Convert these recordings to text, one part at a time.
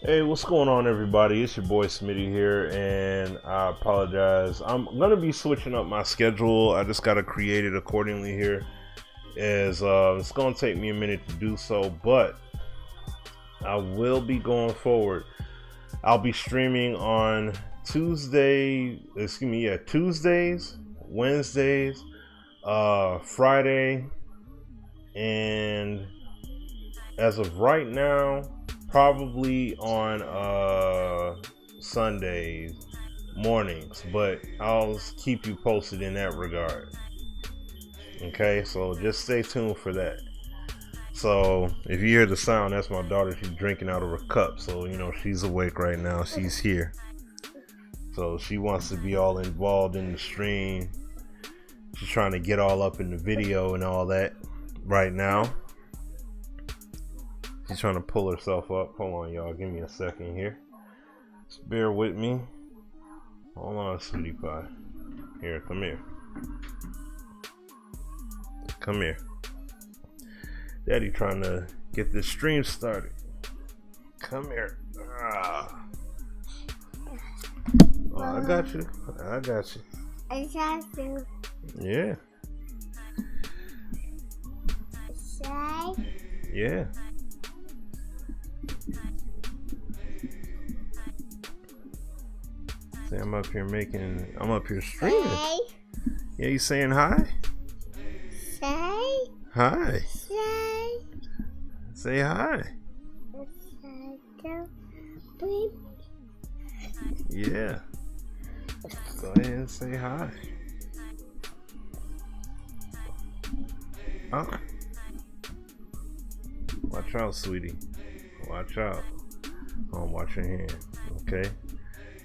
Hey, what's going on, everybody? It's your boy Smitty here, and I apologize. I'm gonna be switching up my schedule. I just gotta create it accordingly here, as it's gonna take me a minute to do so, but I will be going forward. I'll be streaming on Tuesdays, Wednesdays, Friday, and as of right now, probably on Sundays mornings, but I'll keep you posted in that regard. Okay, so just stay tuned for that. So if you hear the sound, that's my daughter. She's drinking out of her cup, so you know she's awake right now. She's here, so she wants to be all involved in the stream. She's trying to get all up in the video and all that right now. She's trying to pull herself up. Hold on, y'all. Give me a second here. Just bear with me. Hold on, sweetie pie. Here, come here. Come here. Daddy trying to get this stream started. Come here. Ah. Oh, I got you. I got you. I got you. Yeah. Say? Yeah. See, I'm up here streaming. Say? Yeah, you saying hi? Say? Hi. Say? Say hi. Yeah. Go ahead and say hi. Oh. Watch out, sweetie. Watch out. Oh, watch your hand. Okay.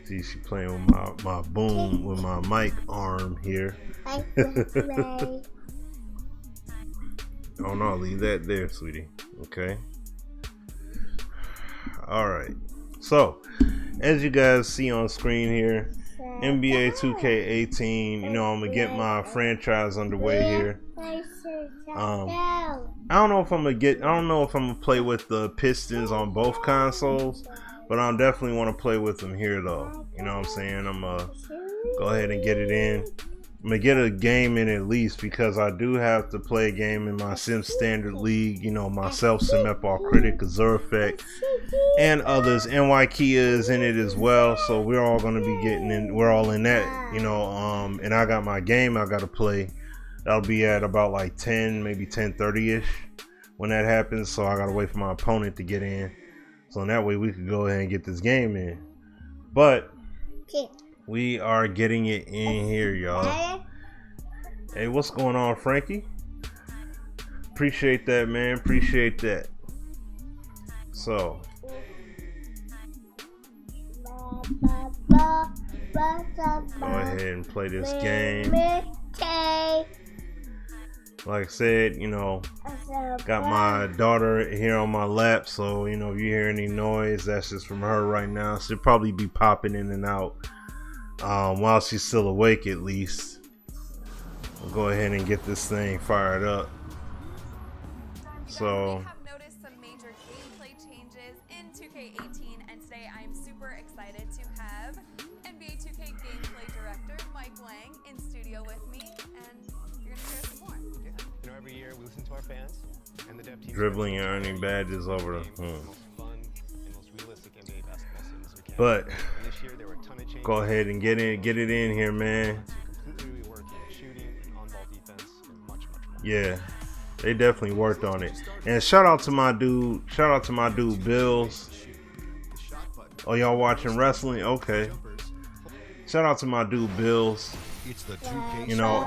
See, she playing with my boom with my mic arm here. I can play. Oh no, leave that there, sweetie. Okay. All right. So, as you guys see on screen here, NBA 2K18. You know, I'm gonna get my franchise underway here. I don't know if I'm gonna play with the Pistons on both consoles, but I definitely want to play with them here, though. You know what I'm saying? I'm gonna go ahead and get it in. I'm gonna get a game in at least, because I do have to play a game in my Sim Standard League. You know, myself, SimFBallCritic, Azure Effect, and others. NY is in it as well, so we're all gonna be getting in. We're all in that. You know, and I got my game I gotta play. That'll be at about like 10, maybe 10:30ish when that happens. So I gotta wait for my opponent to get in. So in that way we could go ahead and get this game in. But we are getting it in here, y'all. Hey, what's going on, Frankie? Appreciate that, man. Appreciate that. So go ahead and play this game. Like I said, you know, got my daughter here on my lap, so you know, if you hear any noise, that's just from her right now. She'll probably be popping in and out while she's still awake, at least. We'll go ahead and get this thing fired up. So, we have noticed some major gameplay changes in 2K18, and today I'm super excited to have NBA 2K gameplay director Mike Lang in studio with me, and you're gonna share some more. Yeah, you know, every year we listen to our fans, and the dev team dribbling and earning badges over the most fun and most realistic NBA basketball sims we can. But And this year there were a ton of changes. go ahead and get it in here, man. Completely reworking shooting and on-ball defense and much more. Yeah, they definitely worked on it. And shout out to my dude Bills. Oh, y'all watching wrestling? Okay. Shout out to my dude Bills. It's the 2K You know,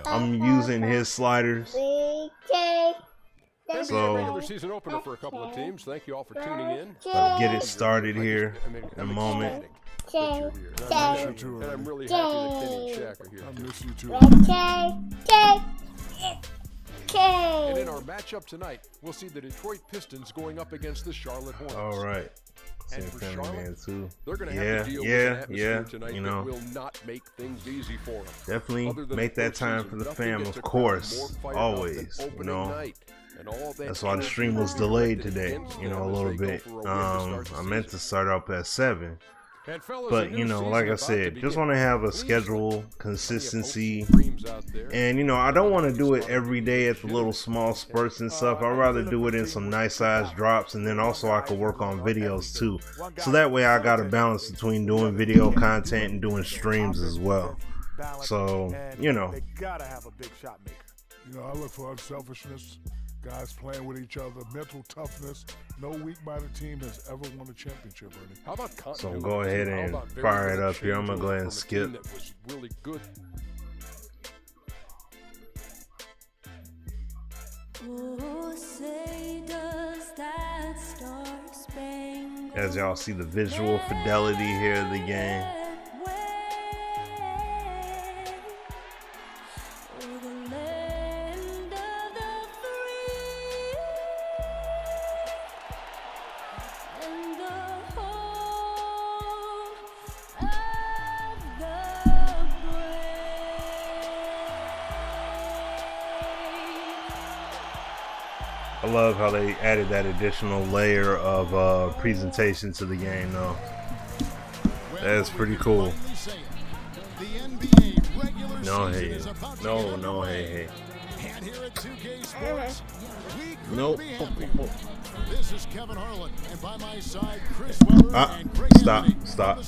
I'm using his sliders. So regular season opener for a couple of teams. Thank you all for tuning in. let's get it started here in a moment. And I'm really happy that Kenny and Shaq are here. I miss you too. And in our matchup tonight, we'll see the Detroit Pistons going up against the Charlotte Hornets. All right. And for Charlotte, Man too. they're going to have to deal with an atmosphere tonight you know, that will not make things easy for them. definitely make that time for the fam, of course, always, you know. That's why the stream was delayed today, you know, a little bit. I meant to start up at 7. But, you know, like I said, just want to have a schedule, consistency, and, you know, I don't want to do it every day at the little small spurts and stuff. I'd rather do it in some nice size drops, and then also I could work on videos too. So that way I got a balance between doing video content and doing streams as well. So, you know. You know, I look for unselfishness, guys playing with each other, mental toughness. No weak-minded team has ever won a championship, Ernie. How about so go ahead and fire it up here. I'm gonna go ahead and skip. Really good. As y'all see the visual fidelity here of the game. I love how they added that additional layer of presentation to the game, though. That's pretty cool. No hey, no hey. Nope. This is Kevin Harlan, and by my side, Chris Weber and Greg stop.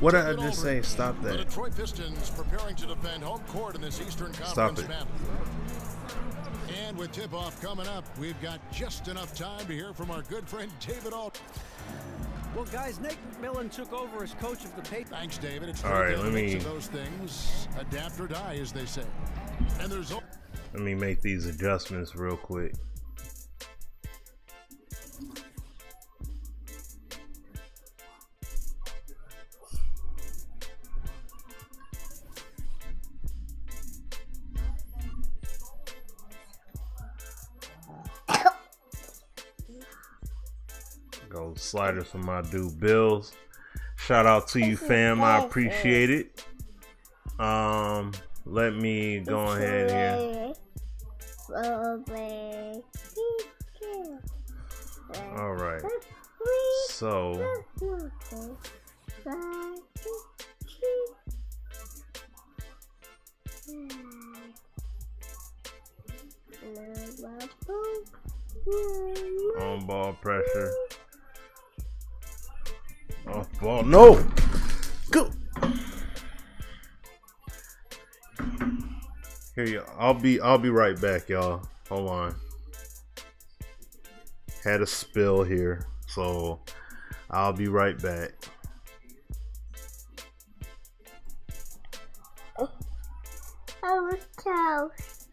What did I just say? Stop that. The Detroit Pistons preparing to defend home court in this Eastern Conference battle. And with tip-off coming up, we've got just enough time to hear from our good friend David Alt. Well, guys, Nick McMillan took over as coach of the Pacers. Thanks, David. It's all right. Let me. Those things adapt or die, as they say. And there's. Let me make these adjustments real quick. Go sliders for my dude Bills. Shout out to you, fam. I appreciate it. Let me go ahead here. All right. So on ball pressure. Off ball. No. Go. Here you. I'll be right back, y'all. Hold on. Had a spill here, so I'll be right back. I was toast.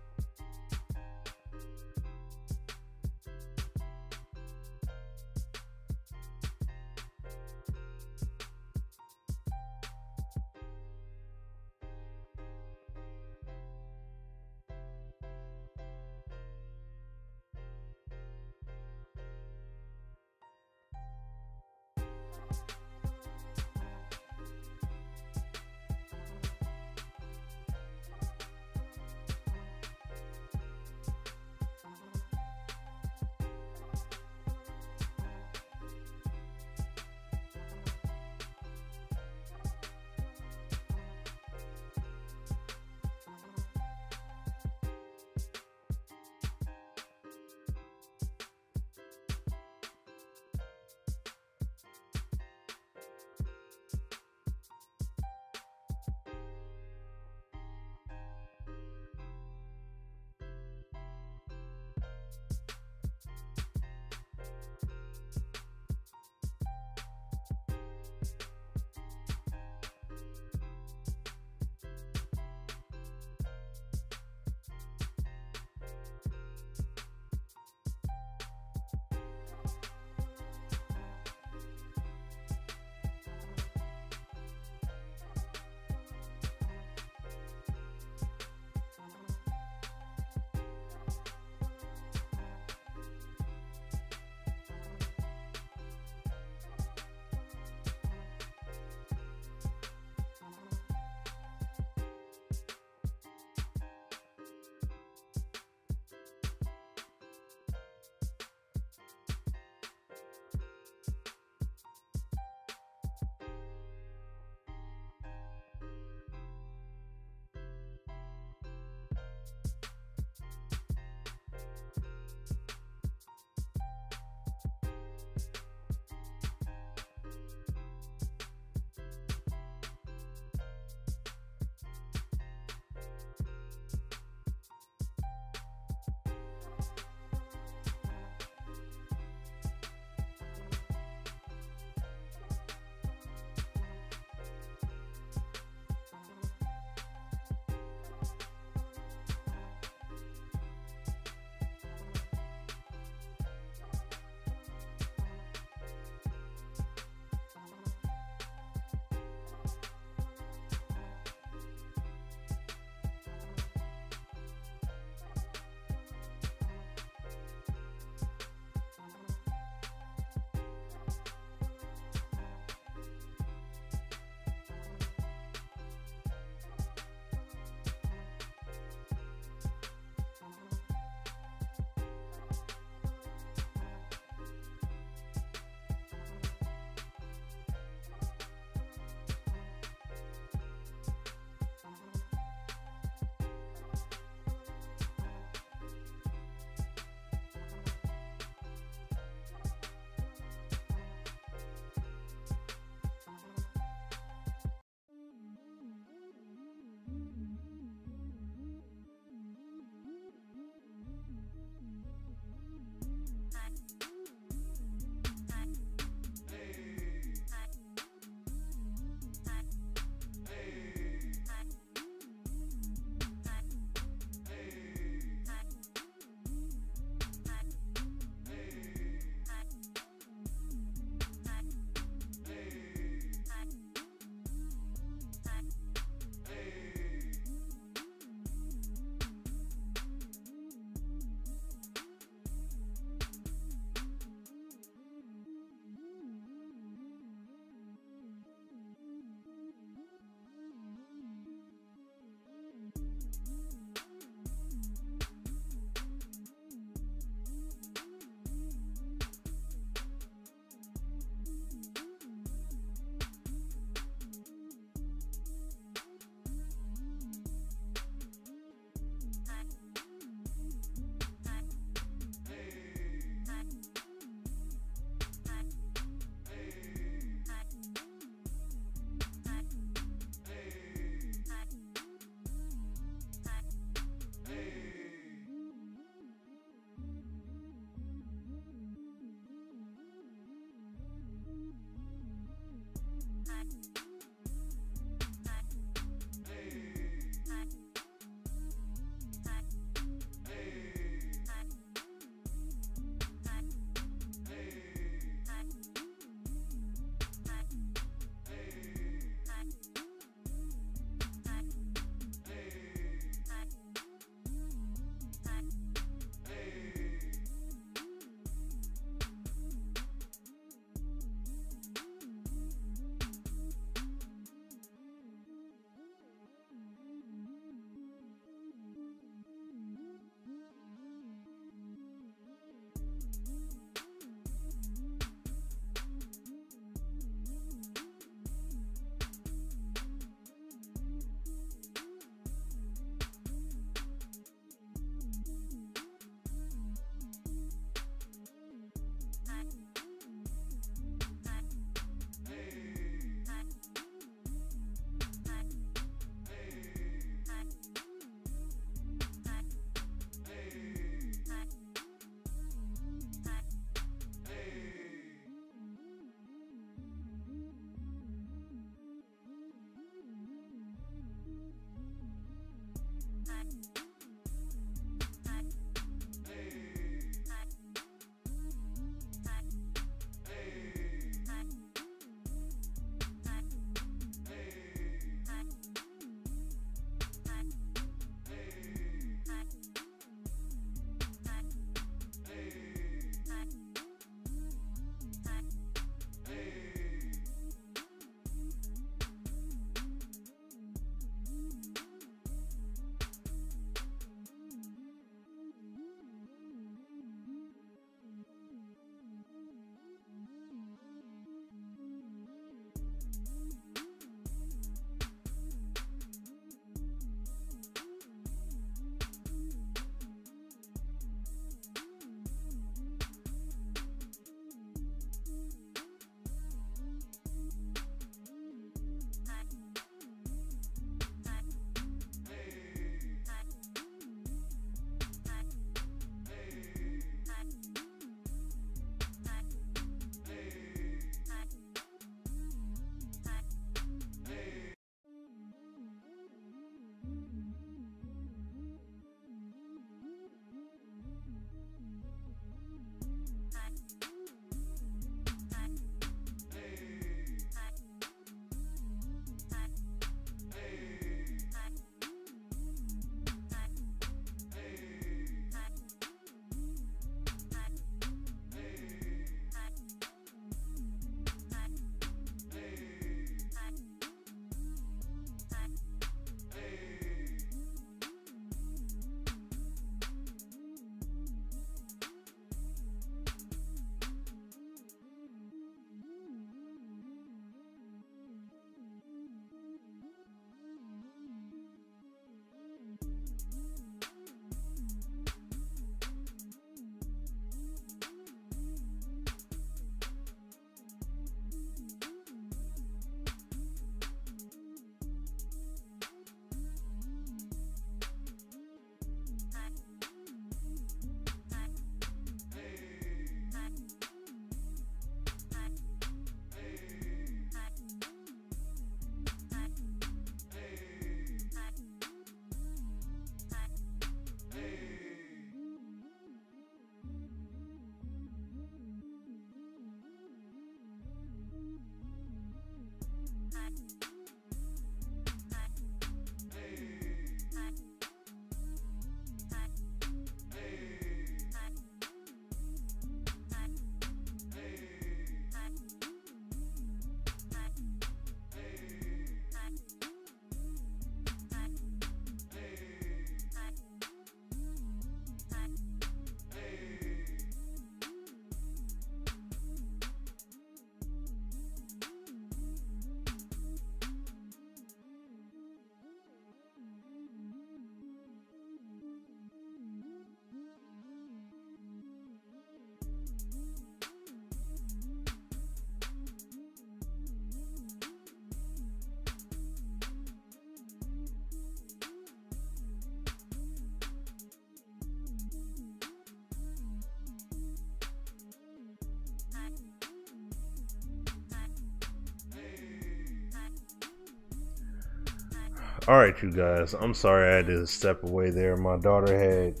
All right, you guys, I'm sorry I had to step away there. My daughter had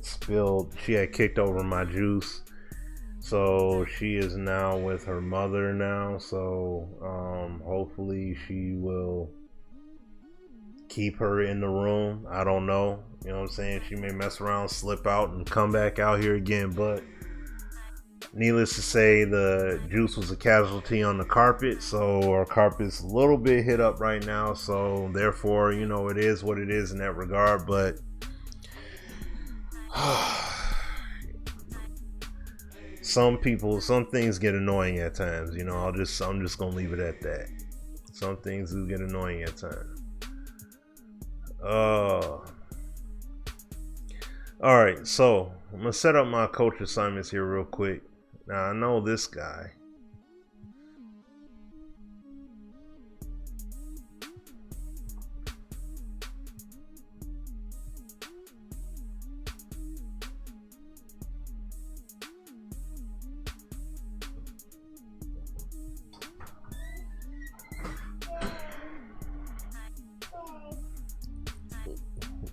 she had kicked over my juice. So she is now with her mother now. So hopefully she will keep her in the room. I don't know. You know what I'm saying? She may mess around, slip out, and come back out here again. But needless to say, the juice was a casualty on the carpet, so our carpet's a little bit hit up right now, so therefore, you know, it is what it is in that regard. But some things get annoying at times, you know. I'm just gonna leave it at that. Some things do get annoying at times. Alright, so I'm gonna set up my coach assignments here real quick. Now I know this guy.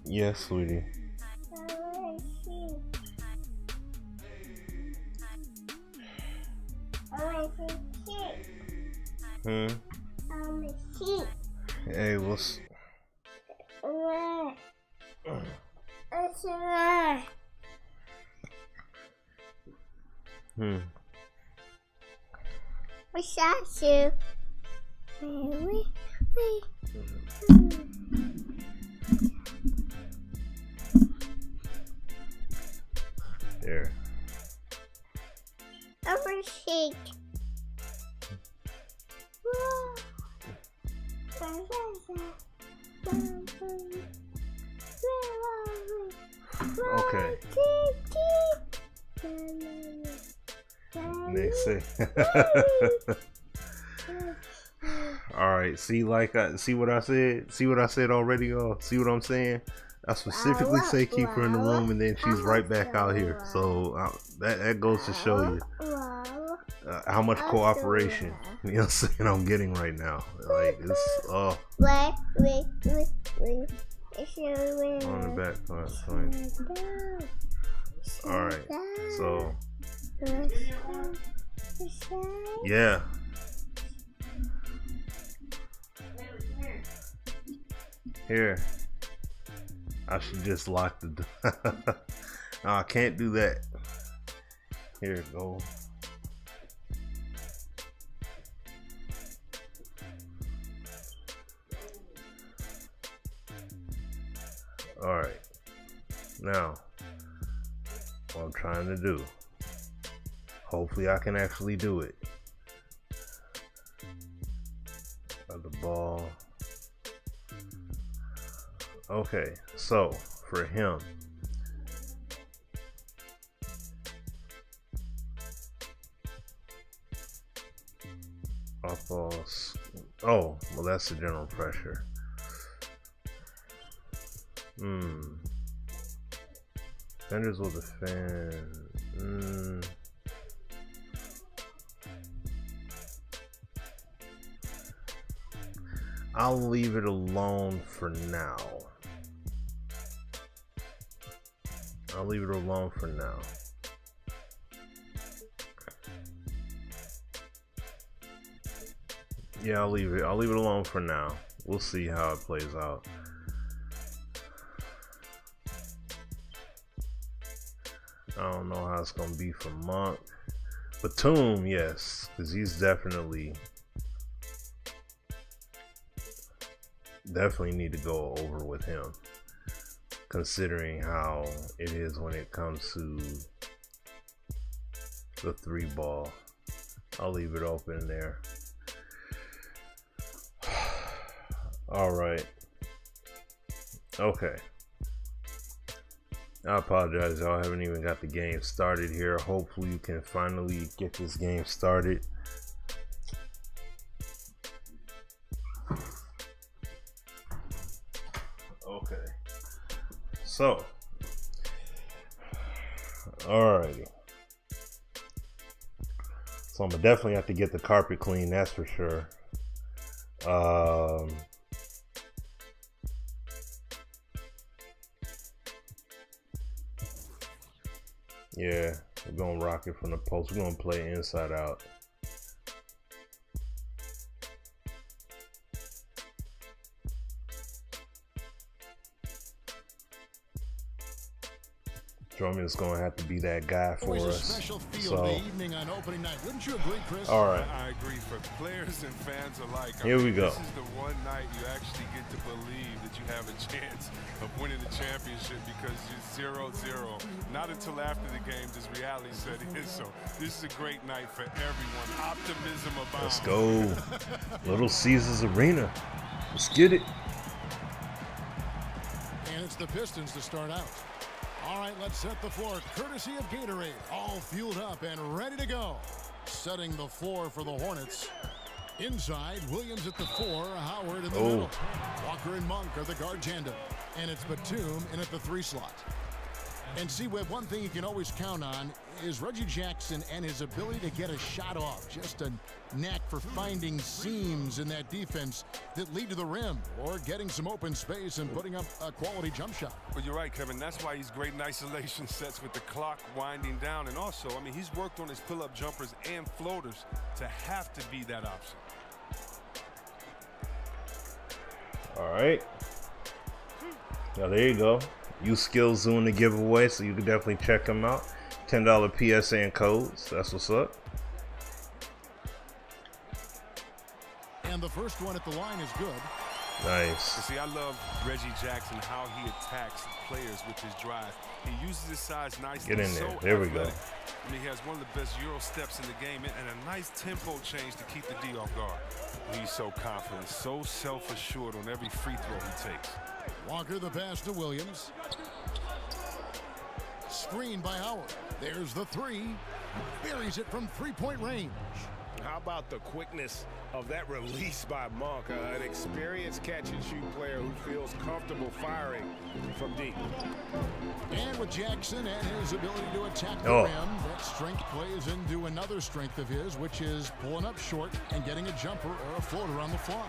Yes, sweetie. Hey, what's What's that, Sue? there? Overshake. Okay. Next thing. All right. See what I said. See what I said already. See what I'm saying. I specifically say keep her in the room, and then she's right back out here. So that goes to show you how much cooperation, you know what I'm saying, I'm getting right now. Like it's on the back part. All right. So yeah. Here. I should just lock the door. No, I can't do that. Here, go. Alright. Now, what I'm trying to do. Hopefully I can actually do it. The ball. Okay, so for him, off balls. Oh, well, that's the general pressure. Defenders will defend. I'll leave it alone for now. I'll leave it alone for now. Yeah, I'll leave it alone for now. We'll see how it plays out. I don't know how it's gonna be for Monk. Batum, yes, because he's definitely need to go over with him, considering how it is when it comes to the 3 ball. I'll leave it open there. All right. Okay. I apologize, y'all. I haven't even got the game started here. Hopefully you can finally get this game started. Okay. So, alrighty. So I'm gonna definitely have to get the carpet clean, that's for sure. Yeah, we're gonna rock it from the post. We're gonna play inside out. Drummond's gonna have to be that guy for Always us. a special feel So, the evening on opening night. Wouldn't you agree, Chris? all right, I agree. For players and fans alike, here we go. This is the one night you actually get to believe that you have a chance of winning the championship because you're 0-0. Not until after the game does reality set in. So this is a great night for everyone. Optimism abounds. Let's go. Little Caesars Arena. Let's get it. And it's the Pistons to start out. All right, let's set the floor. Courtesy of Gatorade. All fueled up and ready to go. Setting the floor for the Hornets. Inside, Williams at the 4, Howard in the middle. Walker and Monk are the guard tandem. And it's Batum in at the 3 slot. And see, Webb, one thing you can always count on is Reggie Jackson and his ability to get a shot off. Just a knack for finding seams in that defense that lead to the rim or getting some open space and putting up a quality jump shot. Well, you're right, Kevin. That's why he's great in isolation sets with the clock winding down. And also, I mean, he's worked on his pull-up jumpers and floaters to have to be that option. All right. Now, there you go. Use Skills doing the giveaway, so you can definitely check them out. $10 PSN codes. That's what's up. And the first one at the line is good. Nice. You see, I love Reggie Jackson, how he attacks players with his drive. He uses his size nicely. Get in there. There we go. I mean, he has one of the best Euro steps in the game and a nice tempo change to keep the D off guard. He's so confident, so self-assured on every free throw he takes. Walker the pass to Williams. Screen by Howard. There's the 3. Buries it from 3-point range. How about the quickness of that release by Monk? An experienced catch-and-shoot player who feels comfortable firing from deep. And with Jackson and his ability to attack the rim, that strength plays into another strength of his, which is pulling up short and getting a jumper or a floater on the fly.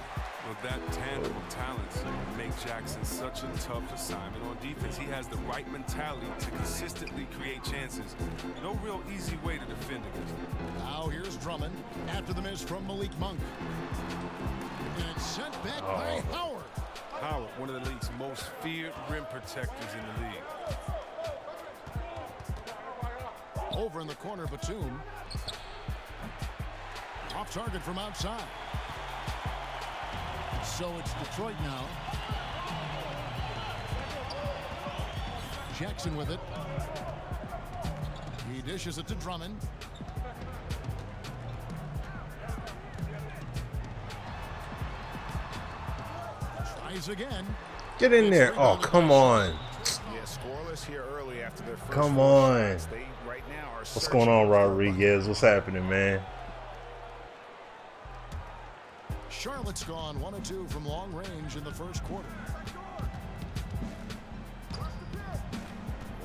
Well, that tandem of talents make Jackson such a tough assignment. On defense, he has the right mentality to consistently create chances. No real easy way to defend against him. Now here's Drummond after the miss from Malik Monk. And it's sent back by Howard. Howard, one of the league's most feared rim protectors in the league. Over in the corner, Batum. Off target from outside. So it's Detroit now. Jackson with it. He dishes it to Drummond. Tries again. Get in there. Oh, come on. Yeah, scoreless here early after their first Come on. shots. They right now are What's going on, Rodriguez? What's happening, man? Charlotte's gone 1 of 2 from long range in the first quarter.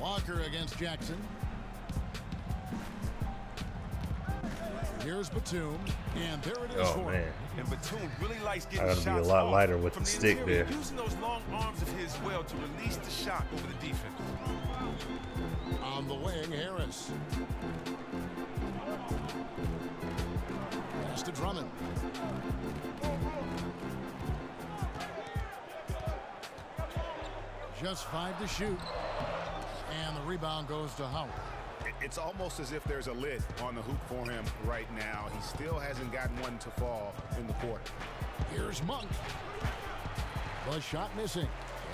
Walker against Jackson. Here's Batum, and there it is Oh, for man. him. And Batum really likes I getting gotta shots be a lot off lighter with from the stick interior, there. using those long arms of his well to release the shot over the defense. On the wing, Harris. Pass to Drummond. Just 5 to shoot. And the rebound goes to Howard. It's almost as if there's a lid on the hoop for him right now. He still hasn't gotten one to fall in the quarter. Here's Monk. The shot missing.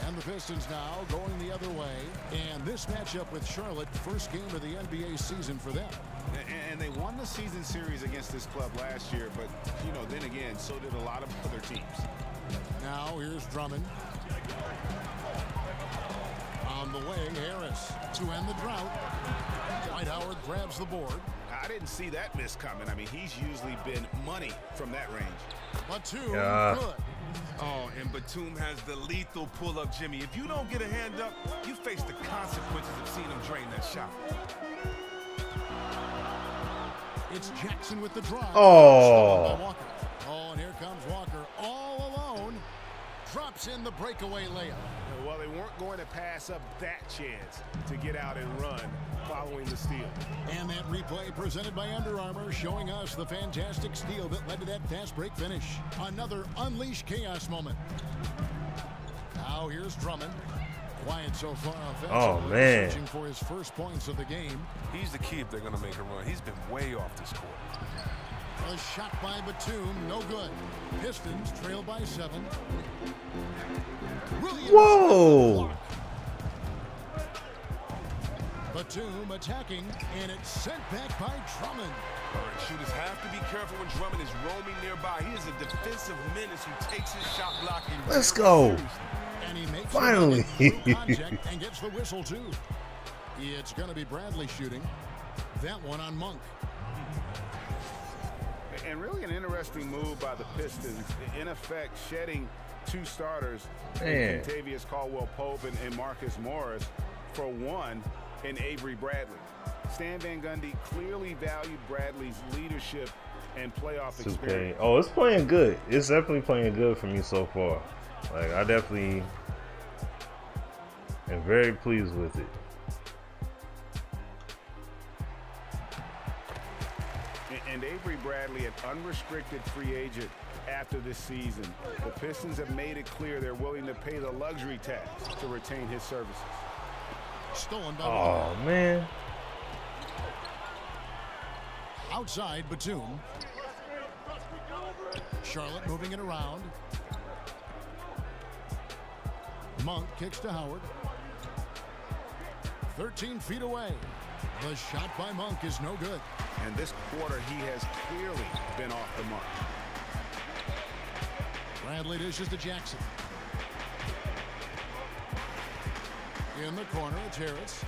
And the Pistons now going the other way. And this matchup with Charlotte, first game of the NBA season for them. And they won the season series against this club last year, but, you know, then again, so did a lot of other teams. Now here's Drummond. On the wing, Harris to end the drought. Dwight Howard grabs the board. I didn't see that miss coming. I mean, he's usually been money from that range. Batum, good. Oh, and Batum has the lethal pull-up, Jimmy. If you don't get a hand up, you face the consequences of seeing him drain that shot. It's Jackson with the drive. Oh. Oh, and here comes Walker all alone. Drops in the breakaway layup. Well, they weren't going to pass up that chance to get out and run following the steal. And that replay presented by Under Armour showing us the fantastic steal that led to that fast break finish. Another unleash chaos moment. Now here's Drummond. Quiet so far offensively. Oh, man. Searching for his first points of the game. He's the key if they're going to make a run. He's been way off this court. A shot by Batum, no good. Pistons trail by 7. Williams. Whoa! Batum attacking, and it's sent back by Drummond. All right, shooters have to be careful when Drummond is roaming nearby. He is a defensive menace who takes his shot blocking. Let's go. And he makes finally contact and gets the whistle too. It's going to be Bradley shooting. That one on Monk. And really an interesting move by the Pistons. In effect, shedding 2 starters, Kentavious Caldwell-Pope and Marcus Morris, for one in Avery Bradley. Stan Van Gundy clearly valued Bradley's leadership and playoff experience. Oh, it's playing good. It's definitely playing good for me so far. Like, I definitely am very pleased with it. And Avery Bradley, an unrestricted free agent after this season. The Pistons have made it clear they're willing to pay the luxury tax to retain his services. Stolen by Oh, man. Outside Batum. Charlotte moving it around. Monk kicks to Howard. 13 feet away. The shot by Monk is no good. And this quarter, he has clearly been off the mark. Bradley dishes to Jackson. In the corner, it's Harris.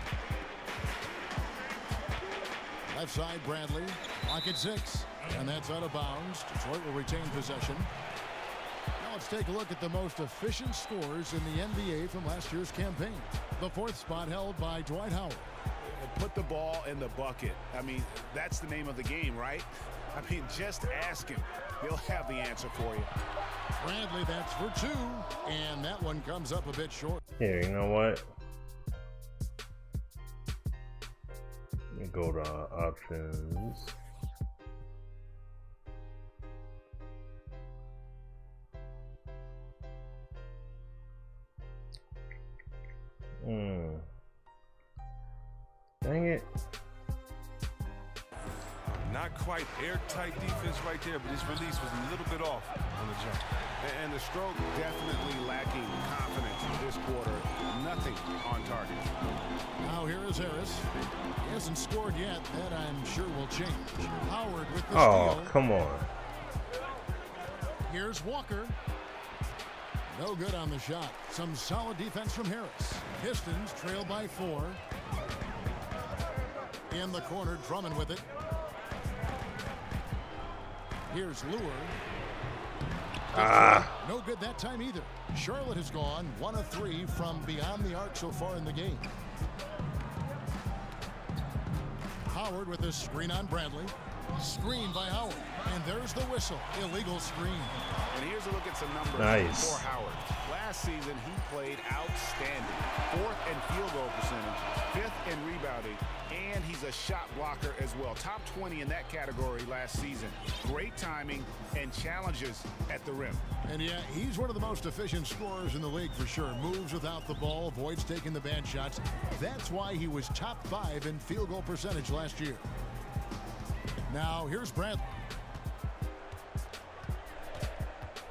Left side, Bradley. Pocket 6. And that's out of bounds. Detroit will retain possession. Now let's take a look at the most efficient scorers in the NBA from last year's campaign. The 4th spot held by Dwight Howard. Put the ball in the bucket. I mean, that's the name of the game, right? I mean, just ask him. He'll have the answer for you. Bradley, that's for 2. And that one comes up a bit short. Here, you know what? Let me go to options. Dang it. Not quite airtight defense right there, but his release was a little bit off on the jump. And the stroke definitely lacking confidence this quarter. Nothing on target. Now here is Harris. He hasn't scored yet. That I'm sure will change. Howard with the steal. steal. Come on. Here's Walker. No good on the shot. Some solid defense from Harris. Pistons trail by 4. In the corner, Drummond with it. Here's Lure. No good that time either. Charlotte has gone 1 of 3 from beyond the arc so far in the game. Howard with a screen on Bradley. Screen by Howard. And there's the whistle. Illegal screen. And here's a look at some numbers for Howard. Last season, he played outstanding. 4th in field goal percentage, 5th in rebounding, and he's a shot blocker as well. Top 20 in that category last season. Great timing and challenges at the rim. And yeah, he's one of the most efficient scorers in the league for sure. Moves without the ball, avoids taking the bad shots. That's why he was top 5 in field goal percentage last year. Now here's Bradley.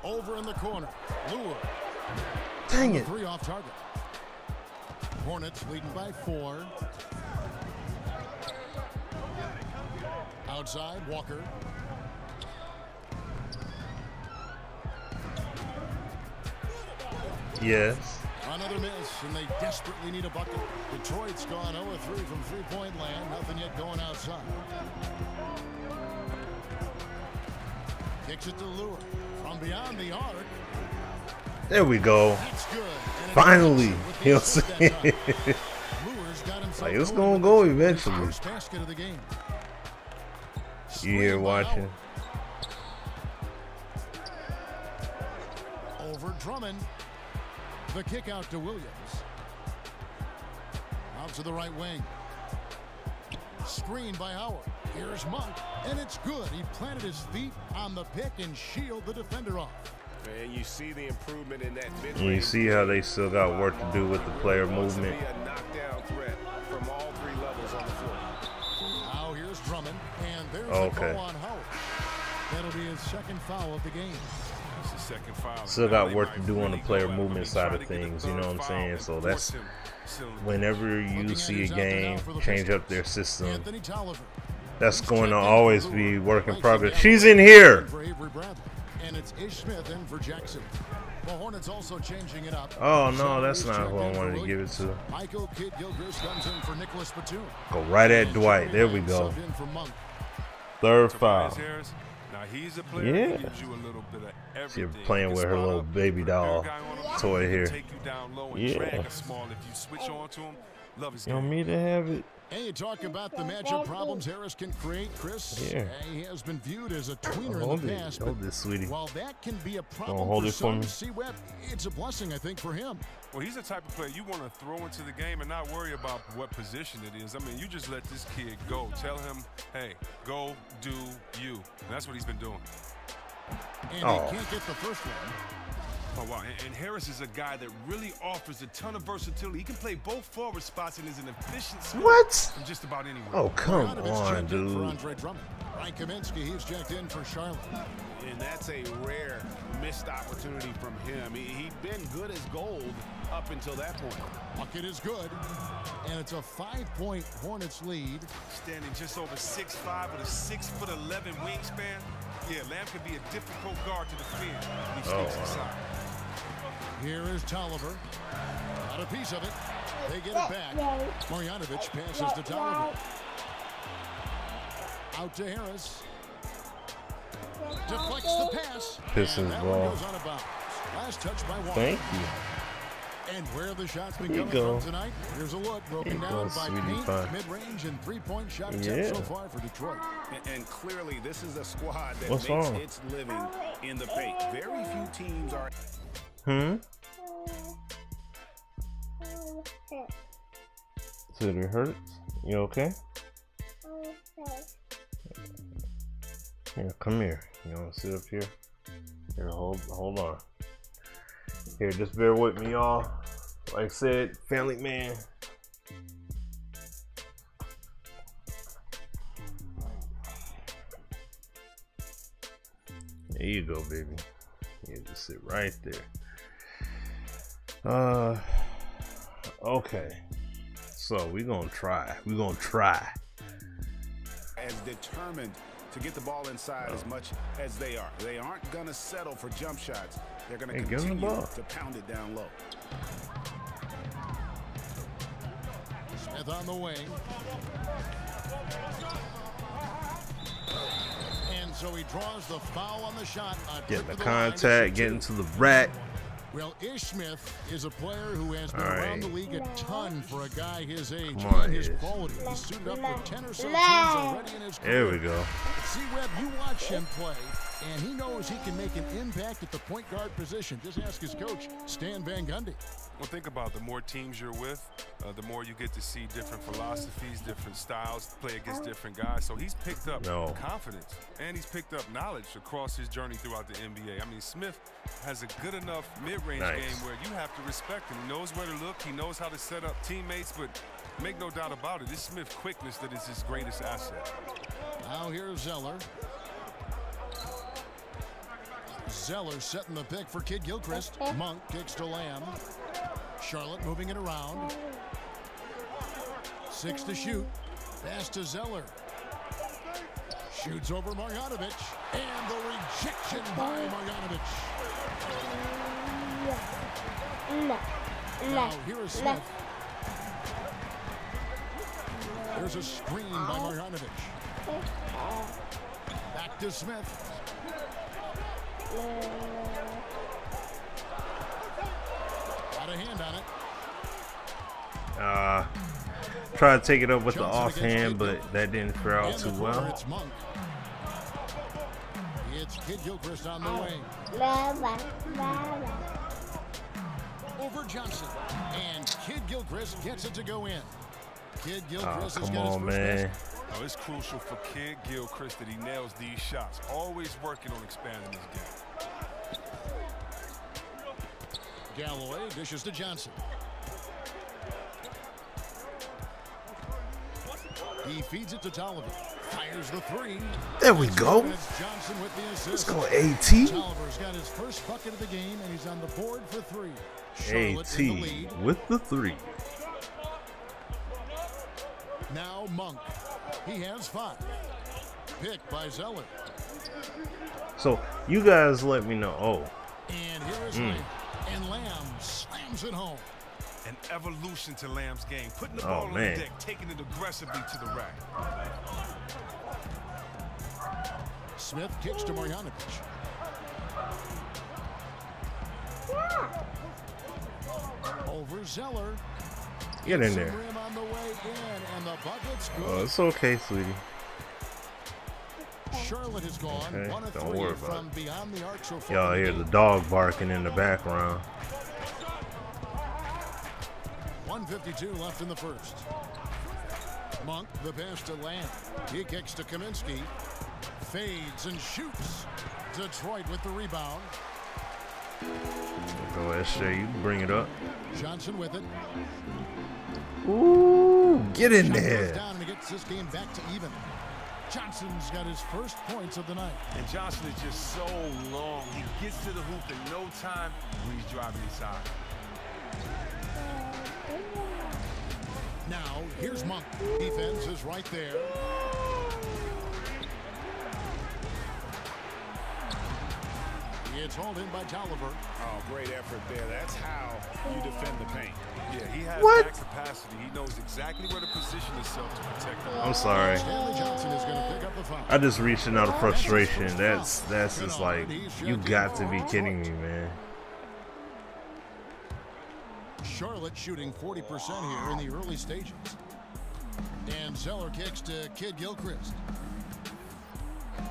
Over in the corner. Lure. Dang it. 3 off target. Hornets leading by 4. Outside, Walker. Yes. On a Another miss, and they desperately need a bucket. Detroit's gone 0-3 from three-point land. Nothing yet going outside. Kicks it to Lure from beyond the arc. There we go. That's good. Finally, he'll see. Like it's gonna go eventually. Basket of the game. You here watching? Over Drummond. The kick out to Williams. Out to the right wing. Screen by Howard. Here's Monk, and it's good. He planted his feet on the pick and shielded the defender off. And you see the improvement in that mid-range. And you see how they still got work to do with the player movement. A knockdown threat from all three levels on the floor. Now here's Drummond, and there's the call on Howard. That'll be his second foul of the game. Second foul. Still got work to do on the player movement side of things, you know what I'm saying? So that's whenever you see a game change up their system, that's going to always be work in progress. She's in here. And it's Ish Smith in for Jackson. The Hornets also changing it up. Oh no, that's not who I wanted to give it to. Michael Kidd-Gilchrist comes in for Nicholas Batum. Go right at Dwight. There we go. Third foul. Now he's a player who gives you a little bit of everything. She's playing with her little baby doll toy here. Take you down low and drag a small. If you switch on to him, love his game. You want me to have it? And you talk about the matchup problems Harris can create, Chris. Yeah. He has been viewed as a tweener in the past. Hold this, sweetie. While that can be a problem hold for it for some, me. C-Web, it's a blessing, I think, for him. Well, he's the type of player you want to throw into the game and not worry about what position it is. I mean, you just let this kid go. Tell him, hey, go do you. And that's what he's been doing. And he can't get the first one. Oh, wow. And Harris is a guy that really offers a ton of versatility. He can play both forward spots and is an efficient scorer from just about anywhere. Oh, come on, dude. Ryan Kaminsky, he's checked in for Charlotte. And that's a rare missed opportunity from him. He'd been good as gold up until that point. Bucket is good, and it's a 5-point Hornets lead. Standing just over 6'5" with a 6'11" wingspan. Yeah, Lamb could be a difficult guard to defend when he sneaks inside. Here is Tolliver. Got a piece of it. They get it back. Marjanovic passes to Tolliver. Out to Harris. Deflects the pass. Pistons ball. Last touch by Walker. Thank you. And where the shots been coming from tonight? Here's a look broken down by paint, mid-range, and three-point shot attempt so far for Detroit. And clearly, this is a squad that makes its living in the paint. Very few teams are. So it hurts? You okay? Here, come here. You want to sit up here? Here, hold on. Here, just bear with me, y'all. Like I said, family man. There you go, baby. You just sit right there. Okay. So we're gonna try. As determined to get the ball inside as much as they are. They aren't gonna settle for jump shots. They're gonna continue to pound it down low. Smith on the wing. And so he draws the foul on the shot. Getting the contact, getting to the rack. Well, Ish Smith is a player who has been around the league a ton for a guy his age and his quality. He's suited up for 10 or so teams already in his career. There we go. C-Web, you watch him play, and he knows he can make an impact at the point guard position. Just ask his coach, Stan Van Gundy. Well, think about it. The more teams you're with, the more you get to see different philosophies, different styles, play against different guys. So he's picked up confidence, and he's picked up knowledge across his journey throughout the NBA. I mean, Smith has a good enough mid-range game where you have to respect him. He knows where to look. He knows how to set up teammates, but make no doubt about it, it's Smith's quickness that is his greatest asset. Now here's Zeller. Zeller setting the pick for Kidd-Gilchrist. Monk kicks to Lamb. Charlotte moving it around. 6 to shoot. Pass to Zeller. Shoots over Marjanovic. And the rejection by Marjanovic. Now here is Smith. There's a screen by Marjanovic. Back to Smith. Got a hand on it. Try to take it up with the offhand, but that didn't fare out too well. It's Monk. It's Kid Gilchrist on the way. Over Johnson. And Kid Gilchrist gets it to go in. Kid Gilchrist has got his first basket. Oh, it's crucial for Kid Gilchrist that he nails these shots. Always working on expanding his game. Galloway dishes to Johnson. He feeds it to Tolliver. Fires the three. There we go. Johnson with the assist. Let's go, AT. Tolliver's got his first bucket of the game, and he's on the board for three. AT with the three. Now Monk. He has 5. Picked by Zeller. So you guys let me know. Oh. And here is Lamb. And Lamb slams it home. An evolution to Lamb's game. Putting the ball on the deck, taking it aggressively to the rack. Smith kicks to Marjanovic. Over Zeller. Get in there. On the way in, and the bucket's good. Oh, it's okay, sweetie. Charlotte has gone. Okay, 1 of don't 3 worry from about it. beyond the arc so far. Y'all hear the dog barking in the background. 1:52 left in the first. Monk, the pass to Lamb. He kicks to Kaminsky. Fades and shoots. Detroit with the rebound. Go ahead, Shay. You can bring it up. Johnson with it. Ooh, get in Shot there. goes down and he gets this game back to even. Johnson's got his first points of the night. And Johnson is just so long. He gets to the hoop in no time when he's driving inside. Now, here's Monk. Defense is right there. It's hauled in by Tolliver. Oh, great effort there. That's how you defend the paint. Yeah, he has that capacity. He knows exactly where to position himself to protect the ball. I'm sorry. Stanley Johnson is going to pick up the foul. I just reached out of frustration. That's just like, you got to be kidding me, man. Charlotte shooting 40% here in the early stages. And Zeller kicks to Kid Gilchrist.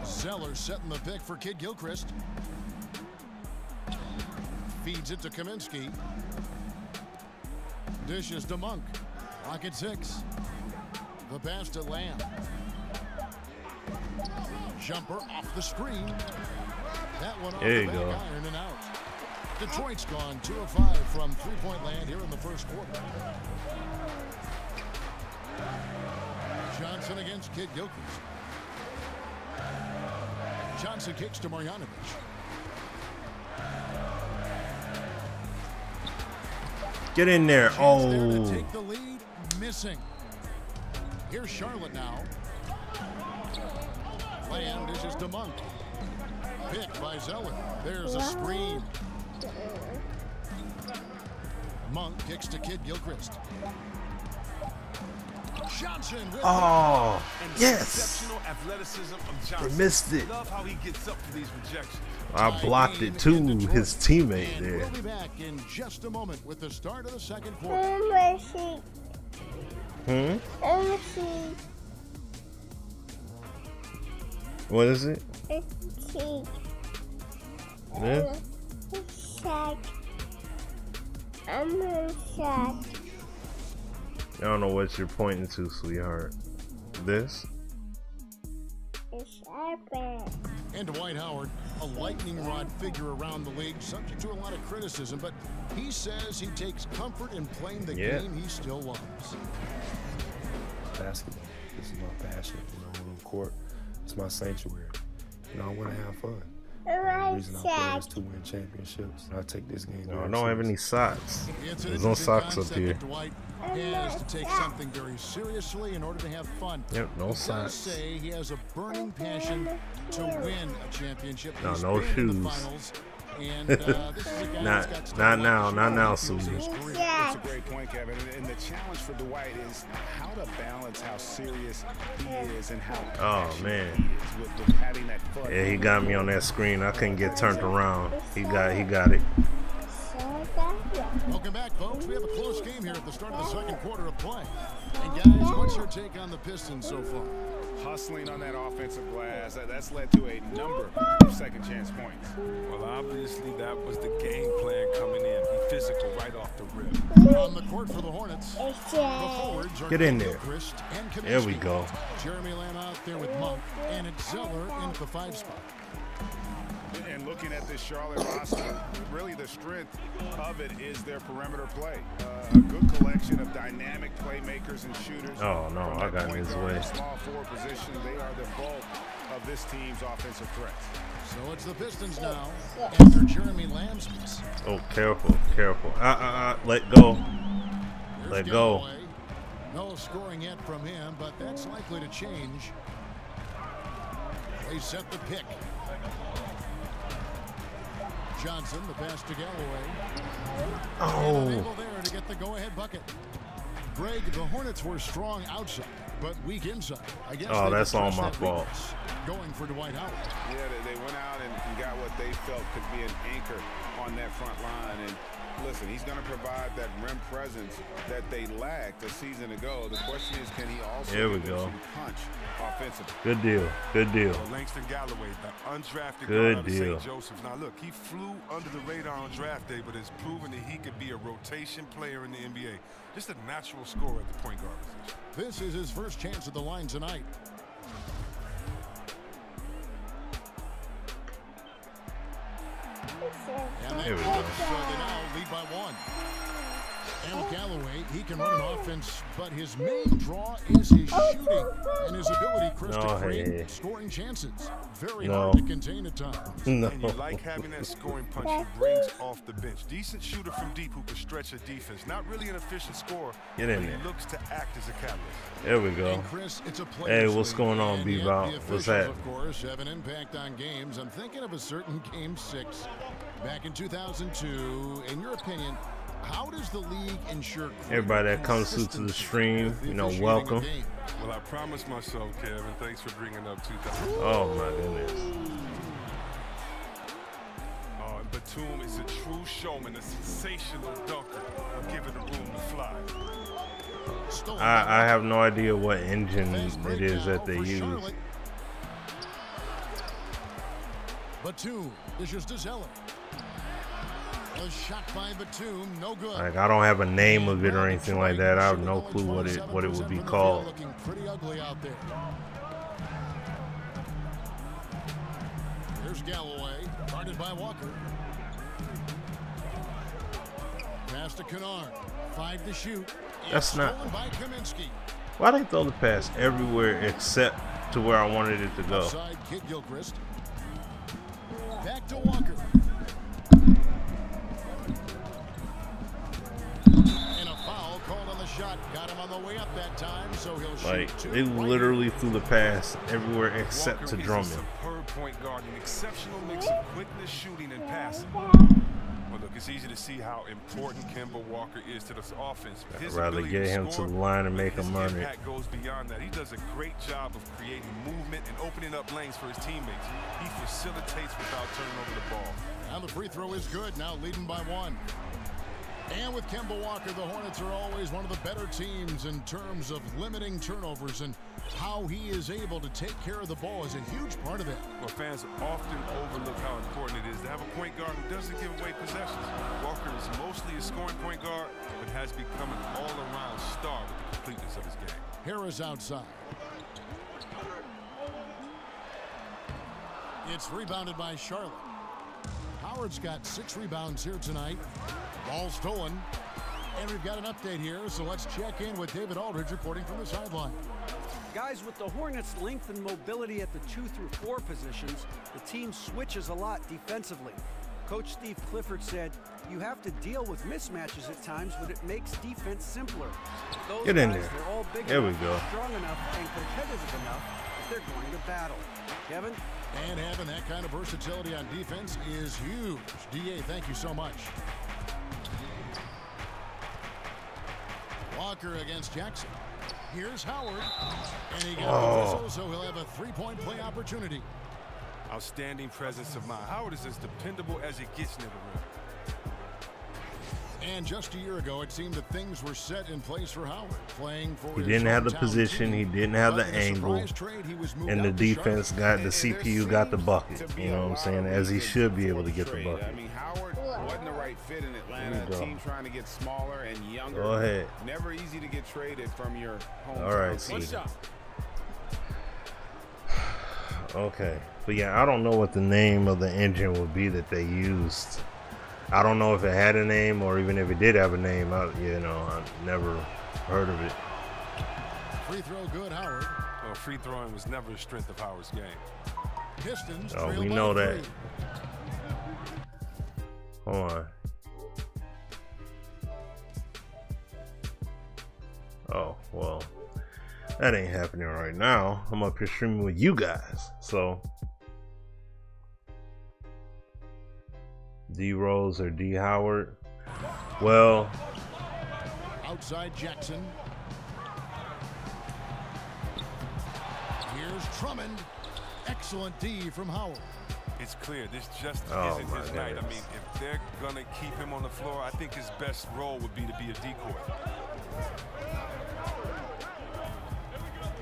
Zeller setting the pick for Kid Gilchrist. Feeds it to Kaminsky. Dishes to Monk. Rocket 6. The pass to Lamb. Jumper off the screen. That one off There the you back go. iron and out. Detroit's gone 2 of 5 from three-point land here in the first quarter. Johnson against Kid Gilchrist. Johnson kicks to Marjanovic. Get in there. Chance there to Oh. take the lead, missing. Here's Charlotte now. Lamb dishes to Monk. Picked by Zeller. There's a screen. Monk kicks to Kid Gilchrist. Johnson with Oh, yes. Exceptional athleticism of Johnson. They missed it. Love how he gets up for these rejections. I blocked it to his teammate there. We'll be back in just a moment with the start of the second quarter. What is it? This? I don't know what you're pointing to, sweetheart. This? And Dwight Howard, a lightning rod figure around the league, subject to a lot of criticism, but he says he takes comfort in playing the game he still loves. Basketball. This is my passion. You know, on the court, it's my sanctuary. You know, I want to have fun. The reason I play is to win championships. I take this game. No, I don't have any socks. There's no socks up here. Dwight has to take something very seriously in order to have fun. Yep, no He does socks. say he has a burning passion to win a championship. No, He's no been in the shoes. finals And this is a guy not now, Susie. It's a great point, Kevin. And the challenge for Dwight is how to balance how serious he is and how man. he is with having that fun. Yeah, he got me on that screen. I couldn't get turned around. He got it. Welcome back, folks. We have a close game here at the start of the second quarter of play. And guys, what's your take on the Pistons so far? Hustling on that offensive glass, that's led to a number of second chance points. Well, obviously that was the game plan coming in. Be physical right off the rip. On the court for the Hornets, the forwards are Get in there. There we go. Jeremy Lamb out there with Monk, and it's Zeller in at the 5 spot. And looking at this Charlotte roster, really the strength of it is their perimeter play. A good collection of dynamic playmakers and shooters. Oh no, I got in his way. Small forward position, they are the bulk of this team's offensive threats. So it's the Pistons now after Jeremy Lamb's miss. Oh, careful. Let go. Let go. No scoring yet from him, but that's likely to change. They set the pick. Johnson, the pass to Galloway. Oh. There to get the go-ahead bucket. Greg, the Hornets were strong outside, but weak inside. I guess that's all my fault. Going for Dwight Howard. Yeah, they went out and got what they felt could be an anchor on that front line. And listen, he's going to provide that rim presence that they lacked a season ago. The question is, can he also give them some punch offensively? Good deal. Well, Langston Galloway, the undrafted guard out of St. Joseph's. Now, look, he flew under the radar on draft day, but has proven that he could be a rotation player in the NBA. Just a natural scorer at the point guard position. This is his first chance at the line tonight. And there we go. So they now lead by 1. And with Galloway, he can run an offense, but his main draw is his shooting and his ability, Chris, to create scoring chances. Very hard to contain at times. And you like having that scoring punch he brings off the bench. Decent shooter from deep who can stretch a defense. Not really an efficient scorer, Get in but there. he looks to act as a catalyst. There we go. Chris, it's a Hey, what's going on, Bebop? What's that? Of course, have an impact on games. I'm thinking of a certain Game 6 back in 2002. In your opinion, how does the league ensure everybody that comes through to the stream, welcome. Well, I promised myself, Kevin. Thanks for bringing up 2000. Oh my goodness. Oh, and Batum is a true showman, a sensational dunker. I'll give it a room to fly. I have no idea what engine it is that they use. Batum dishes to Zeller. A shot by Batum, no good. Like, I don't have a name of it or anything like that. I have no clue what it would be called. Looking pretty ugly out there. Here's Galloway, guarded by Walker. Pass to Kennard, 5 to shoot. That's not. By Kaminsky. Why they throw the pass everywhere except to where I wanted it to go? Outside, Kid Gilchrist. Back to Walker. And a foul called on the shot. Got him on the way up that time, so he'll shoot. Like, they literally threw the pass everywhere except to Drummond. Superb point guard, an exceptional mix of quickness, shooting, and passing. Well, look, it's easy to see how important Kemba Walker is to this offense. I'd rather get him to the line and make him earn it. Impact goes beyond that. He does a great job of creating movement and opening up lanes for his teammates. He facilitates without turning over the ball. Now the free throw is good, now leading by 1. And with Kemba Walker, the Hornets are always one of the better teams in terms of limiting turnovers, and how he is able to take care of the ball is a huge part of it. Well, fans often overlook how important it is to have a point guard who doesn't give away possessions. Walker is mostly a scoring point guard, but has become an all-around star with the completeness of his game. Harris outside. It's rebounded by Charlotte. Howard's got 6 rebounds here tonight. Ball stolen. And we've got an update here, so let's check in with David Aldridge reporting from the sideline. Guys, with the Hornets' length and mobility at the 2 through 4 positions, the team switches a lot defensively. Coach Steve Clifford said, you have to deal with mismatches at times, but it makes defense simpler. Those Get in guys, there. They're all big there enough, we go. strong enough, and competitive enough they're going to battle. Kevin? And having that kind of versatility on defense is huge. DA, thank you so much. Walker against Jackson. Here's Howard. And he got the whistle, so he'll have a three-point play opportunity. Outstanding presence of mind. Howard is as dependable as it gets near the rim. And just a year ago, it seemed that things were set in place for Howard, playing for he didn't have the position, he didn't have the angle, and the defense got the CPU got the bucket. You know what I'm saying? As he should be able to get the bucket. I mean, Howard wasn't the right fit in Atlanta. A team trying to get smaller and younger. Go ahead. Never easy to get traded from your home. All right, see. Okay, but yeah, I don't know what the name of the engine would be that they used. I don't know if it had a name or even if it did have a name. I never heard of it. Free throw good, Howard. Well, free throwing was never a strength of Howard's game. Pistons. Oh, we know that. Hold on. Oh, well, that ain't happening right now. I'm up here streaming with you guys, so. D Rose or D Howard? Well, outside Jackson. Here's Drummond. Excellent D from Howard. It's clear this just isn't his night. I mean, if they're gonna keep him on the floor, I think his best role would be to be a decoy.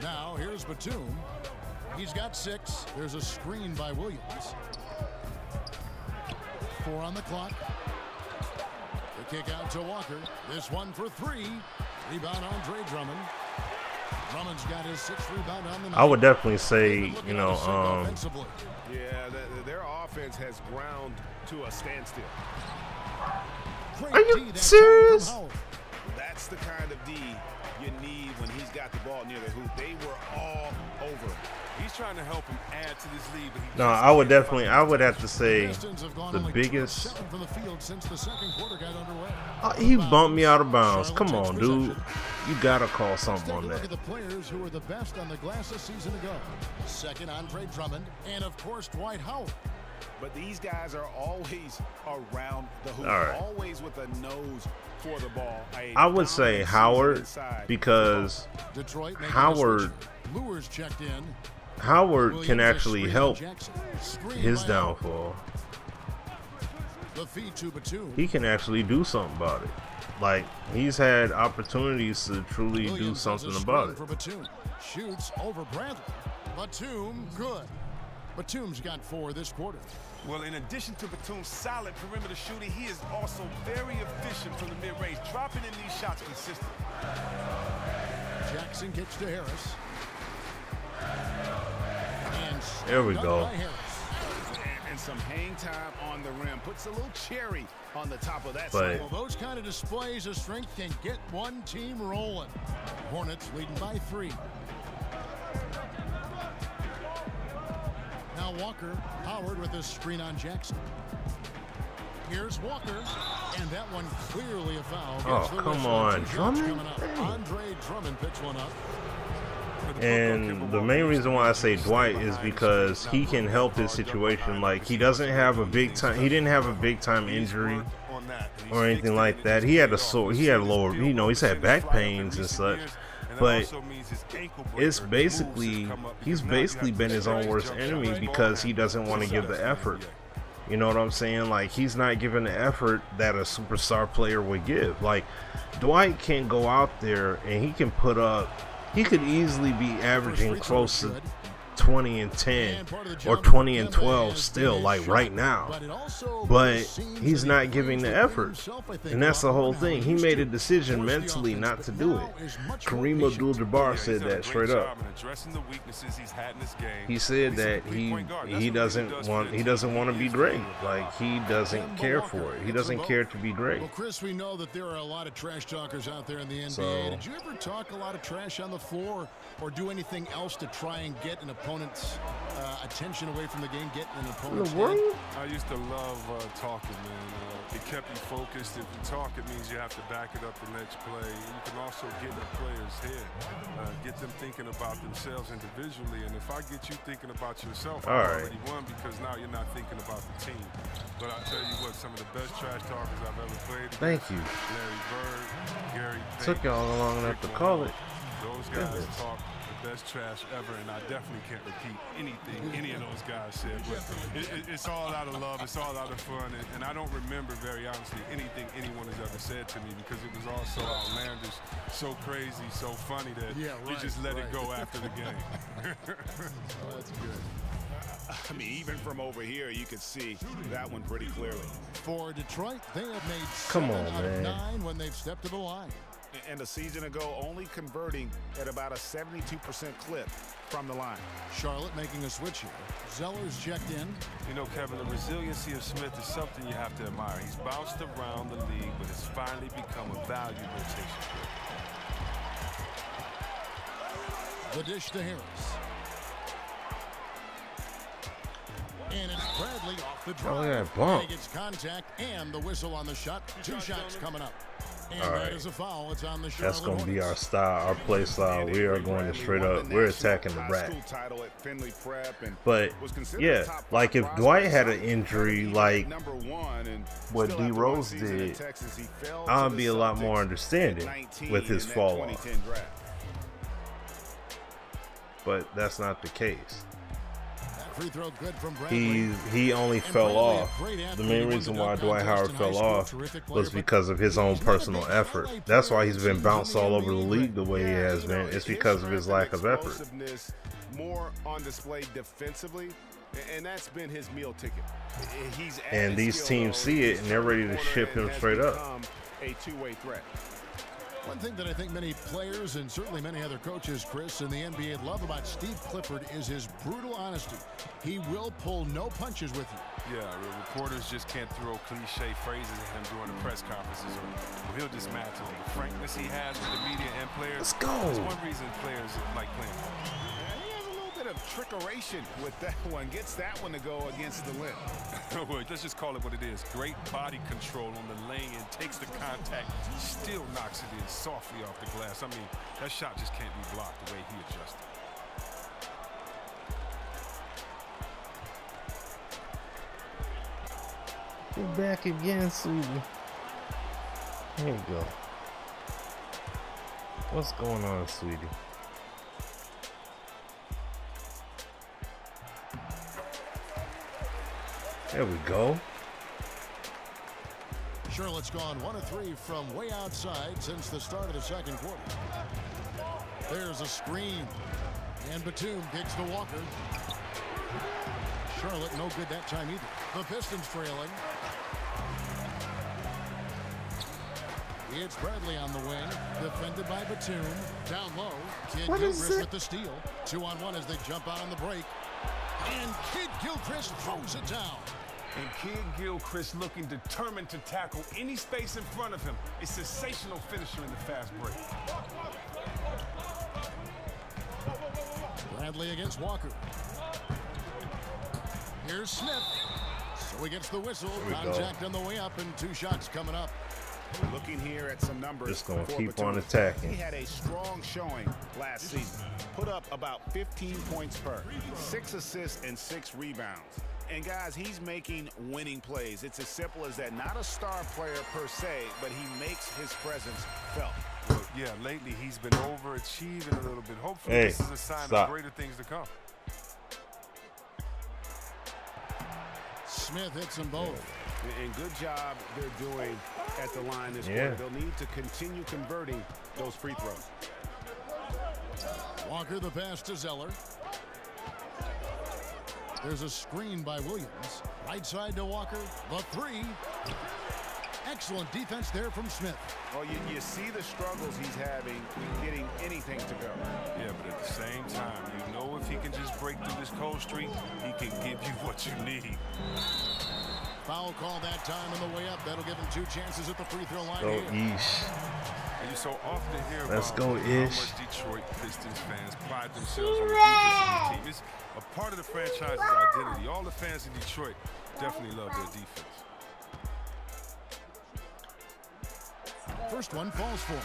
Now here's Batum. He's got 6. There's a screen by Williams. 4 on the clock. The kick out to Walker. This one for 3. Rebound Andre Drummond. Drummond's got his 6th rebound on the night. I would definitely say, you know, yeah, their offense has ground to a standstill. Are you serious? That's the kind of D you need when he's got the ball near the hoop. They were all over. He's trying to help him add to this lead. But no, I would have to say the biggest. He bumped me out of bounds. Come on, dude. You gotta call something on that. Look at the players who were the best on the glass a season ago. Second, Andre Drummond, and of course Dwight Howard. But these guys are always around the hoop, always with a nose for the ball. I would say Howard because Howard can actually help his downfall. He can actually do something about it. Like, he's had opportunities to truly do something about it. Shoots over Bradley. Batum, good. Batum's got 4 this quarter. Well, in addition to Batum's solid perimeter shooting, he is also very efficient from the mid-range, dropping in these shots consistently. Jackson gets to Harris. And there we go. And some hang time on the rim. Puts a little cherry on the top of that. Well, those kind of displays of strength can get one team rolling. Hornets leading by 3. Now Walker, Howard with a screen on Jackson. Here's Walker, and that one clearly a foul. Oh, come on, Drummond. Andre Drummond picks one up. And the main reason why I say Dwight is because he can help his situation. Like, he doesn't have a big time. He didn't have a big time injury or anything like that. He had lower. You know, he's had back pains and such. But it's basically, he's basically been his own worst enemy because he doesn't want to give the effort. You know what I'm saying? Like, he's not giving the effort that a superstar player would give. Like, Dwight can go out there and he can put up, he could easily be averaging close to 20 and 10 or 20 and 12 still, like right now, but he's not giving the effort, and that's the whole thing. He made a decision mentally not to do it. Kareem Abdul-Jabbar said that straight up. He said that he doesn't want to be great. Like, he doesn't care for it. He doesn't care to be great. Well, Chris, we know that there are a lot of trash talkers out there in the NBA. Did you ever talk a lot of trash on the floor or do anything else to try and get an opponent's attention away from the game, getting an opponent's I used to love talking, man. It kept you focused. If you talk, it means you have to back it up the next play. You can also get in the player's head, get them thinking about themselves individually. And if I get you thinking about yourself, I already won, because now you're not thinking about the team. But I tell you what, some of the best trash talkers I've ever played against. Thank you. Larry Bird, Gary Payton, took y'all long enough to call it. Those guys talk the best trash ever, and I definitely can't repeat anything any of those guys said. But it's all out of love. It's all out of fun. And I don't remember, very honestly, anything anyone has ever said to me, because it was all so outlandish, so crazy, so funny that you just let it go after the game. Oh, that's good. I mean, even from over here, you could see that one pretty clearly. For Detroit, they have made 7 out of 9 when they've stepped to the line. And a season ago, only converting at about a 72% clip from the line. Charlotte making a switch here. Zeller's checked in. You know, Kevin, the resiliency of Smith is something you have to admire. He's bounced around the league, but has finally become a value rotation player. The dish to Harris. And it's Bradley off the drive. And he gets contact and the whistle on the shot. 2 shots coming up. And that is a foul. It's on the Charlotte That's going to be our style, our play style. We are going to straight up, we're attacking the rack. But, yeah, like if Dwight had an injury like what D. Rose did, I'd be a lot more understanding with his fall off. But that's not the case. Free throw good from Bradley. He only fell off. The main reason why Dwight Howard fell off was because of his own personal effort. That's why he's been bounced all over the league the way he has been. It's because of his lack of effort. More on display defensively, and that's been his meal ticket. And these teams see it and they're ready to ship him straight up. A two-way threat. One thing that I think many players and certainly many other coaches, Chris, in the NBA love about Steve Clifford is his brutal honesty. He will pull no punches with you. Yeah, reporters just can't throw cliche phrases at him during the press conferences, or he'll dismantle the frankness he has with the media and players. Let's go. That's one reason players like playing. Of trickeration with that one, gets that one to go against the limb. Let's just call it what it is. Great body control on the lay-in, takes the contact, still knocks it in softly off the glass. I mean, that shot just can't be blocked the way he adjusted. We're back again, Susie. Here we go. What's going on, sweetie? There we go. Charlotte's gone 1 of 3 from way outside since the start of the second quarter. There's a screen. And Batum kicks to Walker. Charlotte no good that time either. The Pistons trailing. It's Bradley on the wing. Defended by Batum. Down low. Kid Gilchrist with the steal. 2-on-1 as they jump out on the break. And Kid Gilchrist throws it down. And Kid Gilchrist looking determined to tackle any space in front of him. A sensational finisher in the fast break. Bradley against Walker. Here's Smith. So he gets the whistle. Contact on the way up and 2 shots coming up. Looking here at some numbers. Just gonna keep on attacking. He had a strong showing last season. Put up about 15 points per, 6 assists and 6 rebounds. And guys, he's making winning plays. It's as simple as that. Not a star player per se, but he makes his presence felt. Well, yeah, lately he's been overachieving a little bit. Hopefully this is a sign of greater things to come. Smith hits them both. And good job they're doing at the line this quarter. They'll need to continue converting those free throws. Walker the pass to Zeller. There's a screen by Williams. Right side to Walker. The 3. Excellent defense there from Smith. Well, you see the struggles he's having getting anything to go. Yeah, but at the same time, you know if he can just break through this cold streak, he can give you what you need. Foul call that time on the way up. That'll give him 2 chances at the free throw line. Oh, yeesh. And you so often hear Let's about go, how Ish. much Detroit Pistons fans pride themselves on the defense of the team. It's a part of the franchise's identity. All the fans in Detroit definitely love their defense. First one falls for him.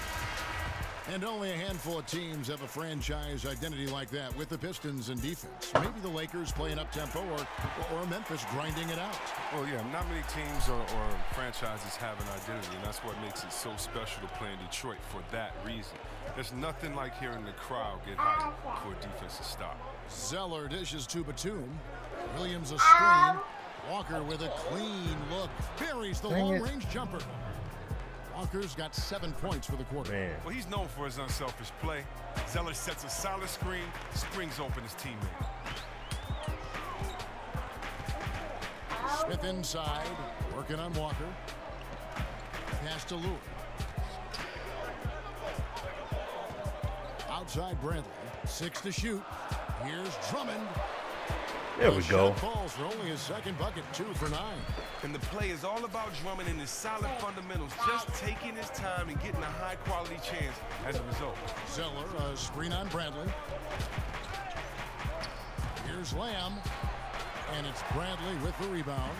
And only a handful of teams have a franchise identity like that with the Pistons and defense. Maybe the Lakers playing up-tempo or Memphis grinding it out. Well, yeah, not many teams or franchises have an identity, and that's what makes it so special to play in Detroit for that reason. There's nothing like hearing the crowd get hyped for a defense to stop. Zeller dishes to Batum. Williams a screen. Walker with a clean look. Buries the long-range jumper. Walker's got 7 points for the quarter. Man. Well, he's known for his unselfish play. Zeller sets a solid screen, springs open his teammate. Smith inside, working on Walker. Pass to Lewis. Outside Bradley, 6 to shoot. Here's Drummond. There we go. Falls for only his second bucket, 2 for 9. And the play is all about Drummond and his solid fundamentals, just taking his time and getting a high-quality chance as a result. Zeller, a screen on Bradley. Here's Lamb, and it's Bradley with the rebound.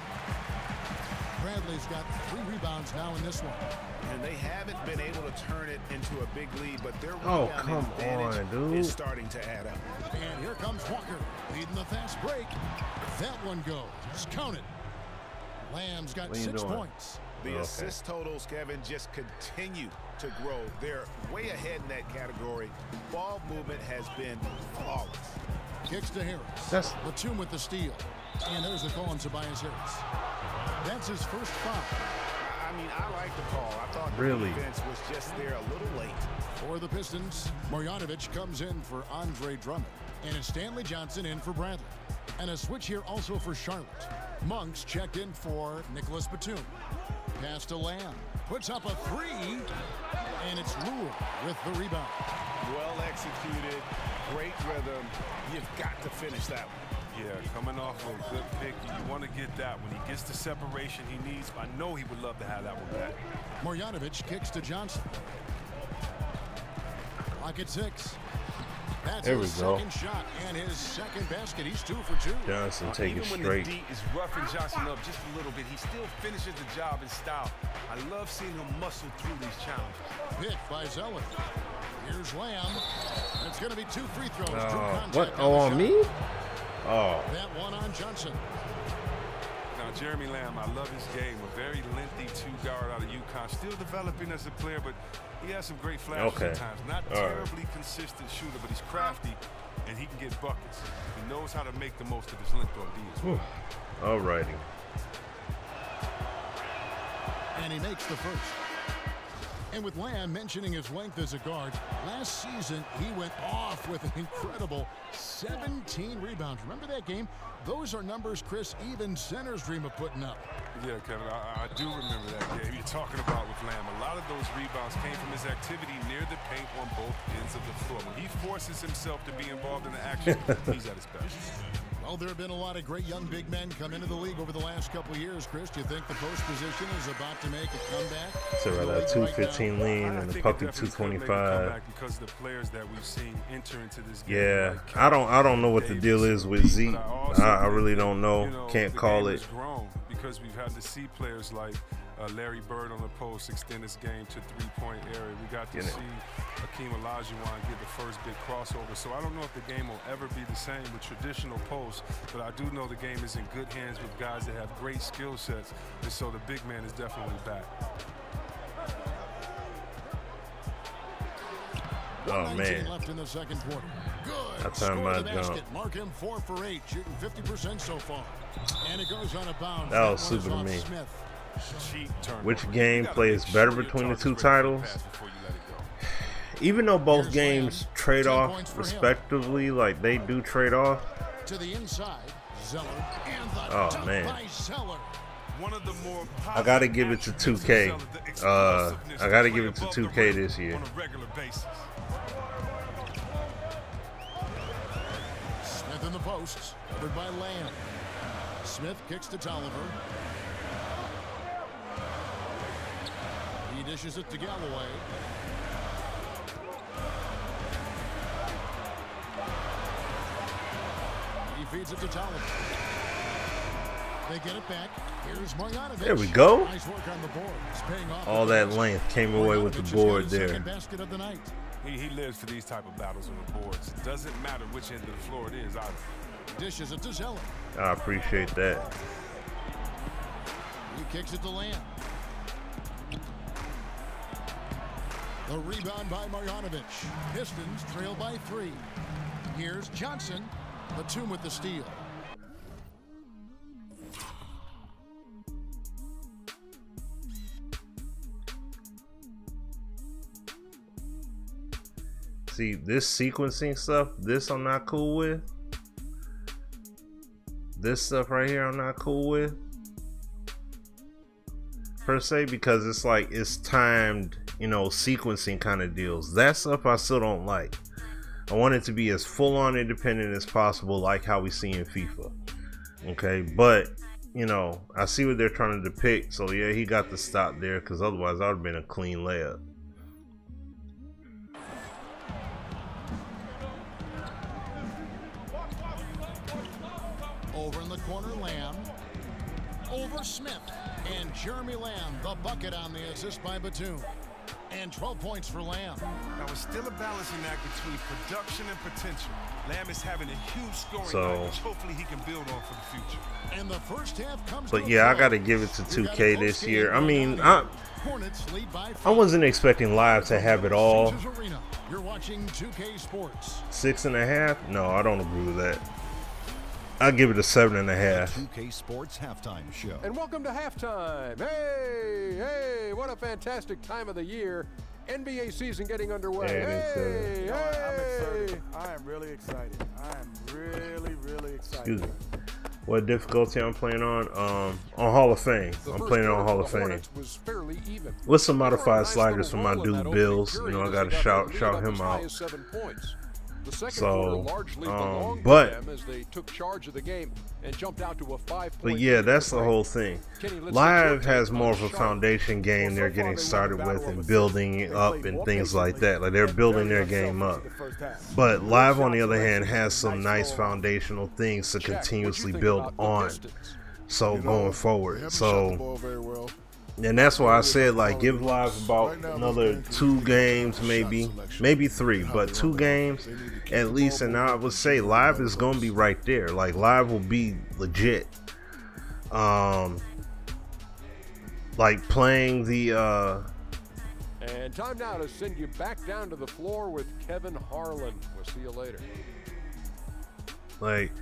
Bradley's got 3 rebounds now in this one. And they haven't been able to turn it into a big lead, but their Oh, rebound come advantage on, dude. is starting to add up. And here comes Walker, leading the fast break. That one goes. Just count it. Lamb's got 6 points. The assist totals, Kevin, just continue to grow. They're way ahead in that category. Ball movement has been flawless. Kicks to Harris. Batum with the steal. And there's the call on Tobias Harris. That's his first foul. I mean, I like the call. I thought the defense was just there a little late. For the Pistons, Marjanovic comes in for Andre Drummond. And it's Stanley Johnson in for Bradley. And a switch here also for Charlotte. Monks checked in for Nicholas Batum. Pass to Lamb. Puts up a 3. And it's Lure with the rebound. Well executed. Great rhythm. You've got to finish that one. Yeah, coming off of a good pick, you want to get that. When he gets the separation he needs, I know he would love to have that one back. Marjanovic kicks to Johnson. Clock at 6. That's his second shot and his second basket. He's 2 for 2. Johnson take it straight. Even when the D is roughing Johnson up just a little bit, he still finishes the job in style. I love seeing him muscle through these challenges. Picked by Zeller. Here's Lamb. It's going to be 2 free throws. What? Oh, on me? Oh. That one on Johnson. Now, Jeremy Lamb, I love his game. A very lengthy 2-guard out of UConn. Still developing as a player, but he has some great flashes sometimes. Not terribly consistent shooter, but he's crafty, and he can get buckets. He knows how to make the most of his length on D as well. All righty. And he makes the first. And with Lamb mentioning his length as a guard, last season he went off with an incredible 17 rebounds. Remember that game? Those are numbers, Chris, even centers dream of putting up. Yeah, Kevin, I do remember that game you're talking about with Lamb. A lot of those rebounds came from his activity near the paint on both ends of the floor. When he forces himself to be involved in the action, he's at his best. Well, there have been a lot of great young big men come into the league over the last couple of years. Chris, do you think the post position is about to make a comeback? So that 215 lean and the puppy 225. Because of the players that we've seen enter into this game. Yeah, I don't know what the deal is with Zeke. I really don't know. Can't call it. Because we've had to see players like Larry Bird on the post extend his game to three-point area. We got to see Hakeem Olajuwon get the first big crossover. So I don't know if the game will ever be the same with traditional posts, but I do know the game is in good hands with guys that have great skill sets, and so the big man is definitely back. Oh man! Left in the second quarter. Good. I timed my jump. Mark him 4 for 8, shooting 50% so far. And it goes on a bounce. That was super to me. Which game plays better between the two titles? Even though both games trade off respectively, like they do trade off. To the inside, Zeller, and the oh man! I gotta give it to 2K. I gotta give it to 2K this year. Smith in the posts, covered by Lamb. Smith kicks to Tolliver. He dishes it to Galloway. feeds it to Tolliver. They get it back. Here's Marjanovic. There we go. Nice work on the board. It's paying off. All that length came away with the board there. Basket of the night. He lives for these type of battles on the boards. It doesn't matter which end of the floor it is either. Dishes it to Zeller. I appreciate that. He kicks it to Lamb. The rebound by Marjanovic. Pistons trail by 3. Here's Johnson. Batum with the steal. See, this sequencing stuff, this I'm not cool with. This stuff right here I'm not cool with. Per se, because it's like it's timed, you know, sequencing kind of deals. That stuff I still don't like. I want it to be as full-on independent as possible, like how we see in FIFA. Okay, but you know, I see what they're trying to depict. So yeah, he got the stop there, because otherwise that would have been a clean layup. Over in the corner, Lamb. Over Smith. And Jeremy Lamb, the bucket on the assist by Batum. And 12 points for Lamb. Now it's still a balancing act between production and potential. Lamb is having a huge scoring night, which hopefully he can build on for the future. And the first half comes. But yeah, I got to give it to 2K this year. I mean, I wasn't expecting Live to have it all. You're watching 2K Sports. 6.5? No, I don't agree with that. I'll give it a 7.5. 2K Sports halftime show. And welcome to halftime. Hey, what a fantastic time of the year. NBA season getting underway. I'm excited. I am really excited. I am really excited. Excuse me. What difficulty I'm playing on? Hall of Fame. I'm playing on Hall of Fame. With some modified sliders from my dude Bills. You know, I gotta shout him out. So, but yeah, that's the whole thing. Live has more of a foundation game they're getting started with and building up and things like that. Like they're building their game up. But Live, on the other hand, has some nice foundational things to continuously build on. So going forward, so. And that's why I said, like, give Live about another 2 games, maybe 3, but 2 games at least. And I would say Live is going to be right there. Like, Live will be legit. Like playing the And time now to send you back down to the floor with Kevin Harlan. We'll see you later. Like,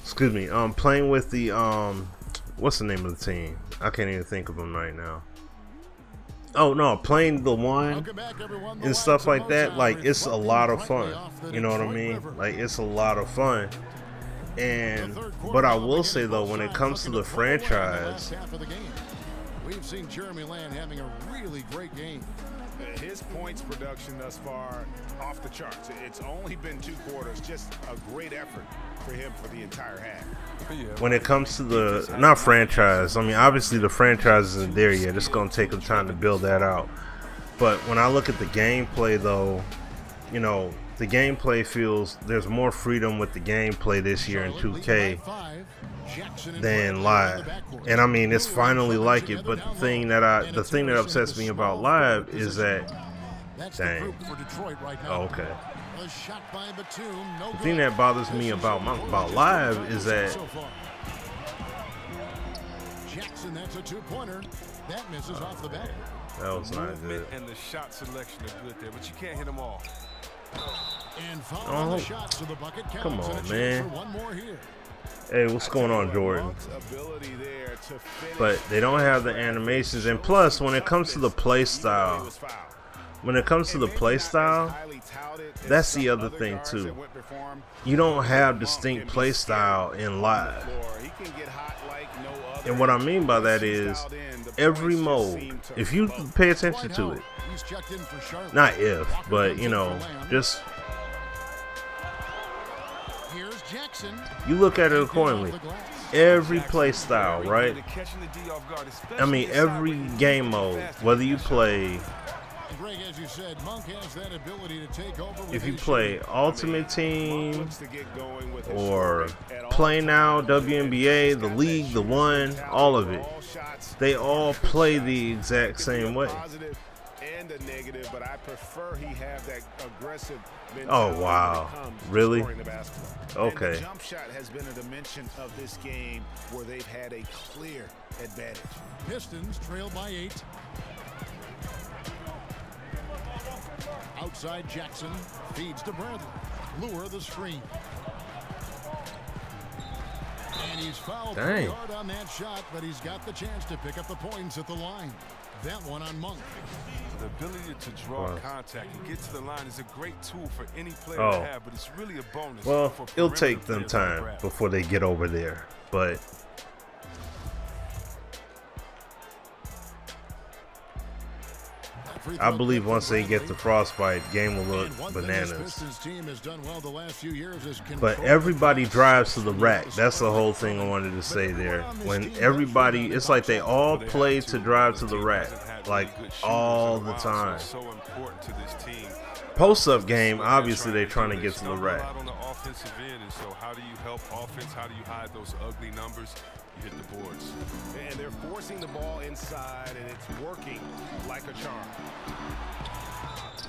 excuse me, playing with the what's the name of the team? I can't even think of them right now. Oh no, playing the one and stuff like that, like it's a lot of fun. You know what I mean? Like it's a lot of fun. And but I will say though, when it comes to the franchise, we've seen Jeremy Lamb having a really great game. His points production thus far off the charts. It's only been 2 quarters, just a great effort for him for the entire half. When it comes to the, not franchise, I mean obviously the franchise isn't there yet. It's going to take them time to build that out. But when I look at the gameplay though, you know, the gameplay feels there's more freedom with the gameplay this year in 2K than Live. And I mean it's finally like it, but the thing that upsets me about Live is that dang. Oh, okay. The thing that bothers me about Live is that Jackson, that's a 2-pointer. That misses off the back. That was not good. And the shot selection is good there, but you can't hit them all. And following the shot, so the bucket counts. Come on, man. One more here. Hey, what's going on, Jordan? But they don't have the animations, and plus, when it comes to the play style, that's the other thing too. You don't have distinct play style in Live. And what I mean by that is every mode, if you pay attention to it, not if, but you know, just you look at it accordingly. Every play style, right? I mean, every game mode, whether you play And Greg, as you said, Monk has that ability to take over. If you play Ultimate Team or Play Now, WNBA, the League, the One, all of it, they all play the exact same way. And a negative, but I prefer he have that aggressive mentality. Oh wow, really? Okay. And the jump shot has been a dimension of this game where they've had a clear advantage. Pistons trail by 8. Outside Jackson feeds to Bradley. Lure the screen. And he's fouled pretty hard on that shot, but he's got the chance to pick up the points at the line. That one on Monk. The ability to draw contact and get to the line is a great tool for any player to have, but it's really a bonus. Well, it'll take them time before they get over there, but I believe once they get the frostbite, game will look bananas. But everybody drives to the rack. That's the whole thing I wanted to say there. When everybody, it's like they all play to drive to the rack, like all the time. Post-up game, obviously they're trying to get to the rack. On the offensive end, and so how do you help offense? How do you hide those ugly numbers? You hit the boards. And they're forcing the ball inside, and it's working like a charm.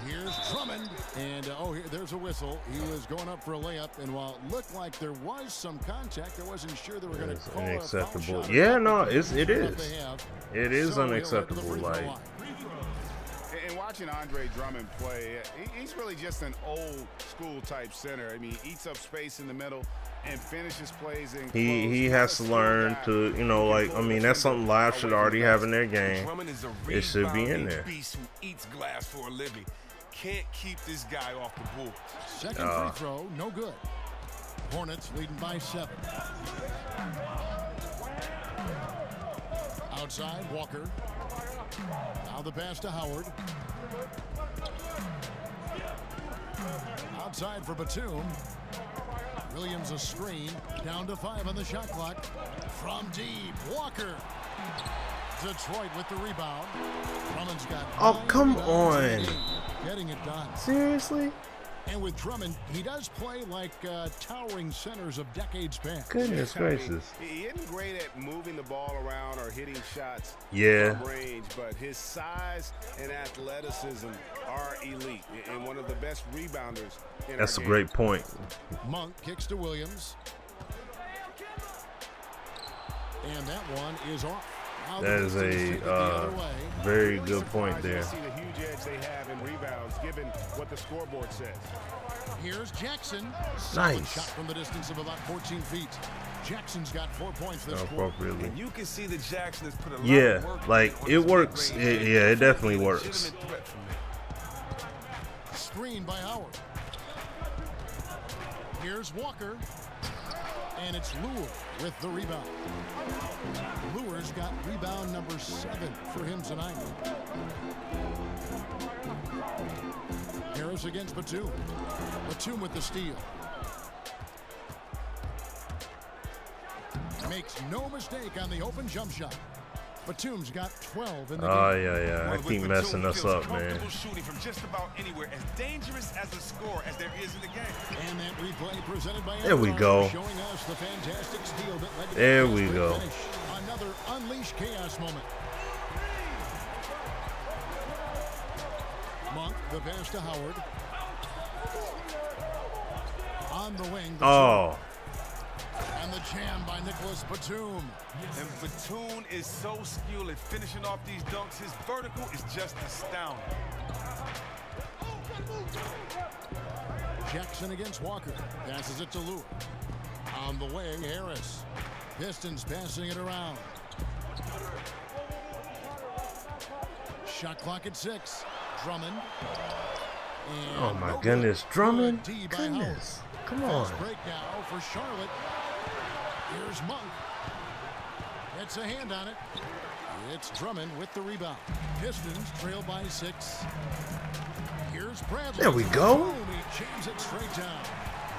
Here's Drummond, and there's a whistle. He was going up for a layup, and while it looked like there was some contact, I wasn't sure they were going to call it unacceptable. Yeah, no, it is. It is unacceptable. Like. And watching Andre Drummond play, he's really just an old school type center. I mean, he eats up space in the middle and finishes plays in. He has to learn to, you know, like, I mean, that's something Live should already have in their game. It should be in there. Beast who eats glass for a living. Can't keep this guy off the board. Second free throw, no good. Hornets leading by 7. Outside, Walker. Now the pass to Howard. Outside for Batum. Williams a screen. Down to 5 on the shot clock. From deep, Walker. Detroit with the rebound. Drummond's got. Oh, come on. Getting it done. Seriously? And with Drummond, he does play like towering centers of decades past. Goodness gracious. He isn't great at moving the ball around or hitting shots from range, but his size and athleticism are elite and one of the best rebounders in That's a game. great point. Monk kicks to Williams. And that one is off. That is a very good point there. See the huge edge they have in rebounds, given what the scoreboard says. Here's Jackson. Nice shot from the distance of about 14 feet. Jackson's got 4 points this quarter. And you can see that Jackson has put a lot of work like it works. It definitely works. Screen by Howard. Here's Walker. And it's Lure with the rebound. Lure's got rebound number 7 for him tonight. Harris against Batum. Batum with the steal. Makes no mistake on the open jump shot. Batum's got 12 in the game. Yeah. I keep messing us up, man. Shooting from just about anywhere, as dangerous as a score as there is in the game. And that replay presented by there we go. Showing us the fantastic steal that led to there we go. Another unleash chaos moment. Monk, the pass to Howard. On the wing. And the jam by Nicholas Batum. And Batum is so skilled at finishing off these dunks. His vertical is just astounding. Jackson against Walker. Passes it to Lure. On the wing, Harris. Pistons passing it around. Shot clock at 6. Drummond. And oh my goodness, Drummond. Goodness. Come on. Break now for Charlotte. Here's Monk. It's a hand on it. It's Drummond with the rebound. Pistons trail by 6. Here's Bradley. There we go. He jams it straight down.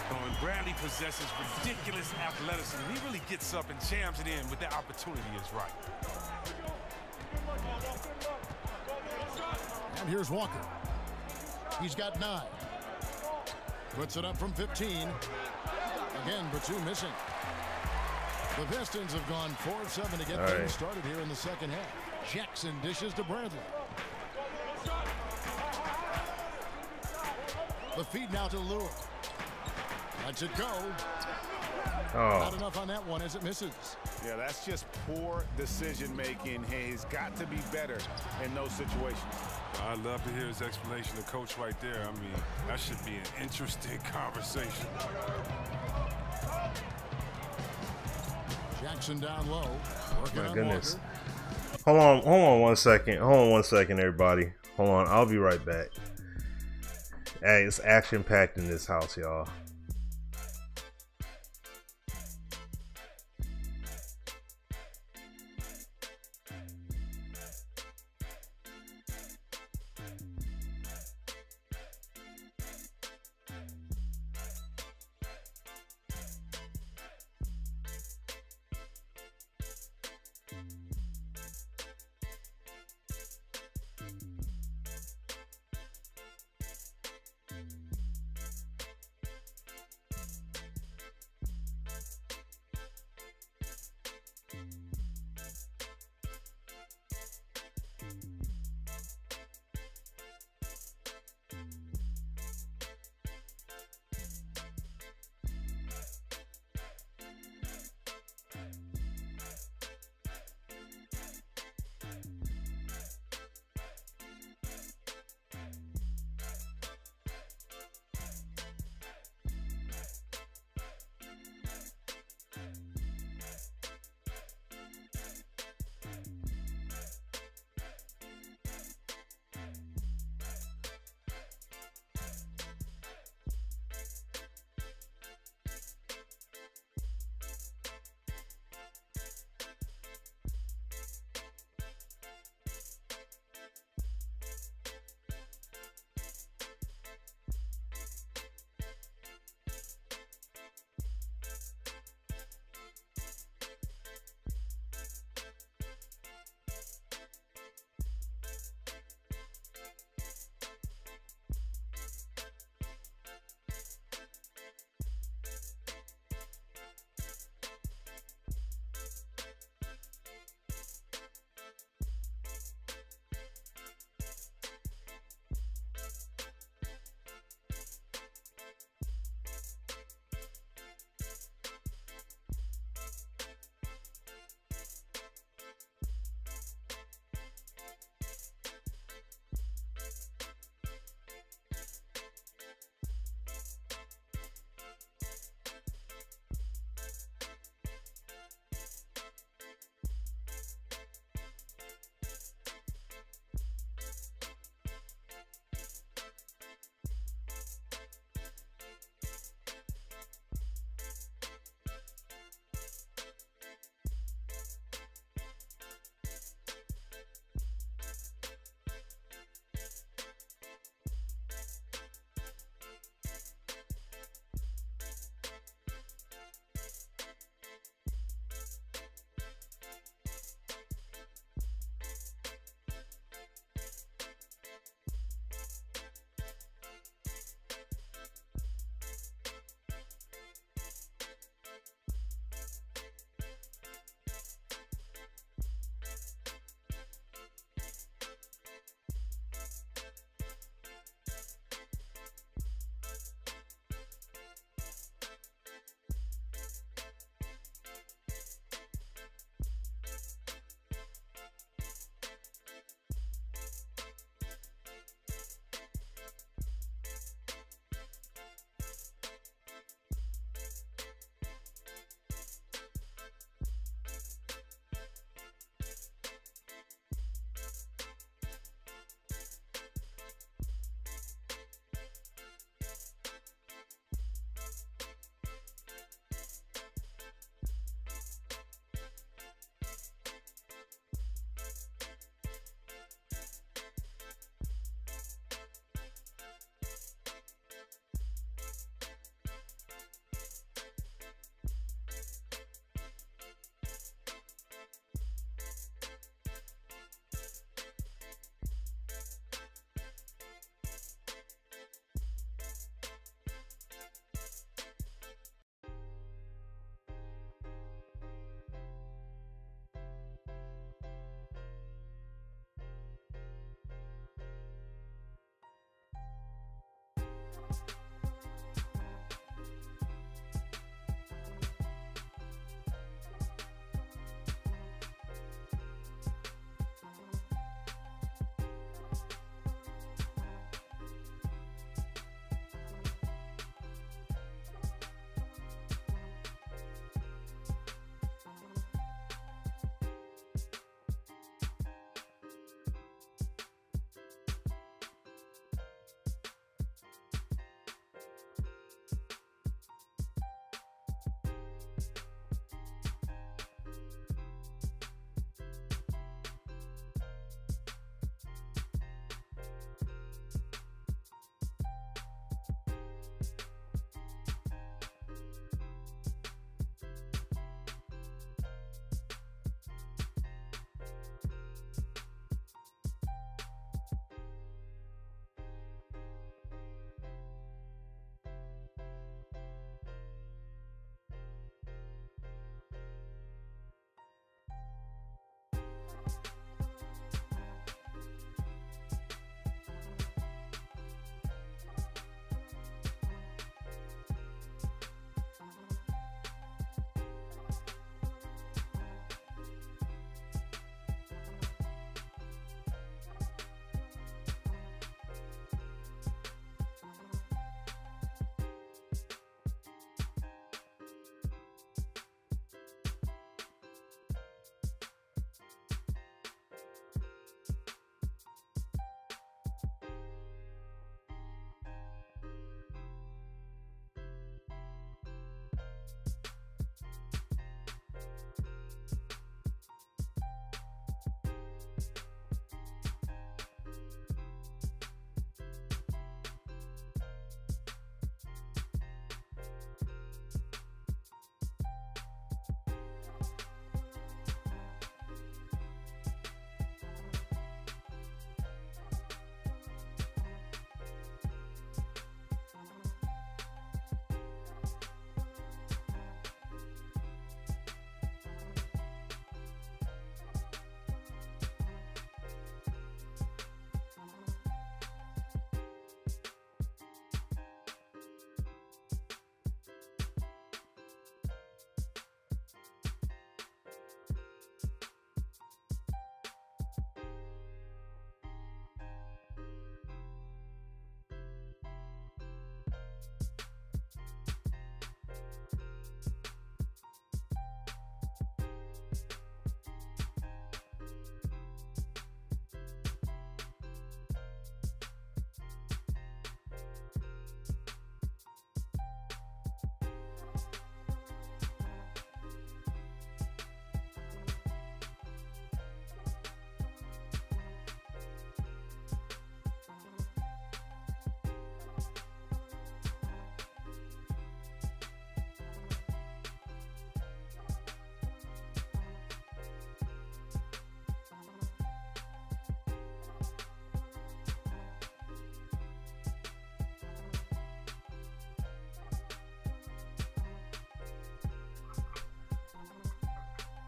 And Bradley possesses ridiculous athleticism. He really gets up and jams it in when the opportunity is right. And here's Walker. He's got 9. Puts it up from 15. Again, Batum missing. The Pistons have gone 4 of 7 to get things started here in the second half. Jackson dishes to Bradley. The feed now to Lewis. Lets it go. Not enough on that one as it misses. Yeah, that's just poor decision making. He's got to be better in those situations. I'd love to hear his explanation, the coach right there. I mean, that should be an interesting conversation. Jackson down low. My goodness. Hold on 1 second. Hold on 1 second, everybody. Hold on, I'll be right back. Hey, it's action packed in this house, y'all.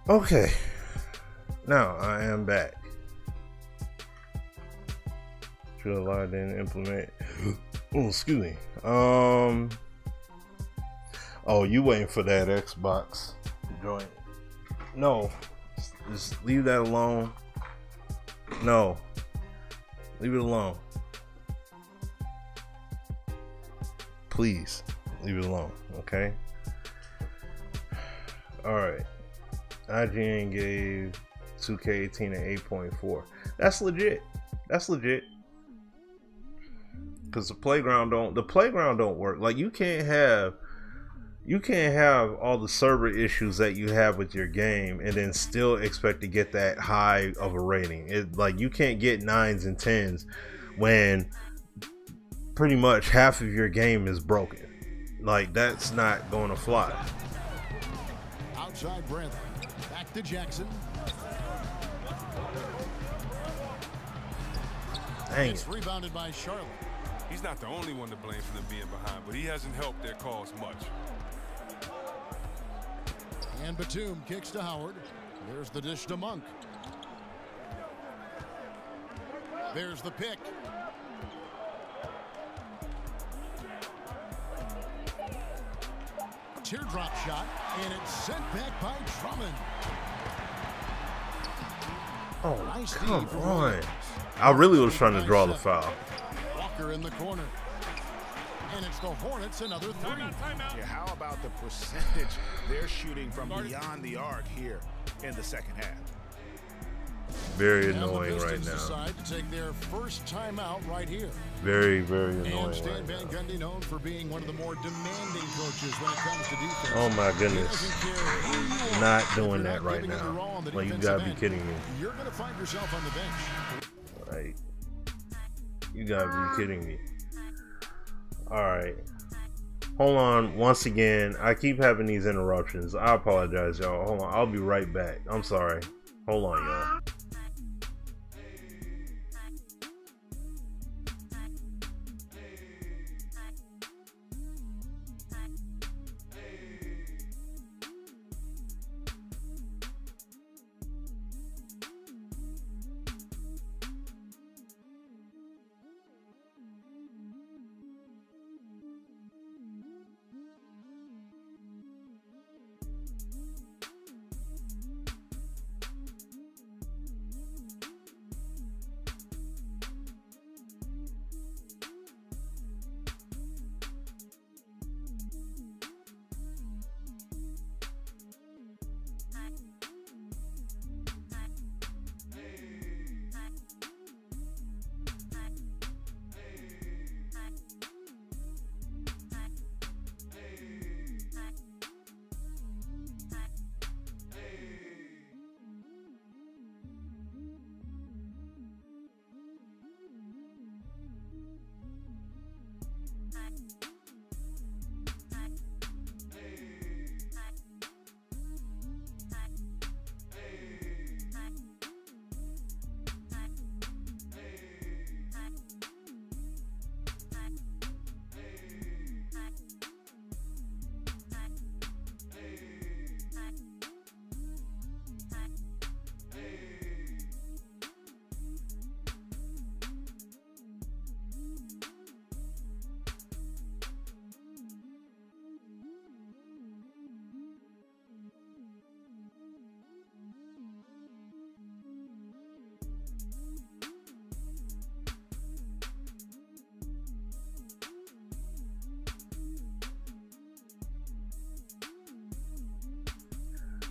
Okay, now I am back. Should I didn't implement? Oh, excuse me. Oh, you waiting for that Xbox joint? No, just leave that alone. No, leave it alone. Please leave it alone. Okay. All right. IGN gave 2K18 an 8.4. That's legit. That's legit. Cause the playground don't work. Like you can't have all the server issues that you have with your game and then still expect to get that high of a rating. It like you can't get 9s and 10s when pretty much half of your game is broken. Like that's not going to fly. Outside Brent, back to Jackson. Dang It's rebounded by Charlotte. He's not the only one to blame for them being behind, but he hasn't helped their cause much. And Batum kicks to Howard. There's the dish to Monk. There's the pick. Teardrop shot, and it's sent back by Drummond. Oh, nice come on. I really was trying to draw the foul. Walker in the corner. And it's the Hornets another three. Yeah, how about the percentage they're shooting from beyond the arc here in the second half? Very annoying right now. Decide to take their first timeout right here. Very, very annoying. And Stan right Van now. Gundy known for being one of the more demanding coaches when it comes to defense. Oh my goodness. Not doing that right now. Like you gotta be kidding me. You're gonna find yourself on the bench. Like you gotta be kidding me. Alright. Hold on once again. I keep having these interruptions. I apologize, y'all. Hold on. I'll be right back. I'm sorry. Hold on, y'all.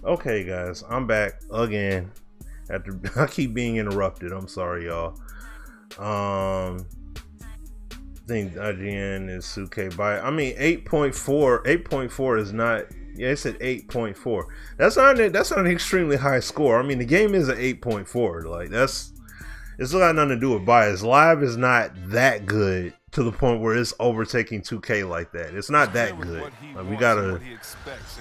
Okay, guys, I'm back again. After I keep being interrupted, I'm sorry, y'all. I think IGN is 2K by. I mean, 8.4. 8.4 is not. Yeah, it said 8.4. That's not an extremely high score. I mean, the game is an 8.4. Like it's got nothing to do with bias. Live is not that good to the point where it's overtaking 2K like that. It's not that good. Like,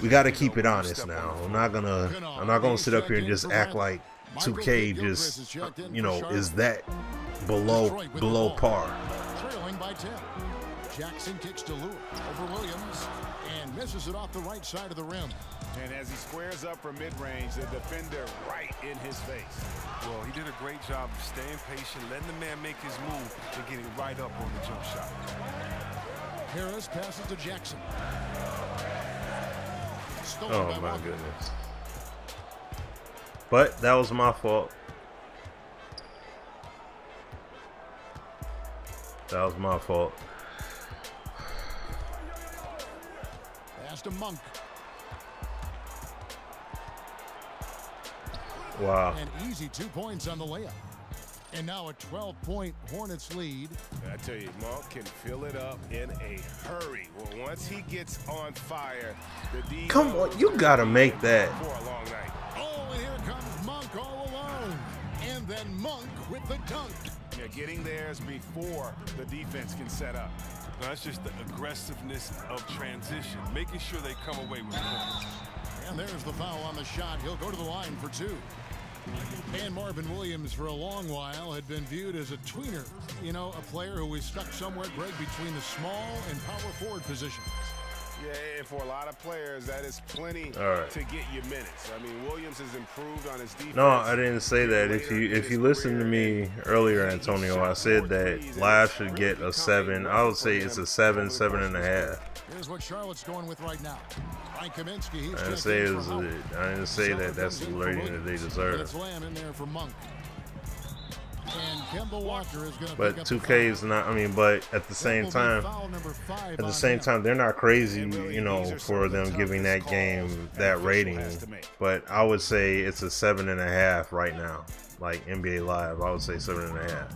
we gotta keep it honest now. I'm not gonna sit up here and just act like 2K just, you know, is that below par. Trailing by 10. Jackson kicks to Lewis over Williams, And misses it off the right side of the rim. And as he squares up from mid-range, the defender right in his face. Well, he did a great job of staying patient, letting the man make his move, and getting right up on the jump shot. Harris passes to Jackson. Oh my goodness. But that was my fault. That was my fault. Pass to Monk. Wow. An easy 2 points on the layup. And now a 12-point Hornets lead. I tell you, Monk can fill it up in a hurry. Well, once he gets on fire, the D. Come on, you gotta make that. For a long night. Oh, and here comes Monk all alone. And then Monk with the dunk. Yeah, getting theirs before the defense can set up. Now, that's just the aggressiveness of transition, making sure they come away with points. And there's the foul on the shot. He'll go to the line for 2. And Marvin Williams, for a long while, had been viewed as a tweener. You know, a player who was stuck somewhere, Greg, between the small and power forward positions. Yeah, and for a lot of players, that is plenty to get you minutes. I mean, Williams has improved on his defense. No, I didn't say that. If you listened to me earlier, Antonio, I said that Live should get a 7. I would say it's a 7, 7.5. Here's what Charlotte's going with right now. Kaminsky, he's I didn't say that that's the rating that they deserve. It's Lamb in there for Monk. And Kemba Walker is going to But 2K is not. I mean, but at the same time, they're not crazy, you know, for them giving that game that rating. But I would say it's a 7.5 right now, like NBA Live. I would say 7.5.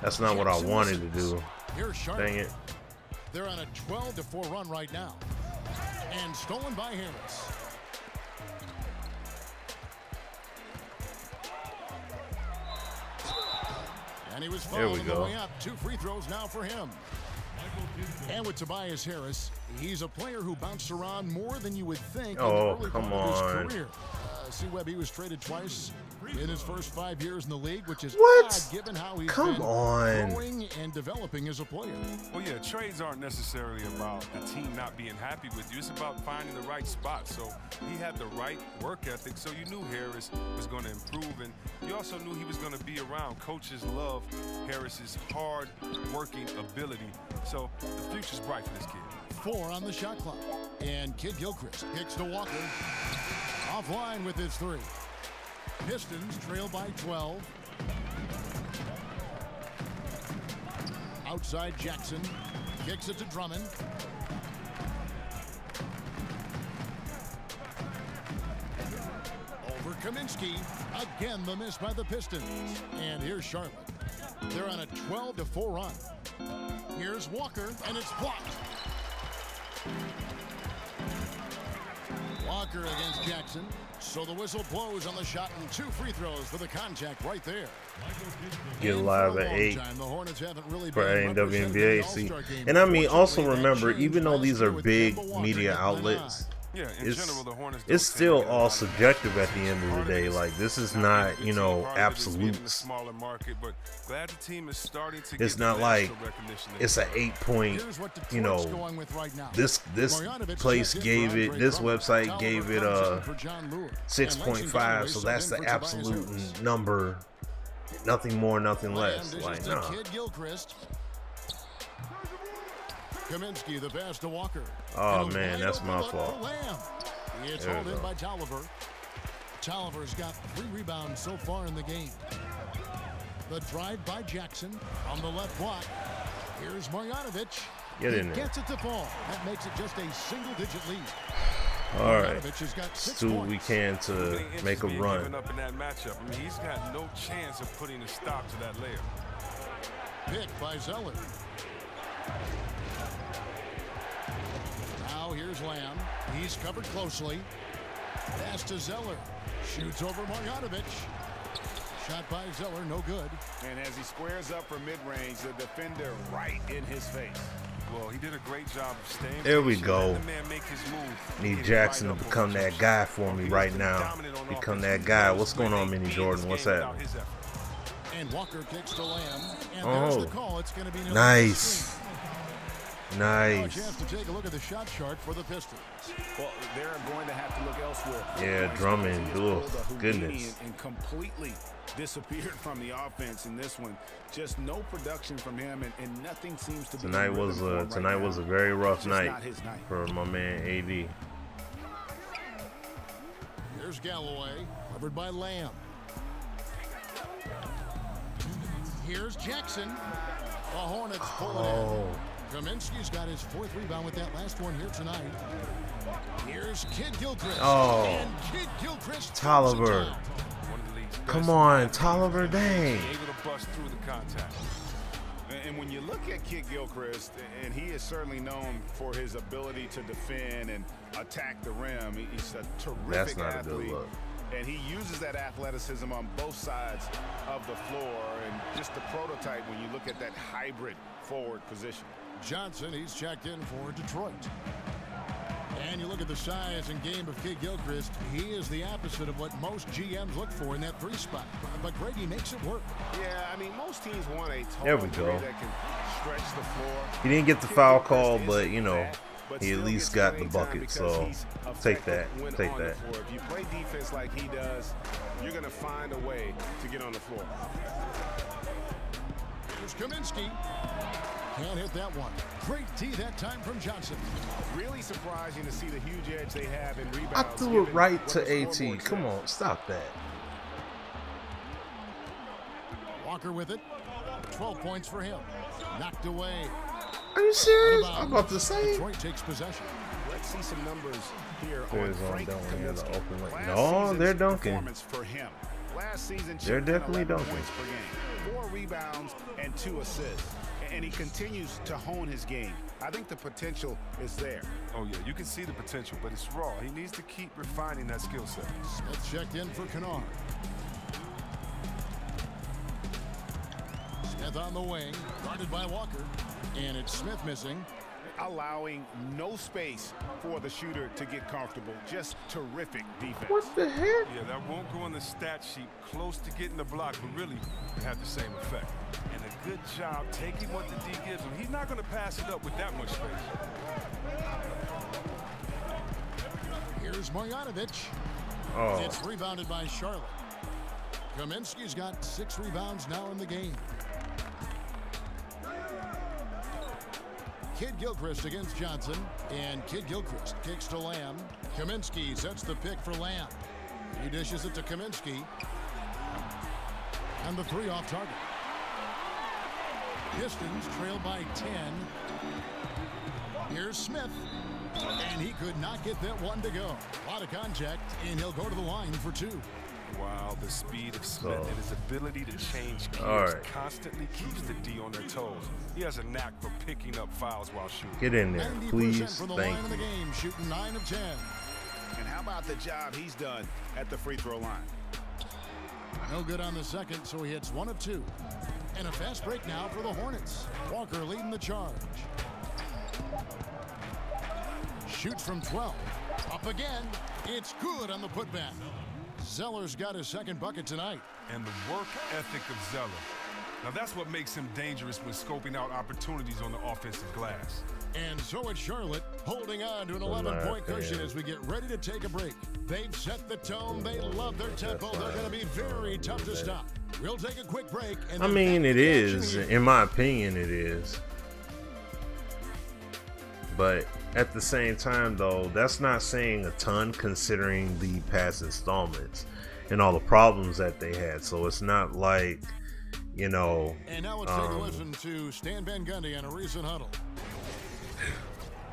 That's not what I wanted to do. Dang it. They're on a 12-4 run right now. And stolen by Harris. And he was fouled on the way up. 2 free throws now for him. And with Tobias Harris, he's a player who bounced around more than you would think in the early part of his career. C-Web, he was traded twice in his first 5 years in the league, which is odd given how he's been growing and developing as a player. Well, yeah, trades aren't necessarily about the team not being happy with you. It's about finding the right spot. So he had the right work ethic, so you knew Harris was going to improve, and you also knew he was going to be around. Coaches love Harris's hard-working ability, so the future's bright for this kid. 4 on the shot clock, and Kid Gilchrist kicks to Walker. Offline with his 3. Pistons trail by 12. Outside Jackson. Kicks it to Drummond. Over Kaminsky. Again, the miss by the Pistons. And here's Charlotte. They're on a 12-4 run. Here's Walker, and it's blocked. Walker against Jackson. So the whistle blows on the shot, and 2 free throws for the contact right there. Get Live at 8 for WNBA. See, and I mean, also remember, even though these are big media outlets, it's still all subjective at the end of the day. Like, this is not, you know, absolutes. It's not like it's an 8-point, you know, this place gave it, this website gave it a 6.5, so that's the absolute number. Nothing more, nothing less. Like, no. Kaminsky, the pass to Walker. Oh man, that's my fault. It's hauled in by Tolliver. Tolliver's got 3 rebounds so far in the game. The drive by Jackson on the left block. Here's Marjanovic. Get in there. Gets it to fall. That makes it just a single-digit lead. All right, let's do what we can to make a run. Up in that matchup. I mean, he's got no chance of putting a stop to that layup. Pick by Zeller. Now here's Lamb. He's covered closely. Pass to Zeller. Shoots over Marjanovic. Shot by Zeller, no good. And as he squares up from mid-range, the defender right in his face. Well, he did a great job of staying. There we go. Need Jackson to become that guy for me right now. Become that guy. What's going on, Mini Jordan? What's happening? And Walker kicks to Lamb. And there's the call. It's going to be nice. Nice. A chance to take a look at the shot chart for the Pistons. Well, they're going to have to look elsewhere. Yeah, Drummond. Oh, goodness. And completely disappeared from the offense in this one. Just no production from him, and nothing seems to be. Tonight was a very rough night for my man AD. Here's Galloway, covered by Lamb. Here's Jackson. The Hornets pull it in. Kaminsky's got his 4th rebound with that last one here tonight. Here's Kid Gilchrist. Oh, and Kid Gilchrist Tolliver. Come on, Tolliver, dang. Able to bust through the contact. And when you look at Kid Gilchrist, and he is certainly known for his ability to defend and attack the rim, he's a terrific athlete. And he uses that athleticism on both sides of the floor, and just the prototype when you look at that hybrid forward position. Johnson, he's checked in for Detroit. And you look at the size and game of Kid Gilchrist, he is the opposite of what most GMs look for in that 3 spot. But Grady makes it work. Yeah, I mean, most teams want a there we tall go. that can stretch the floor. He didn't get the foul call, but you know, he at least got the bucket, so take that. Take that. If you play defense like he does, you're going to find a way to get on the floor. Here's Kaminsky. Can't hit that one. Great D that time from Johnson. Really surprising to see the huge edge they have in rebounds. I threw it right to AT. Come on, stop that. Walker with it. 12 points for him. Knocked away. Are you serious? I'm about to say. Detroit takes possession. Let's see some numbers here. No, they're dunking. For him. Last season, they're definitely dunking. 4 rebounds and 2 assists. And he continues to hone his game. I think the potential is there. Oh, yeah, you can see the potential, but it's raw. He needs to keep refining that skill set. Smith checked in for Kennard. Smith on the wing, guarded by Walker. And it's Smith missing. Allowing no space for the shooter to get comfortable. Just terrific defense. What the heck? Yeah, that won't go on the stat sheet. Close to getting the block, but really have the same effect. And a good job taking what the D gives him. He's not going to pass it up with that much space. Here's Marjanovic. Oh. It's rebounded by Charlotte. Kaminsky's got 6 rebounds now in the game. Kid Gilchrist against Johnson, and Kid Gilchrist kicks to Lamb. Kaminsky sets the pick for Lamb. He dishes it to Kaminsky. And the 3 off target. Pistons trail by 10. Here's Smith. And he could not get that one to go. A lot of contact, and he'll go to the line for 2. Wow, the speed of Smith and his ability to change gears constantly keeps the D on their toes. He has a knack for picking up fouls while shooting. Get in there, please. From the Thank line of the game, shooting 9 of 10. And how about the job he's done at the free throw line? No good on the second, so he hits 1 of 2. And a fast break now for the Hornets. Walker leading the charge. Shoots from 12. Up again. It's good on the putback. Zeller's got his 2nd bucket tonight. And the work ethic of Zeller. Now that's what makes him dangerous when scoping out opportunities on the offensive glass. And so it's Charlotte holding on to an 11-point cushion as we get ready to take a break. They've set the tone. They love their tempo. They're going to be very tough to stop. We'll take a quick break. And I mean, it is. In my opinion, it is. But at the same time, though, that's not saying a ton considering the past installments and all the problems that they had. So it's not like, you know. And now let's take a listen to Stan Van Gundy on a recent huddle.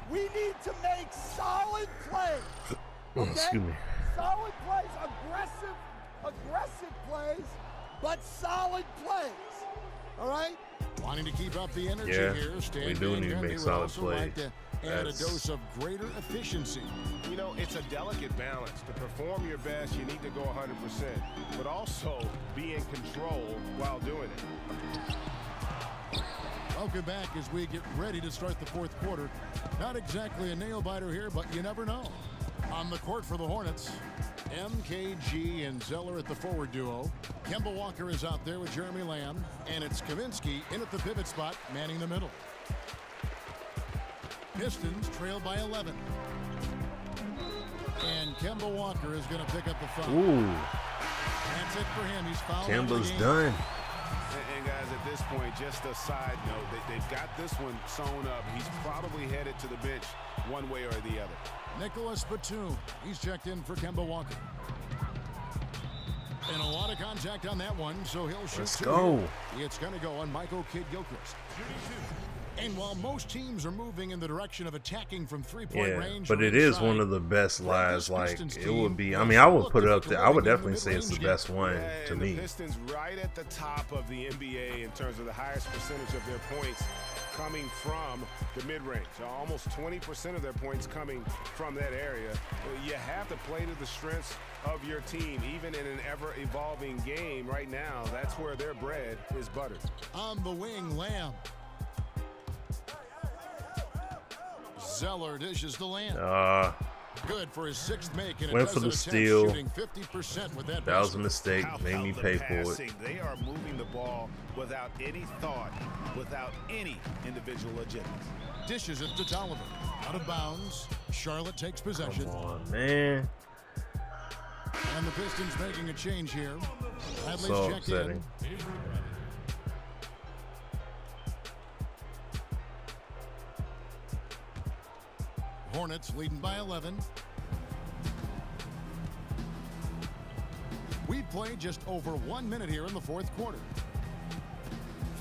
We need to make solid plays. Okay? Excuse me. Solid plays, aggressive plays, but solid plays. All right? Wanting to keep up the energy Yeah, here, Stan we do Van need to Gundy make would solid also plays. like to add a dose of greater efficiency. You know, it's a delicate balance. To perform your best, you need to go 100%, but also be in control while doing it. Welcome back as we get ready to start the 4th quarter. Not exactly a nail-biter here, but you never know. On the court for the Hornets, MKG and Zeller at the forward duo. Kemba Walker is out there with Jeremy Lamb, and it's Kaminsky in at the pivot spot, manning the middle. Pistons trail by 11. And Kemba Walker is going to pick up the foul. Ooh. That's it for him. He's fouled. Kemba's done. And guys, at this point, just a side note, they've got this one sewn up. He's probably headed to the bench one way or the other. Nicholas Batum, he's checked in for Kemba Walker. And a lot of contact on that one, so he'll shoot. Let's go. It's going to go on Michael Kidd-Gilchrist. And while most teams are moving in the direction of attacking from three-point range, but it is one of the best lives. Like, it would be, I mean, I would put it up there. I would definitely say it's the best one to me. The Pistons right at the top of the NBA in terms of the highest percentage of their points coming from the mid-range. Almost 20% of their points coming from that area. You have to play to the strengths of your team, even in an ever-evolving game. Right now, that's where their bread is buttered. On the wing, Lamb. Zeller dishes to Lamb. Good for his sixth make. And went for the steal. 50% with that was a mistake. Made me pay for it. They are moving the ball without any thought, without any individual agenda. Dishes it to Tolliver. Out of bounds. Charlotte takes possession. Come on, man. And the Pistons making a change here. Bradley's so checked upsetting. in. Hornets leading by 11. We played just over 1 minute here in the fourth quarter.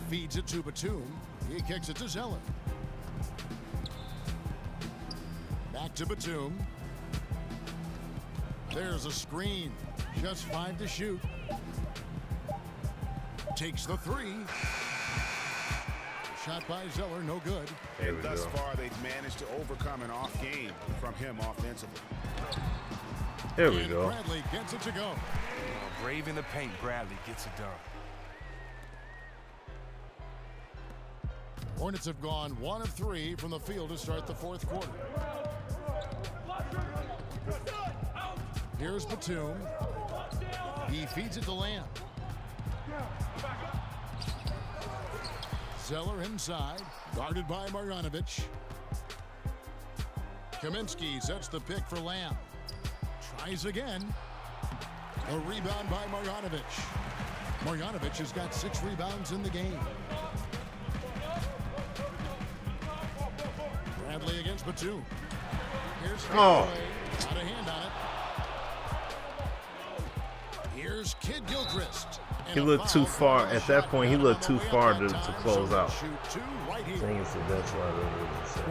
Feeds it to Batum. He kicks it to Zeller. Back to Batum. There's a screen. Just 5 to shoot. Takes the three. Shot by Zeller, no good. And thus far, they've managed to overcome an off game from him offensively. There we go. Bradley gets it to go. Brave in the paint, Bradley gets it done. Hornets have gone 1 of 3 from the field to start the fourth quarter. Here's Batum. He feeds it to Lamb. Zeller inside, guarded by Marjanovic. Kaminsky sets the pick for Lamb. Tries again. A rebound by Marjanovic. Marjanovic has got 6 rebounds in the game. Bradley against Batum. Here's got a hand on it. Here's Kidd-Gilchrist. He looked too far. At that point, he looked too far to close out. I think it's the best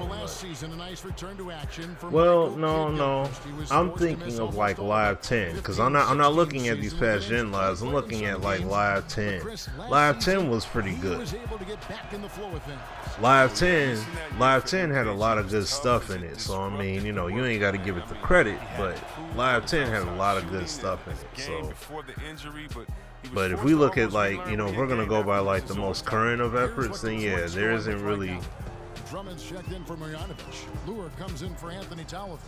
last season, a nice return to action for no. I'm thinking of like Live 10 because I'm not looking at these past gen lives. I'm looking at like Live 10. Live 10 was pretty good. Live 10 had a lot of good stuff in it. So I mean, you know, you ain't got to give it the credit, but Live 10 had a lot of good stuff in it. So. But if we look at, like, you know, if we're going to go by like the most current of efforts, then yeah, there isn't really. Drummond's checked in for Marjanovic. Lure comes in for Anthony Tolliver.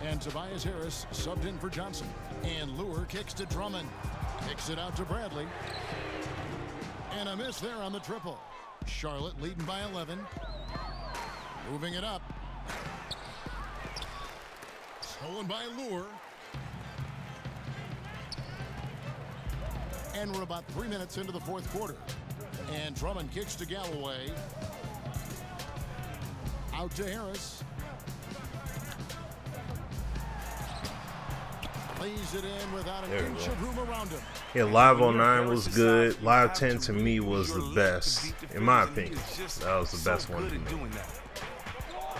And Tobias Harris subbed in for Johnson. And Lure kicks to Drummond. Kicks it out to Bradley. And a miss there on the triple. Charlotte leading by 11. Moving it up. Stolen by Lure. And we're about 3 minutes into the fourth quarter. And Drummond kicks to Galloway. Out to Harris. Lays it in without an inch of room around him. Yeah, Live 09 was good. Live 10 to me was the best, in my opinion. That was the best one to me.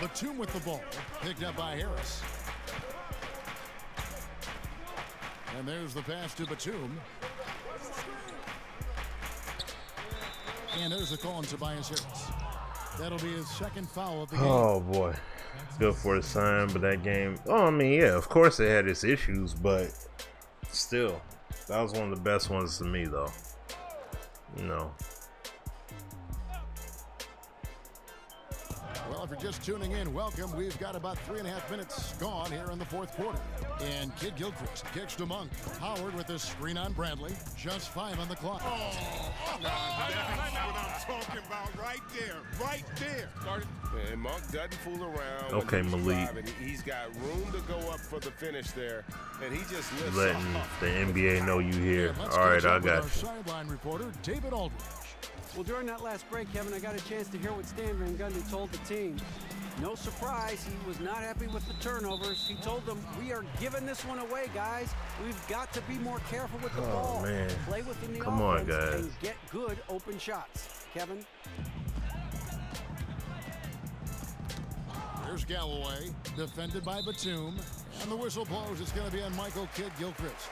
Batum with the ball. Picked up by Harris. And there's the pass to Batum. And there's the call on Tobias Harris. That'll be his second foul of the game. Oh boy, good for his sign, but that game. Oh, I mean, yeah, of course it had its issues, but still, that was one of the best ones to me, though. You know. Well, Well, if you're just tuning in, welcome. We've got about 3.5 minutes gone here in the fourth quarter. And Kid Gilchrist kicks to Monk. Howard with a screen on Bradley. Just 5 on the clock. That's what I'm talking about right there. Right there. And Monk doesn't fool around. Okay, Malik. He's got room to go up for the finish there. And he just lifts letting off. the NBA know you here. All right, I got you. Sideline reporter David Aldridge. Well, during that last break, Kevin, I got a chance to hear what Stan Van Gundy told the team. No surprise, he was not happy with the turnovers. He told them, we are giving this one away, guys. We've got to be more careful with the ball. Man. Play within the Come offense on, guys. and get good open shots. Kevin? Here's Galloway, defended by Batum. And the whistle blows. It's going to be on Michael Kid Gilchrist.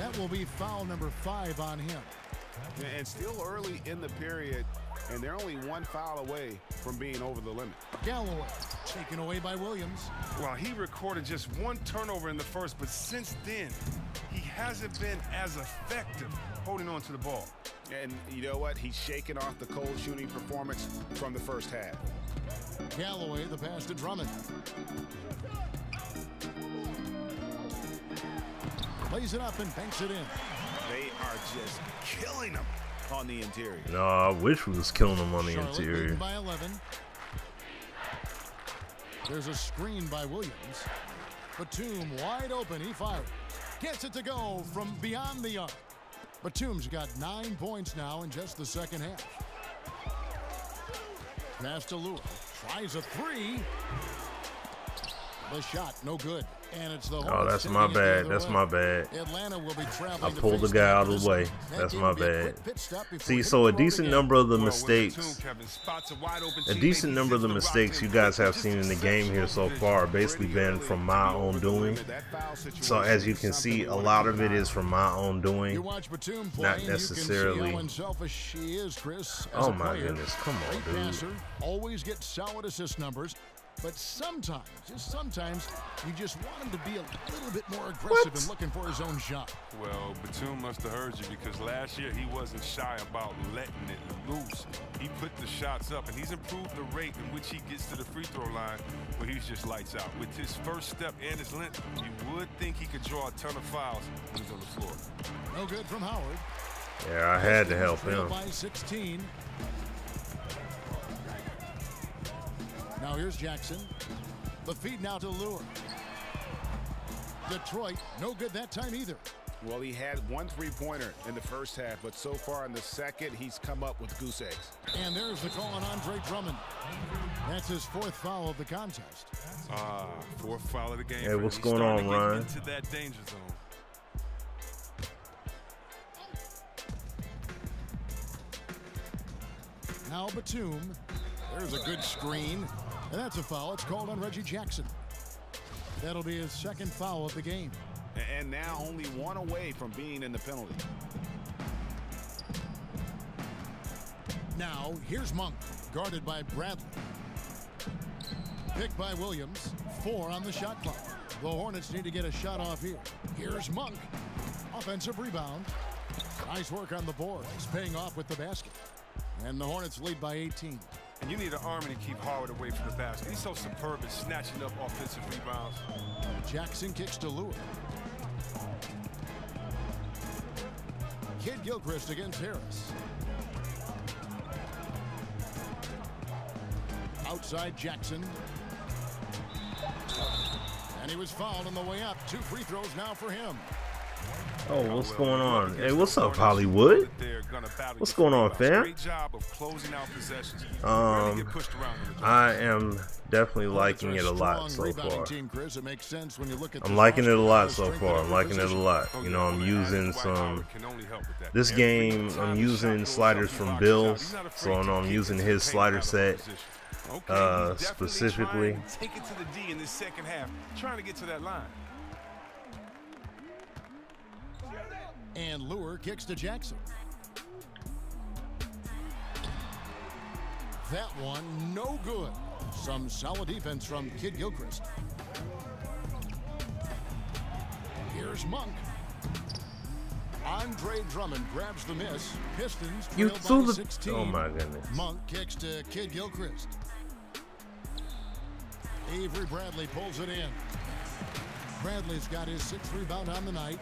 That will be foul number 5 on him. And still early in the period, and they're only 1 foul away from being over the limit. Galloway taken away by Williams. Well, he recorded just 1 turnover in the first, but since then, he hasn't been as effective holding on to the ball. And you know what? He's shaking off the cold shooting performance from the first half. Galloway, the pass to Drummond. Plays it up and banks it in. They are just killing him on the interior. No, I wish we was killing them on the Charlotte interior. by 11. There's a screen by Williams. Batum wide open. He fires. Gets it to go from beyond the arc. Batum's got 9 points now in just the second half. Pass to Lua. Tries a 3. The shot, no good. And it's the Oh, that's my bad. That's my bad. Atlanta will be traveling. I pulled the guy out of the way. That's my bad. See, so a decent number of the mistakes, you guys have seen in the game here so far basically been from my own doing. So as you can see, a lot of it is from my own doing, not necessarily. Oh my goodness, come on, dude. Always get solid assist numbers. But sometimes, just sometimes, you just want him to be a little bit more aggressive and looking for his own shot. Well, Batum must have heard you, because last year he wasn't shy about letting it loose. He put the shots up, and he's improved the rate in which he gets to the free throw line, where he's just lights out. With his first step and his length, you would think he could draw a ton of fouls when he's on the floor. No good from Howard. Yeah, I had to help him. By 16. Now here's Jackson. The feed now to Lure. Detroit, no good that time either. Well, he had 1 3-pointer in the first half, but so far in the second, he's come up with goose eggs. And there's the call on Andre Drummond. That's his 4th foul of the contest. 4th foul of the game. Hey, what's going on, Ryan? Into that danger zone. Now Batum. There's a good screen. And that's a foul. It's called on Reggie Jackson. That'll be his 2nd foul of the game. And now only 1 away from being in the penalty. Now here's Monk, guarded by Bradley. Picked by Williams. 4 on the shot clock. The Hornets need to get a shot off here. Here's Monk. Offensive rebound. Nice work on the board. He's paying off with the basket. And the Hornets lead by 18. And you need an army to keep Howard away from the basket. He's so superb at snatching up offensive rebounds. Jackson kicks to Lure. Kid Gilchrist against Harris. Outside Jackson. And he was fouled on the way up. 2 free throws now for him. Oh, what's going on? Hey, what's up, Hollywood? What's going on, fam? I am definitely liking it a lot so far. I'm liking it a lot so far. I'm liking it a lot. You know, I'm using this game, I'm using sliders from Bills, so I know I'm using his slider set specifically. Take it to the D in this second half, trying to get to that line. And Lure kicks to Jackson. That one, no good. Some solid defense from Kid Gilchrist. Here's Monk. Andre Drummond grabs the miss. Pistons trail by 16. Oh my goodness. Monk kicks to Kid Gilchrist. Avery Bradley pulls it in. Bradley's got his 6th rebound on the night.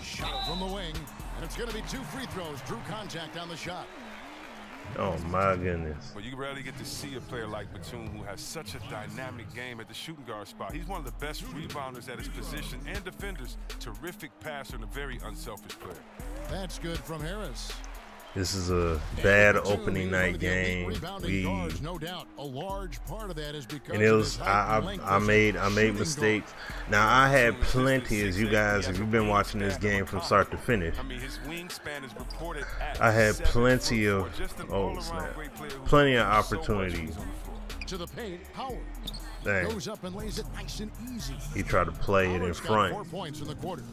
Shot from the wing, and it's going to be 2 free throws. Drew contact on the shot. Oh my goodness. Well, you rarely get to see a player like Batum who has such a dynamic game at the shooting guard spot. He's one of the best rebounders at his position and defenders. Terrific passer and a very unselfish player. That's good from Harris. This is a bad opening night game. No doubt. A large part of that is because and it was I made mistakes. Now I had plenty, as you guys, if you've been watching this game from start to finish, I had plenty of plenty of opportunities. To the paint, Howard goes up and lays it nice and easy. He tried to play it in front. 4 points in the quarter.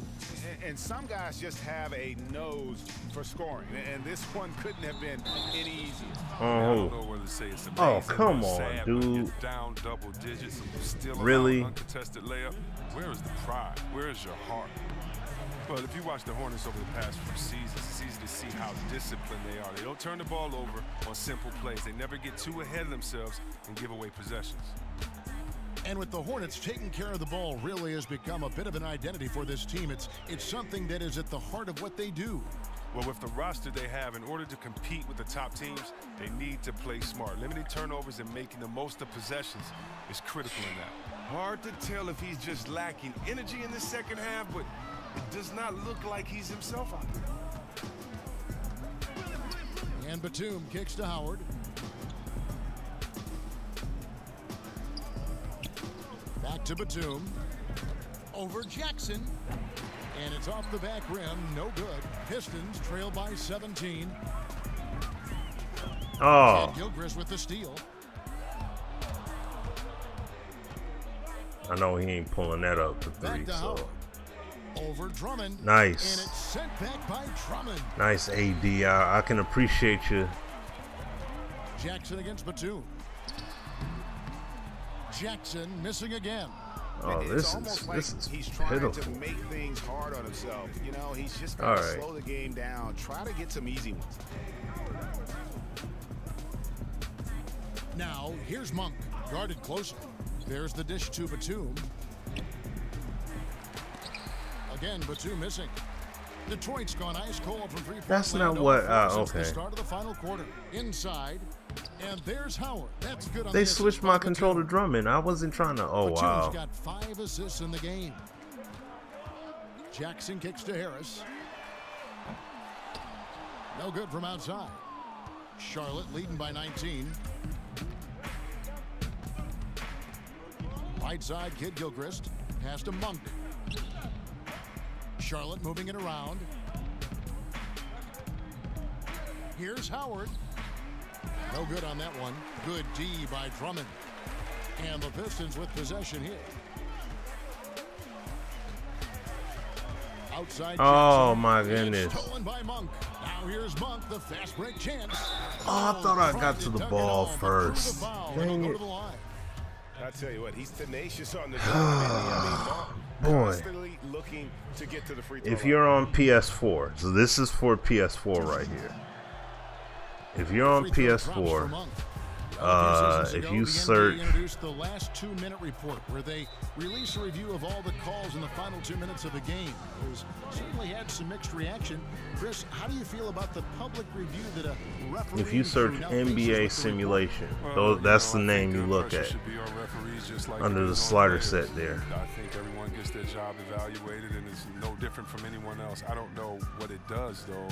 And some guys just have a nose for scoring, and this one couldn't have been any easier. Oh, come on, dude. Down double digits, still really? Uncontested layup. Where is the pride? Where is your heart? But if you watch the Hornets over the past few seasons, it's easy to see how disciplined they are. They don't turn the ball over on simple plays. They never get too ahead of themselves and give away possessions. And with the Hornets, taking care of the ball really has become a bit of an identity for this team. It's something that is at the heart of what they do. Well, with the roster they have, in order to compete with the top teams, they need to play smart. Limiting turnovers and making the most of possessions is critical in that. Hard to tell if he's just lacking energy in the second half, but it does not look like he's himself out there. And Batum kicks to Howard. Back to Batum. Over Jackson. And it's off the back rim. No good. Pistons trail by 17. Oh. And Gilchrist with the steal. I know he ain't pulling that up for 3. So. Over Drummond. Nice. And it's sent back by Drummond. Nice AD. I can appreciate you. Jackson against Batum. Jackson missing again. Oh, this is he's trying pitiful. to make things hard on himself. You know, he's just got to slow the game down. Try to get some easy ones. Now, here's Monk, guarded closer. There's the dish to Batum. Again, Batum missing. Detroit's gone ice cold from 3-point. That's not what. Okay. The start of the final quarter. Inside. And there's Howard. That's good on they switched my control to Drummond. I wasn't trying to. Oh, wow. Batum's got 5 assists in the game. Jackson kicks to Harris. No good from outside. Charlotte leading by 19. Right side, Kid Gilchrist. Pass to Monk. Charlotte moving it around. Here's Howard. No good on that one. Good D by Drummond. And the Pistons with possession here. Outside. Oh my goodness. Stolen by Monk. Now here's Monk, the fast break chance. Oh, I thought I got to the ball first. Dang it. I tell you what, he's tenacious on the boy. Looking to get to the free throw if you're on PS4, so this is for PS4 right here. If you're on PS4, if you search, they introduced the last 2-minute report where they release a review of all the calls in the final 2 minutes of the game. There's certainly had some mixed reaction. Chris, how do you feel about the public review that a referee? If you search NBA simulation, that's the name you look at under the slider set there. I think everyone gets their job evaluated, and it's no different from anyone else. I don't know what it does though.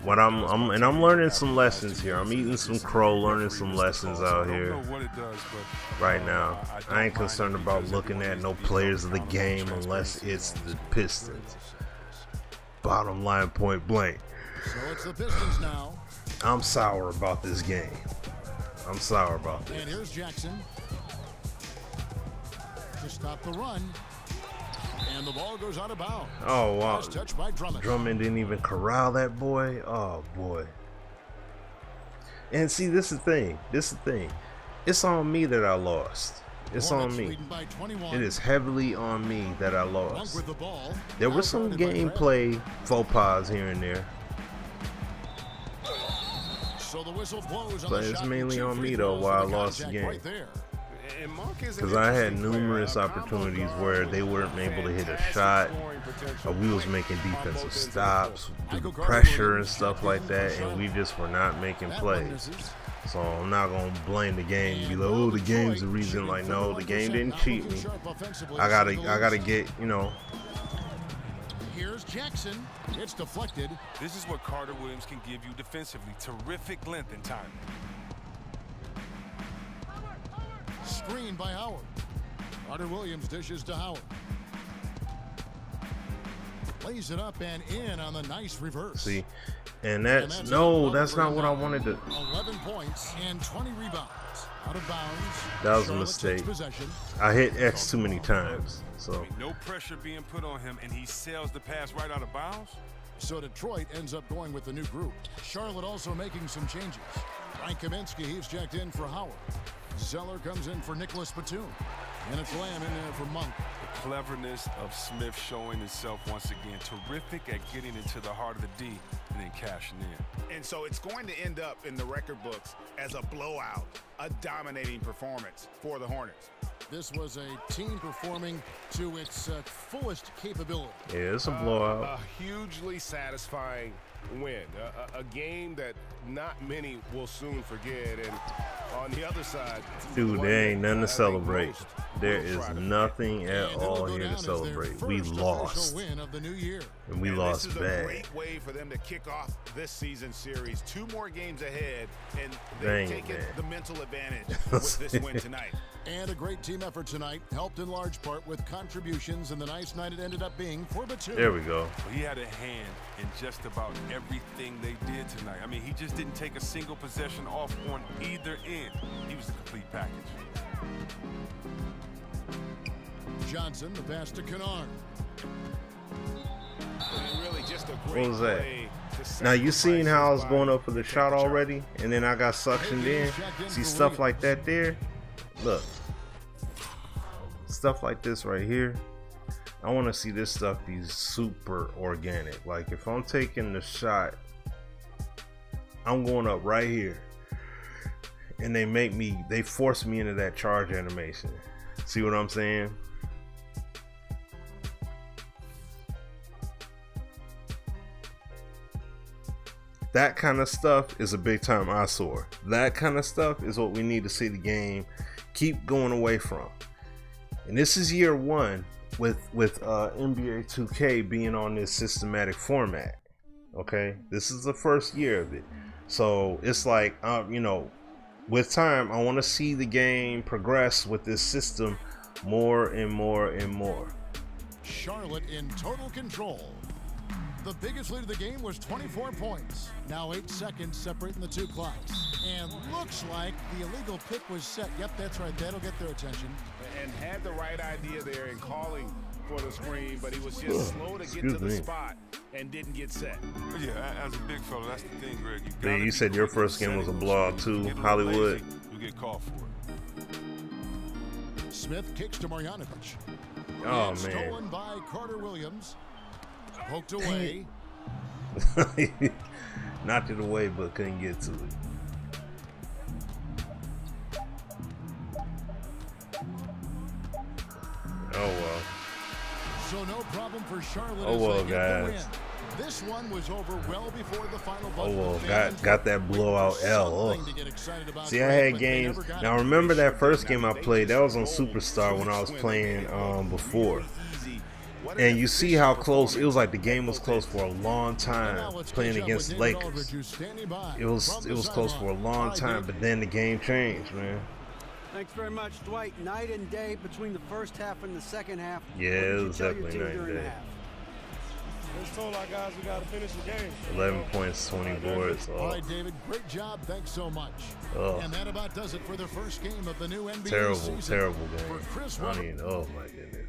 What I'm learning some lessons here. I'm eating some crow, learning some lessons out here right now. I ain't concerned about looking at no players of the game unless it's the Pistons. Bottom line, point blank. So it's the Pistons now. I'm sour about this game. I'm sour about this. And here's Jackson to stop the run. And the ball goes out of bounds. Oh, wow. Nice touch by Drummond. Drummond didn't even corral that boy. Oh, boy. And see, this is the thing. It's on me that I lost. It's on me. It is heavily on me that I lost. There were some gameplay faux pas here and there. So the whistle blows on but it's mainly on me, though, why I lost the game. Right there. because I had numerous opportunities where they weren't able to hit a shot. We was making defensive stops, pressure and stuff like that, and we just were not making plays. So I'm not gonna blame the game and be like, oh, the game's the reason. Like, no, the game didn't cheat me. I gotta get, you know. Here's Jackson. It's deflected. This is what Carter Williams can give you defensively. Terrific length and time. Screen by Howard. Carter Williams dishes to Howard. Lays it up and in on the nice reverse. See, and that's no, that's not what I wanted to. 11 points and 20 rebounds. Out of bounds. That was a mistake. I hit X too many times. So no pressure being put on him, and he sails the pass right out of bounds. So Detroit ends up going with the new group. Charlotte also making some changes. Frank Kaminsky, he's checked in for Howard. Zeller comes in for Nicholas Batum. And it's Lamb in there for Monk. The cleverness of Smith showing itself once again. Terrific at getting into the heart of the D and then cashing in. And so it's going to end up in the record books as a blowout, a dominating performance for the Hornets. This was a team performing to its fullest capability. Yeah, it's a blowout. A hugely satisfying win. A game that not many will soon forget. And on the other side, dude, there ain't nothing to celebrate. There is nothing at all here to celebrate. We lost. And we lost bad. This is a great way for them to kick off this season series. 2 more games ahead, and they've taken the mental advantage with this win tonight. And a great team effort tonight, helped in large part with contributions, and the nice night it ended up being for Batum. There we go. Well, he had a hand in just about everything they did tonight. I mean, he just didn't take a single possession off on either end. He was the complete package. Johnson, the pass to Kennard. Really just a what was that? Now you seen how I was going up for the shot already, and then I got suctioned in. See stuff like that there? Look, stuff like this right here. I want to see this stuff be super organic. Like if I'm taking the shot, I'm going up right here, and they force me into that charge animation. See what I'm saying? That kind of stuff is a big time eyesore. That kind of stuff is what we need to see the game keep going away from. And this is year 1 with NBA 2K being on this systematic format. Okay, this is the first year of it. So it's like, you know, with time, I want to see the game progress with this system more and more and more. Charlotte in total control. The biggest lead of the game was 24 points. Now 8 seconds separating the 2 clocks. And looks like the illegal pick was set. Yep, that's right. That'll get their attention. And had the right idea there in calling for the screen, but he was just slow to get to the spot and didn't get set. Yeah, as a big fella, that's the thing, Greg. You said your first game was a blowout too, Hollywood. You get called for it. Smith kicks to Marjanovic. Oh, man. Stolen by Carter Williams. Poked away. Knocked it away, but couldn't get to it. Oh well. So no problem for Charlotte. Oh well, guys. This one was over well before the final buzzer. Oh well, got that blowout L. Oh. See, I had games. Now remember that first game I played? That was on Superstar when I was playing before. And you see how close it was. Like the game was close for a long time playing against the Lakers. It was close for a long time, but then the game changed, man. Thanks very much, Dwight. Night and day between the first half and the second half. Yeah, it was definitely night and day. Just told our guys we got to finish the game. 11 points, 20 boards. All right, David, great job. Thanks so much. And that about does it for the first game of the new NBA season. Terrible game. I mean, oh my goodness.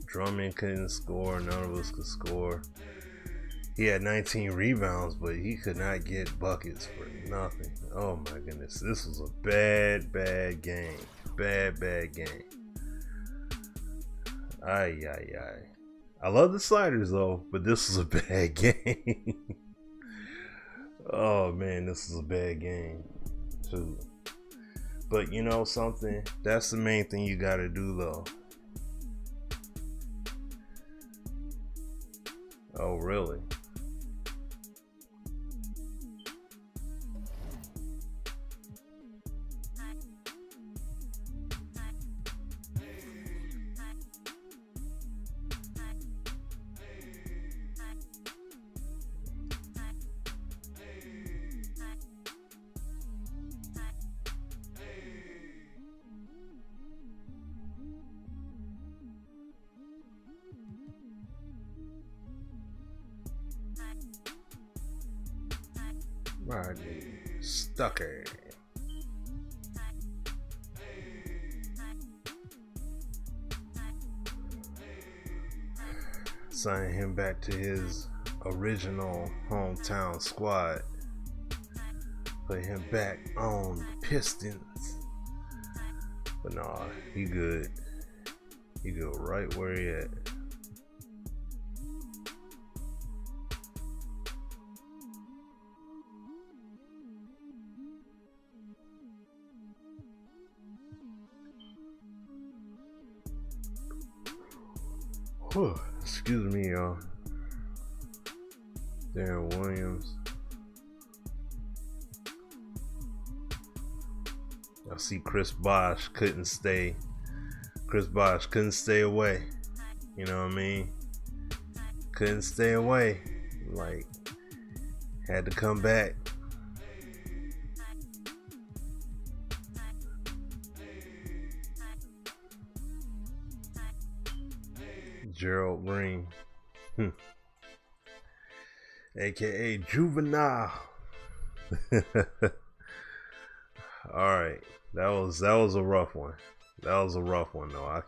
Drummond couldn't score. None of us could score. He had 19 rebounds, but he could not get buckets for nothing. Oh my goodness. This was a bad game. Bad game. Ay. I love the sliders though, but this was a bad game. Oh man, this is a bad game too. But you know something? That's the main thing you gotta do though. Oh really? Rodney Stucker. Sign him back to his original hometown squad. Put him back on the Pistons. But nah, he good. He go right where he at. Whew, excuse me, y'all. Darren Williams. I see Chris Bosh couldn't stay. Chris Bosh couldn't stay away. You know what I mean? Couldn't stay away. Like, had to come back. Gerald Green, aka Juvenile. All right, that was a rough one. That was a rough one though. I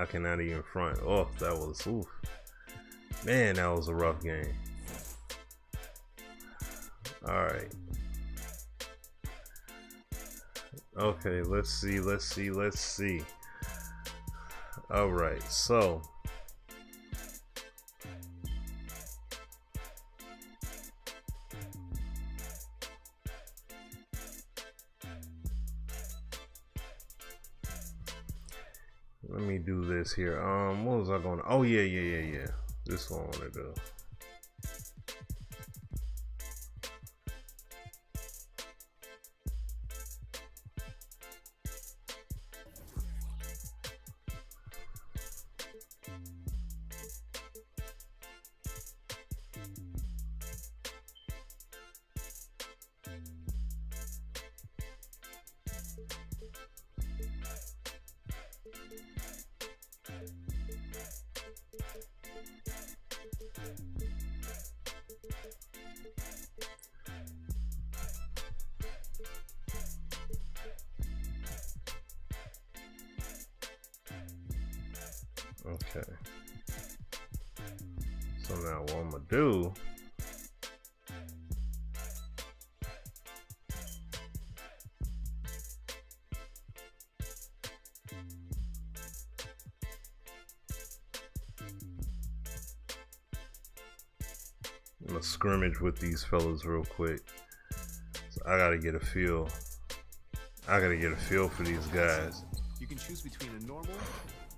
cannot even front. Oh, that was oof. Man, that was a rough game. All right. Okay, let's see. All right, so. Let me do this here. What was I going to? Oh yeah. This one I want to do. Okay. So now what I'm gonna do, I'm gonna scrimmage with these fellas real quick. So I gotta get a feel. I gotta get a feel for these guys. You can choose between a normal,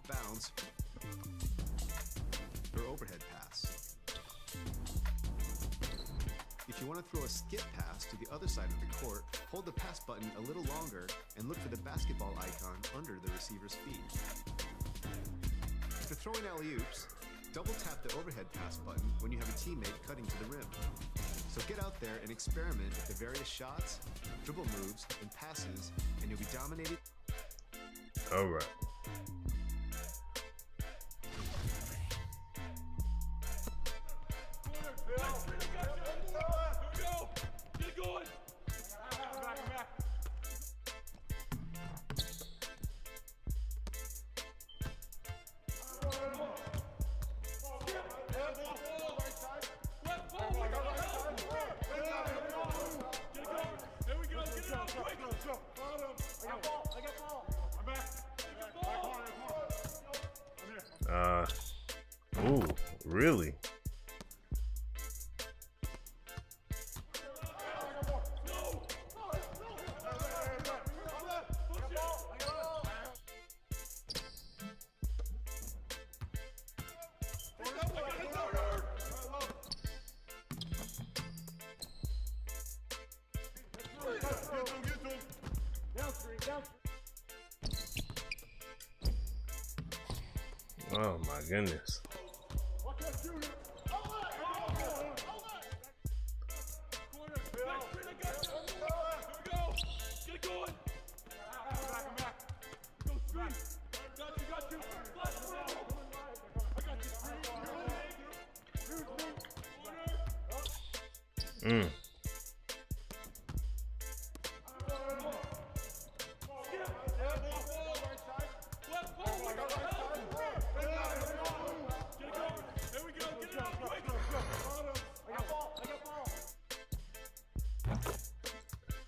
bounce, or overhead pass. If you want to throw a skip pass to the other side of the court, hold the pass button a little longer and look for the basketball icon under the receiver's feet. For throwing alley-oops, double tap the overhead pass button when you have a teammate cutting to the rim. So get out there and experiment with the various shots, dribble moves, and passes, and you'll be dominated. All right. Ooh, really? Oh my goodness.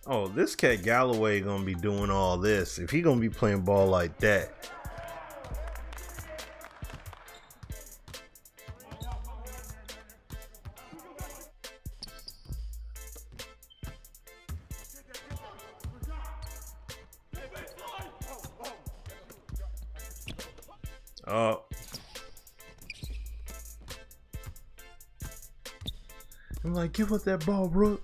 Oh, this cat Galloway gonna be doing all this. If he gonna be playing ball like that. Oh. I'm like, give up that ball, Brooke.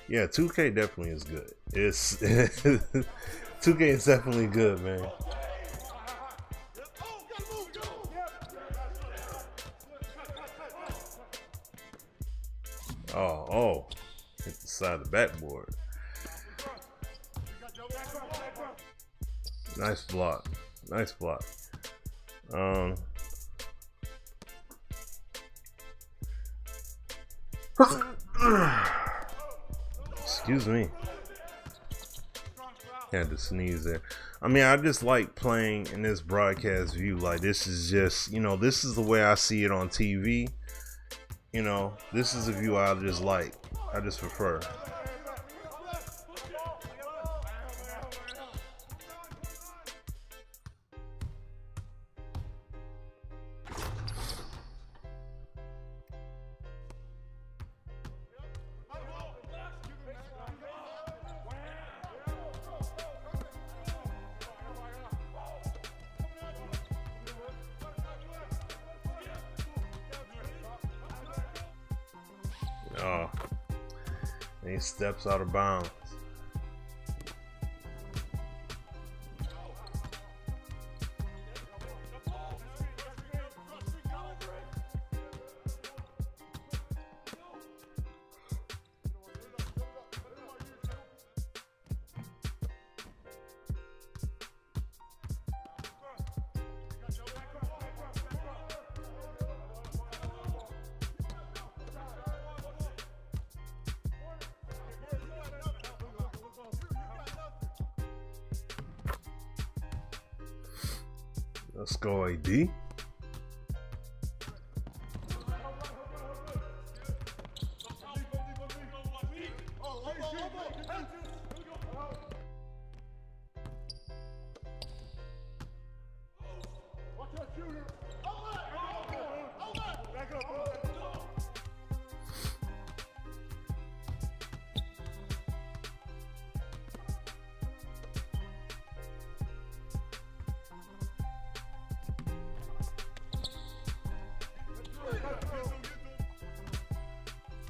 Yeah, 2K definitely is good. It's 2K is definitely good, man. Oh, hit the side of the backboard. Nice block. Nice block. Excuse me. Had to sneeze there. I mean, I just like playing in this broadcast view. Like, this is just, you know, this is the way I see it on TV. You know, this is a view I just like. I just prefer. Oh, and he steps out of bounds. Let's go, AD.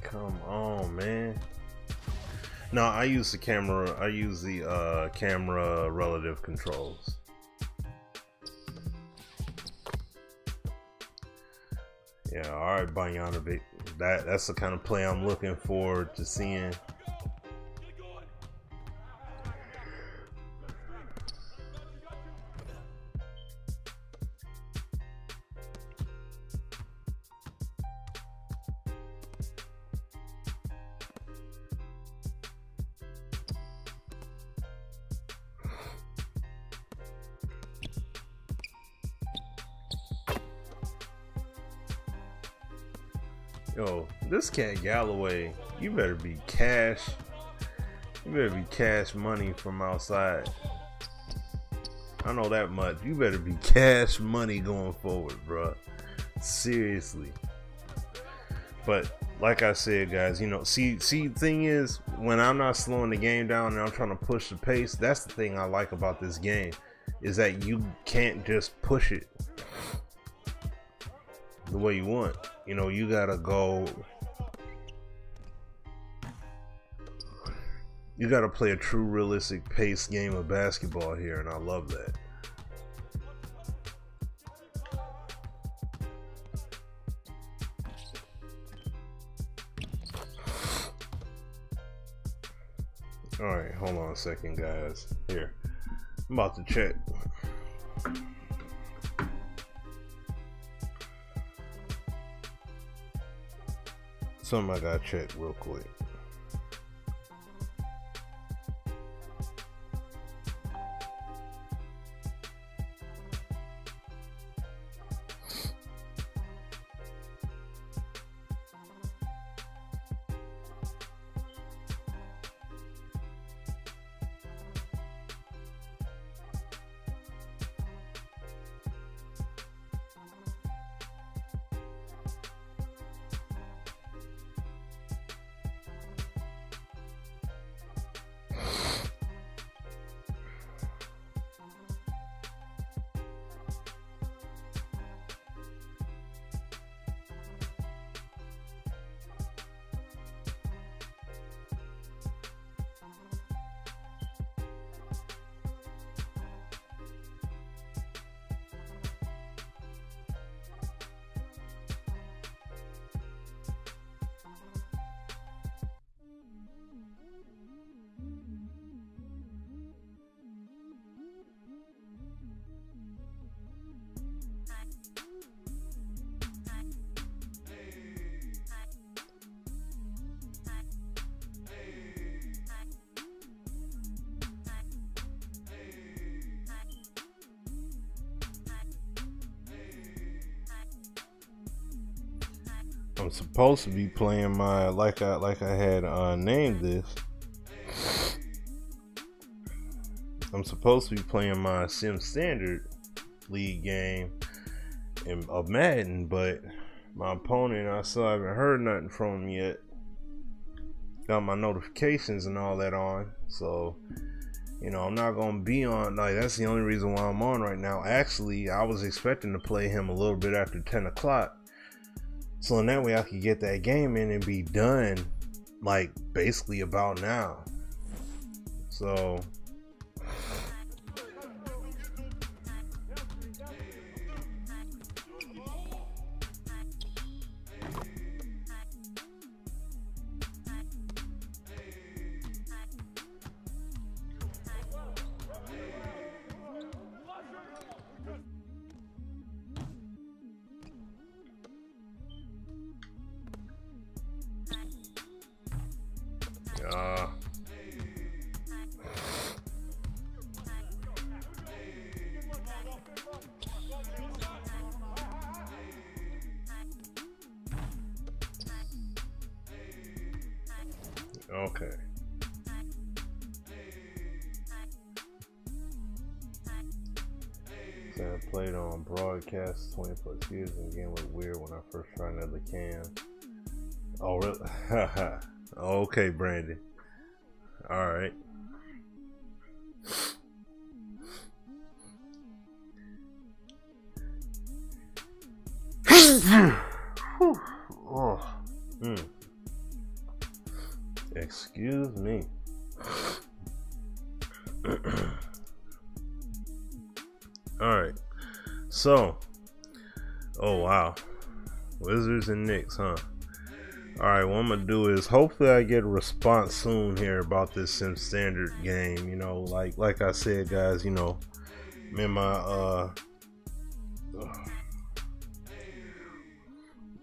Come on, man. No, I use the camera. I use the camera relative controls. Yeah, all right, Bojanovic. That's the kind of play I'm looking forward to seeing. Yo, this cat Galloway, you better be cash. You better be cash money from outside. I know that much. You better be cash money going forward, bro. Seriously. But like I said, guys, you know, see, thing is, when I'm not slowing the game down and I'm trying to push the pace, that's the thing I like about this game, is that you can't just push it the way you want. You know, you gotta go You got to play a true realistic pace game of basketball here, and I love that. Alright, hold on a second, guys. Here, I'm about to check. Something I gotta check real quick. I'm supposed to be playing my like I had named this. I'm supposed to be playing my Sim Standard League game of Madden, but my opponent, I still haven't heard nothing from him yet. Got my notifications and all that on, so you know I'm not gonna be on. Like, that's the only reason why I'm on right now. Actually, I was expecting to play him a little bit after 10 o'clock. So in that way I could get that game in and be done, like, basically about now. So okay. So I played on broadcast 20 plus years and again was weird when I first tried another cam. Oh really? Okay, Brandon. Alright. Oh. Excuse me. Alright. So. Oh wow. Wizards and Knicks, huh? Alright, what I'm gonna do is hopefully I get a response soon here about this Sim Standard game. You know, like I said, guys, you know, I'm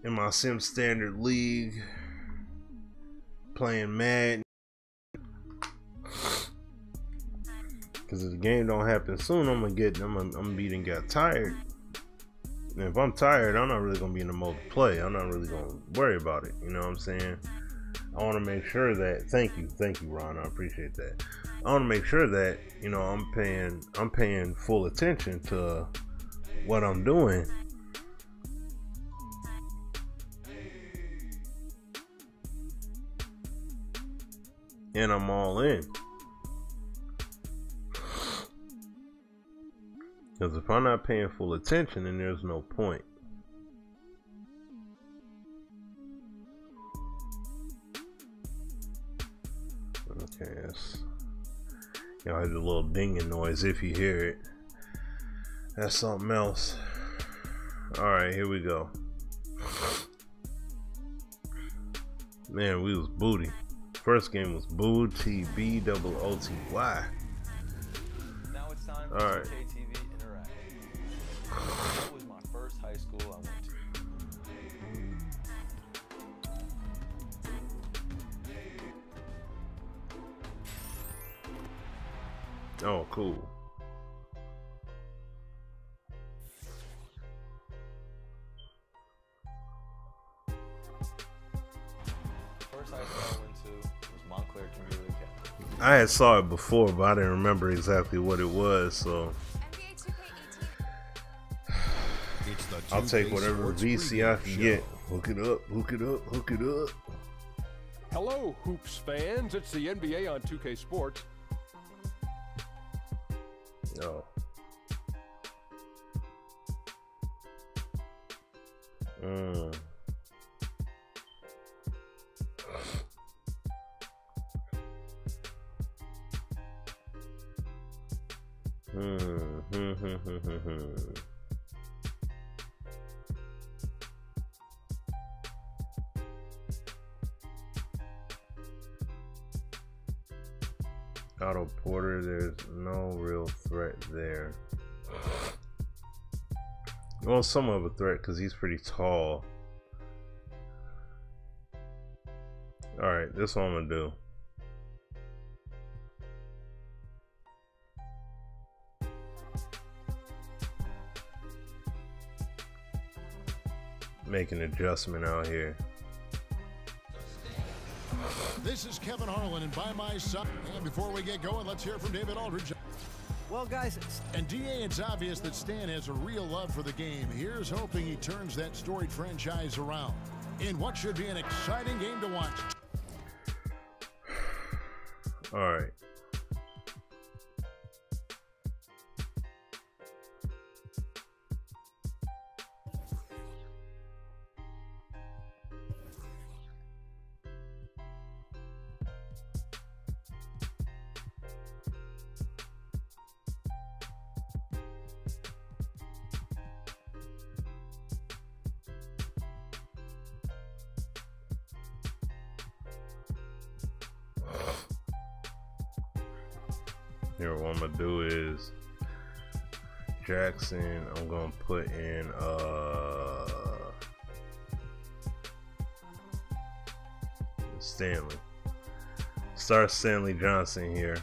in my Sim Standard League playing Madden. Cause if the game don't happen soon, I'm gonna be and got tired. And if I'm tired, I'm not really gonna be in the mode to play. I'm not really gonna worry about it. You know what I'm saying? I want to make sure that. Thank you, Ron. I appreciate that. I want to make sure that, you know, I'm paying full attention to what I'm doing. And I'm all in. Because if I'm not paying full attention, then there's no point. Okay, that's, you know, I had a little dinging noise if you hear it. That's something else. Alright, here we go. Man, we was booty. First game was booty, B-double-O-T-Y. Now it's time for 2K TV Interactive. That was my first high school I went to. Oh, cool. First high school I went to was Montclair Community Academy. I had saw it before, but I didn't remember exactly what it was, so I'll take whatever VC I can get. Hook it up, hook it up, hook it up. Hello, Hoops fans. It's the NBA on 2K Sports. No. Otto Porter, there's no real threat there. Well, somewhat of a threat because he's pretty tall. Alright, this is what I'm gonna do. Make an adjustment out here. This is Kevin Harlan, and by my side, and before we get going, let's hear from David Aldridge. Well, guys, and DA, it's obvious that Stan has a real love for the game. Here's hoping he turns that storied franchise around in what should be an exciting game to watch. All right. Here, what I'm gonna do is Jackson. I'm gonna put in Stanley. Start Stanley Johnson here.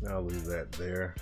I'll leave that there.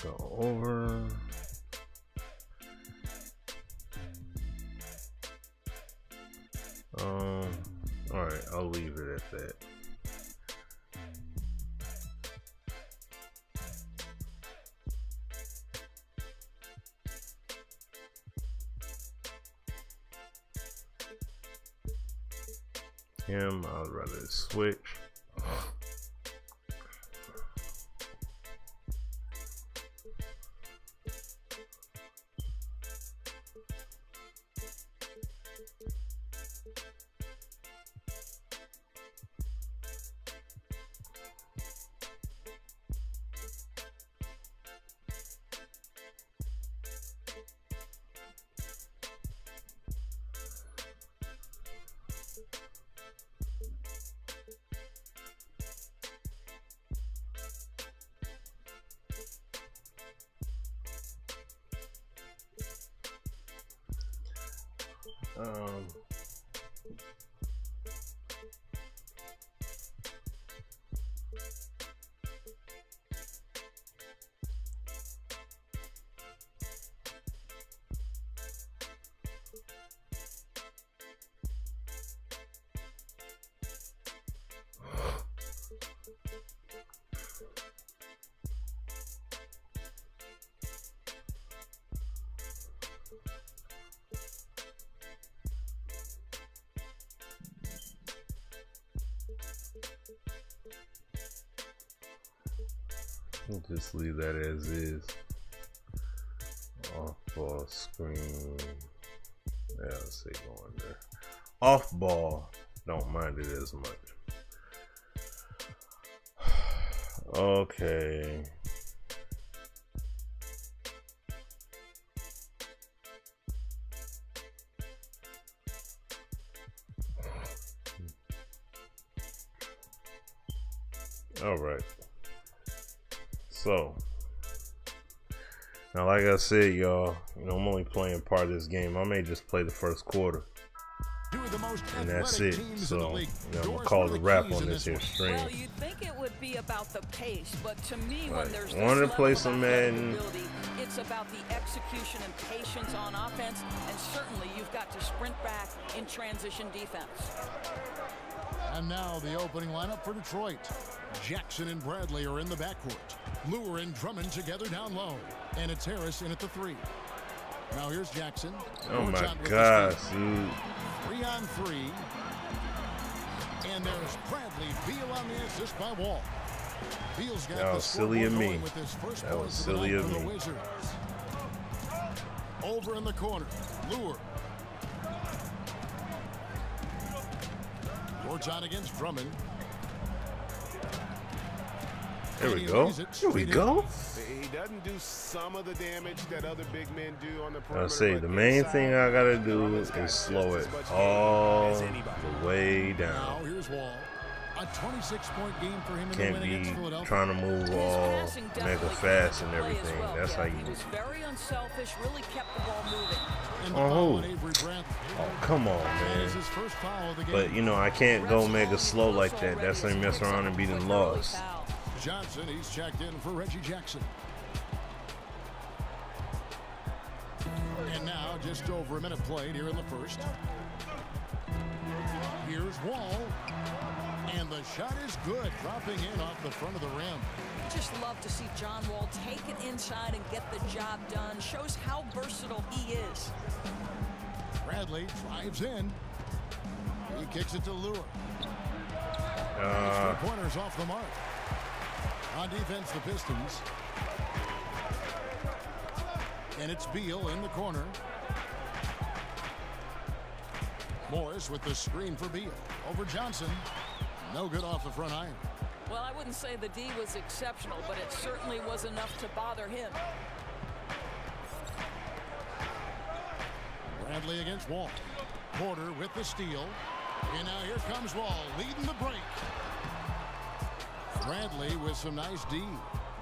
Go over. All right, I'll leave it at that. Him, I'd rather switch. We'll just leave that as is. Off ball screen. Yeah, let's see, going there. Off ball, don't mind it as much. Okay. All right. So now, like I said, y'all, you know, I'm only playing part of this game. I may just play the first quarter, and that's it. So, you know, I'm gonna call it a wrap on this here stream. Well, you'd think it would be about the pace, but to me, when there's this wanted to play level some of Madden. ability, it's about the execution and patience on offense, and certainly you've got to sprint back in transition defense. And now the opening lineup for Detroit. Jackson and Bradley are in the backcourt. Lure and Drummond together down low. And it's Harris in at the 3. Now here's Jackson. Oh my gosh, dude. 3-on-3. And there's Bradley. Beal on the assist by Wall. Beal's got that was silly of me. That was silly of me. Over in the corner. Lure. Gortat against Drummond. There we go. Here we go. He doesn't do some of the damage that other big men do on the perimeter. I say the main thing I gotta do is slow it all the way down. Now here's Wall. A 26-point game for him in Can't the win against be Philadelphia. trying to move all mega fast and everything. That's how you. He was very unselfish, really kept the ball moving. Oh, come on, man. But, you know, I can't go mega slow like that. That's how you mess around and be the loss. Johnson, he's checked in for Reggie Jackson. And now, just over a minute played here in the first. Here's Wall. And the shot is good, dropping in off the front of the rim. Just love to see John Wall take it inside and get the job done. Shows how versatile he is. Bradley drives in. He kicks it to Lure. Pointers off the mark. On defense, the Pistons. And it's Beal in the corner. Morris with the screen for Beal. Over Johnson. No good off the front iron. Well, I wouldn't say the D was exceptional, but it certainly was enough to bother him. Bradley against Wall. Porter with the steal. And now here comes Wall leading the break. Bradley with some nice D.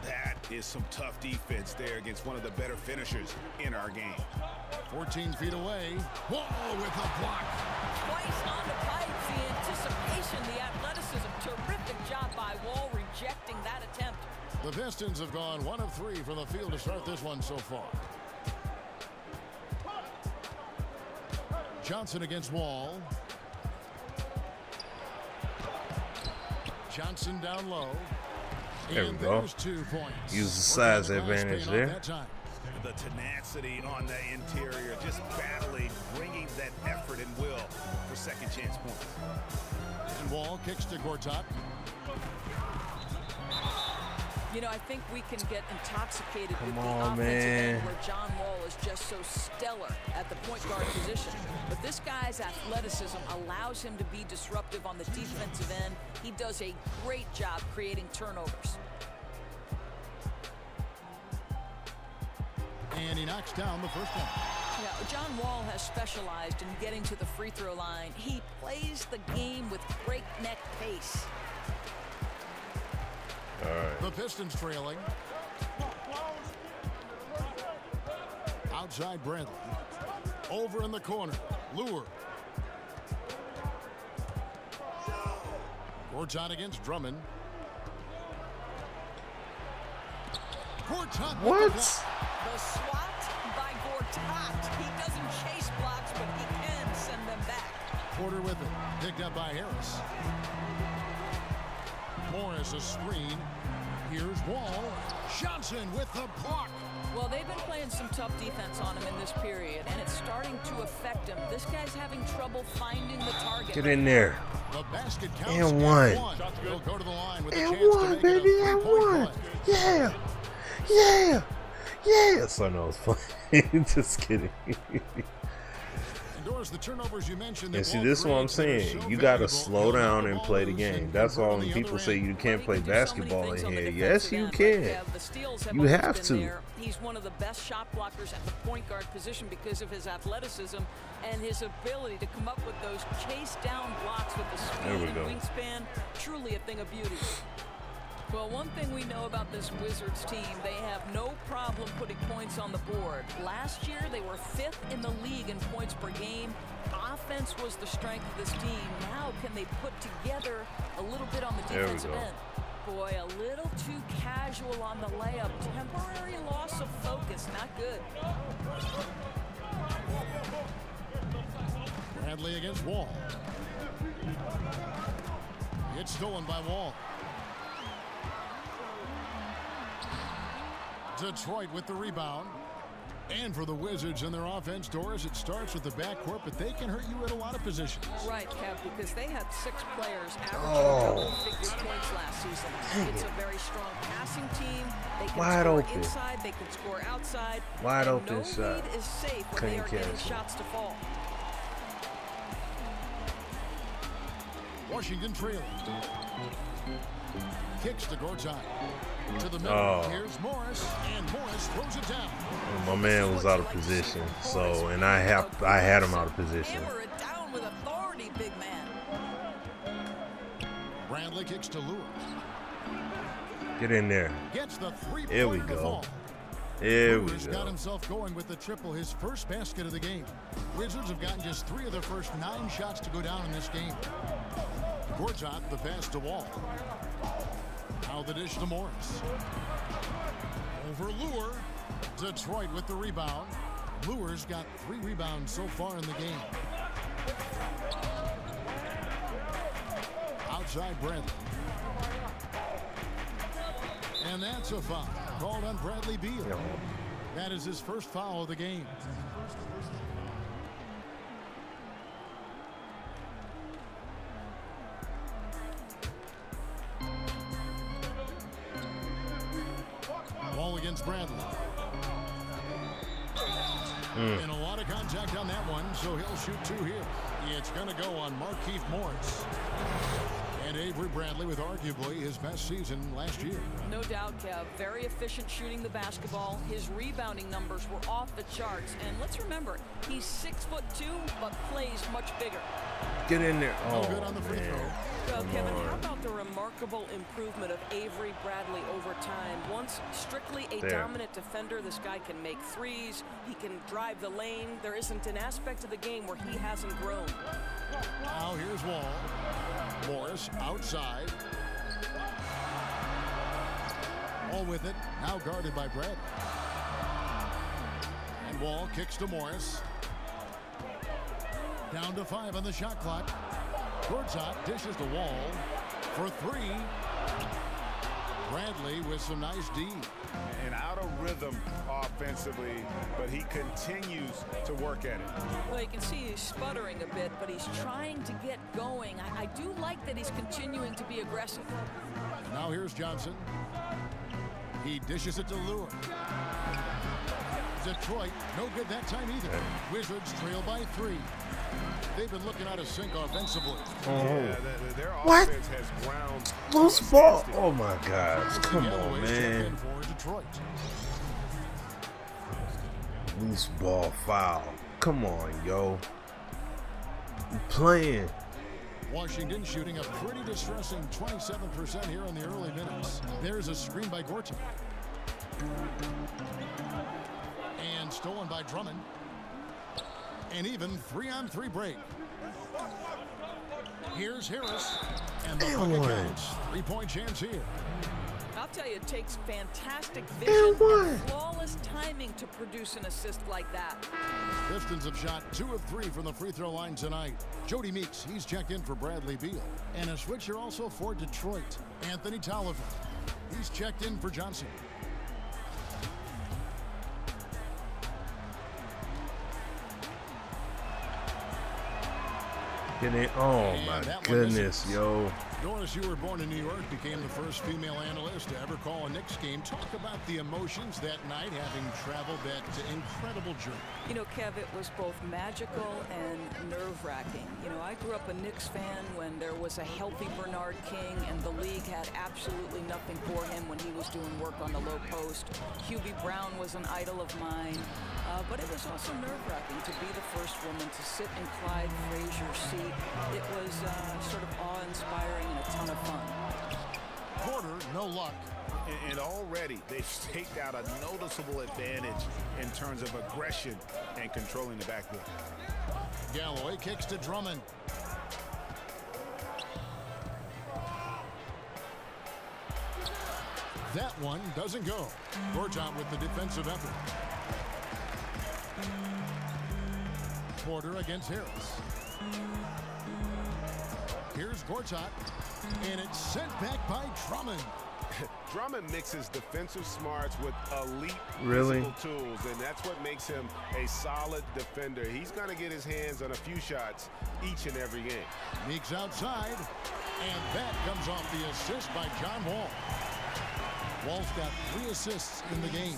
That is some tough defense there against one of the better finishers in our game. 14 feet away. Wall with a block. Twice on the pipe. The anticipation, the athleticism. Terrific job by Wall rejecting that attempt. The Pistons have gone 1 of 3 from the field to start this one so far. Johnson against Wall. Johnson down low. There we go. 2 points. Use the size advantage there. The tenacity on the interior, just battling, bringing that effort and will for second chance points. And Wall kicks to Gortat. You know, I think we can get intoxicated with the on, offensive man. end where John Wall is just so stellar at the point guard position. But this guy's athleticism allows him to be disruptive on the defensive end. He does a great job creating turnovers. And he knocks down the first one. Now, John Wall has specialized in getting to the free throw line. He plays the game with breakneck pace. All right. The Pistons trailing. Outside Bradley. Over in the corner. Lure. Gortat against Drummond. Gortat. What? The swat by Gortat. He doesn't chase blocks, but he can send them back. Porter with it. Picked up by Harris. Morris a screen. Here's Wall. Johnson with the block. Well, they've been playing some tough defense on him in this period, and it's starting to affect him. This guy's having trouble finding the target. Get in there. The basket counts And one. He'll go to the line with a And chance to one, make baby, it a and three-point one. play. Yeah. Yeah. Yeah. So no, it's fine. Just kidding. Endorse the turnovers you mentioned. And see, this is what I'm saying. You got to slow down and play the game. That's all when people say you can't play basketball in here. Yes, you can. You have to. He's one of the best shot blockers at the point guard position because of his athleticism and his ability to come up with those chase down blocks with the speed and wingspan. Truly a thing of beauty. Well, one thing we know about this Wizards team, they have no problem putting points on the board. Last year, they were 5th in the league in points per game. Offense was the strength of this team. Now, can they put together a little bit on the defensive end? Boy, a little too casual on the layup. Temporary loss of focus. Not good. Bradley against Wall. It's stolen by Wall. Detroit with the rebound. And for the Wizards and their offense, Doris, it starts with the backcourt, but they can hurt you at a lot of positions. Right, Kev, because they had 6 players averaging double-figure points last season. It's a very strong passing team. They can score inside, they can score outside. Wide open no shot. lead is safe when they are getting shots to fall. Washington trailing. Kicks to Gortat. To the middle. Oh. Here's Morris, and Morris throws it down. My man was out of position, so and I had him out of position. Hammer it down with authority, big man. Bradley kicks to Lewis. Get in there. Gets the three-pointer. Here we go. Here we Lewis go. got himself going with the triple, his first basket of the game. Wizards have gotten just 3 of their first 9 shots to go down in this game. Gortat, the pass to Wall. Now the dish to Morris. Over Lure. Detroit with the rebound. Lure's got 3 rebounds so far in the game. Outside Bradley. And that's a foul called on Bradley Beal. Yeah. That is his first foul of the game. Ball against Bradley. And a lot of contact on that one, so he'll shoot 2 here. It's going to go on Markieff Morris. And Avery Bradley with arguably his best season last year. No doubt, Kev. Very efficient shooting the basketball. His rebounding numbers were off the charts. And let's remember, he's 6'2", but plays much bigger. Get in there. Oh, good on the free throw. Well, Kevin, how about the remarkable improvement of Avery Bradley over time? Once strictly a dominant defender, this guy can make threes. He can drive the lane. There isn't an aspect of the game where he hasn't grown. Now here's Wall. Morris outside. Wall with it. Now guarded by Bradley. And Wall kicks to Morris. Down to 5 on the shot clock. Gortat dishes to Wall for 3. Bradley with some nice D. And out of rhythm offensively, but he continues to work at it. Well, you can see he's sputtering a bit, but he's trying to get going. I do like that he's continuing to be aggressive. Now here's Johnson. He dishes it to Lure. Detroit, no good that time either. Wizards trail by 3. They've been looking out of sync offensively. Yeah, their What? offense has ground. Loose ball. Oh my gosh. Come on, Galloway's check man. in for Detroit. Loose ball foul. Come on, yo. You playing. Washington shooting a pretty distressing 27% here in the early minutes. There's a screen by Gortat. And stolen by Drummond. And even 3-on-3 break. Here's Harris. And the bucket counts. 3-point chance here. I'll tell you, it takes fantastic vision and flawless timing to produce an assist like that. Pistons have shot 2 of 3 from the free throw line tonight. Jody Meeks, he's checked in for Bradley Beal. And a switcher also for Detroit. Anthony Tolliver. He's checked in for Johnson. Get in. Oh my goodness, yo. Doris, you were born in New York, became the first female analyst to ever call a Knicks game. Talk about the emotions that night, having traveled that incredible journey. You know, Kev, it was both magical and nerve-wracking. You know, I grew up a Knicks fan when there was a healthy Bernard King, and the league had absolutely nothing for him when he was doing work on the low post. Hubie Brown was an idol of mine. But it was also nerve-wracking to be the first woman to sit in Clyde Frazier's seat. It was sort of awe-inspiring and a ton of fun. Porter, no luck. And already they've staked out a noticeable advantage in terms of aggression and controlling the backboard. Galloway kicks to Drummond. That one doesn't go. Gortat with the defensive effort. Porter against Harris. Here's Gortat, and it's sent back by Drummond. Drummond mixes defensive smarts with elite Really? physical tools, and that's what makes him a solid defender. He's going to get his hands on a few shots each and every game. Meeks outside, and that comes off the assist by John Wall. Wall's got 3 assists in the game.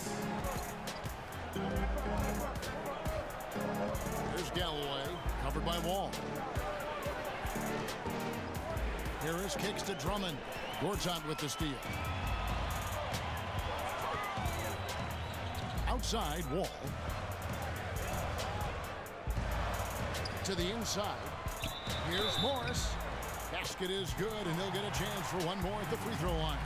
There's Galloway, covered by Wall. Harris kicks to Drummond. Gortat with the steal. Outside, Wall. To the inside. Here's Morris. Basket is good, and he'll get a chance for one more at the free throw line.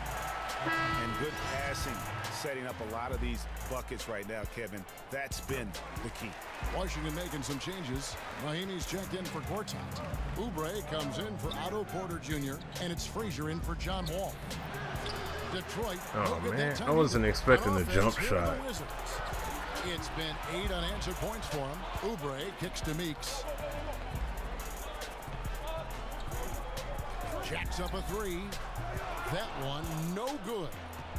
And good passing, setting up a lot of these buckets right now, Kevin. That's been the key. Washington making some changes. Mahinmi's checked in for Gortat. Oubre comes in for Otto Porter Jr., and it's Frazier in for John Wall. Detroit. Oh, man. I wasn't expecting the jump shot. It's been 8 unanswered points for him. Oubre kicks to Meeks. Jacks up a 3. That one, no good.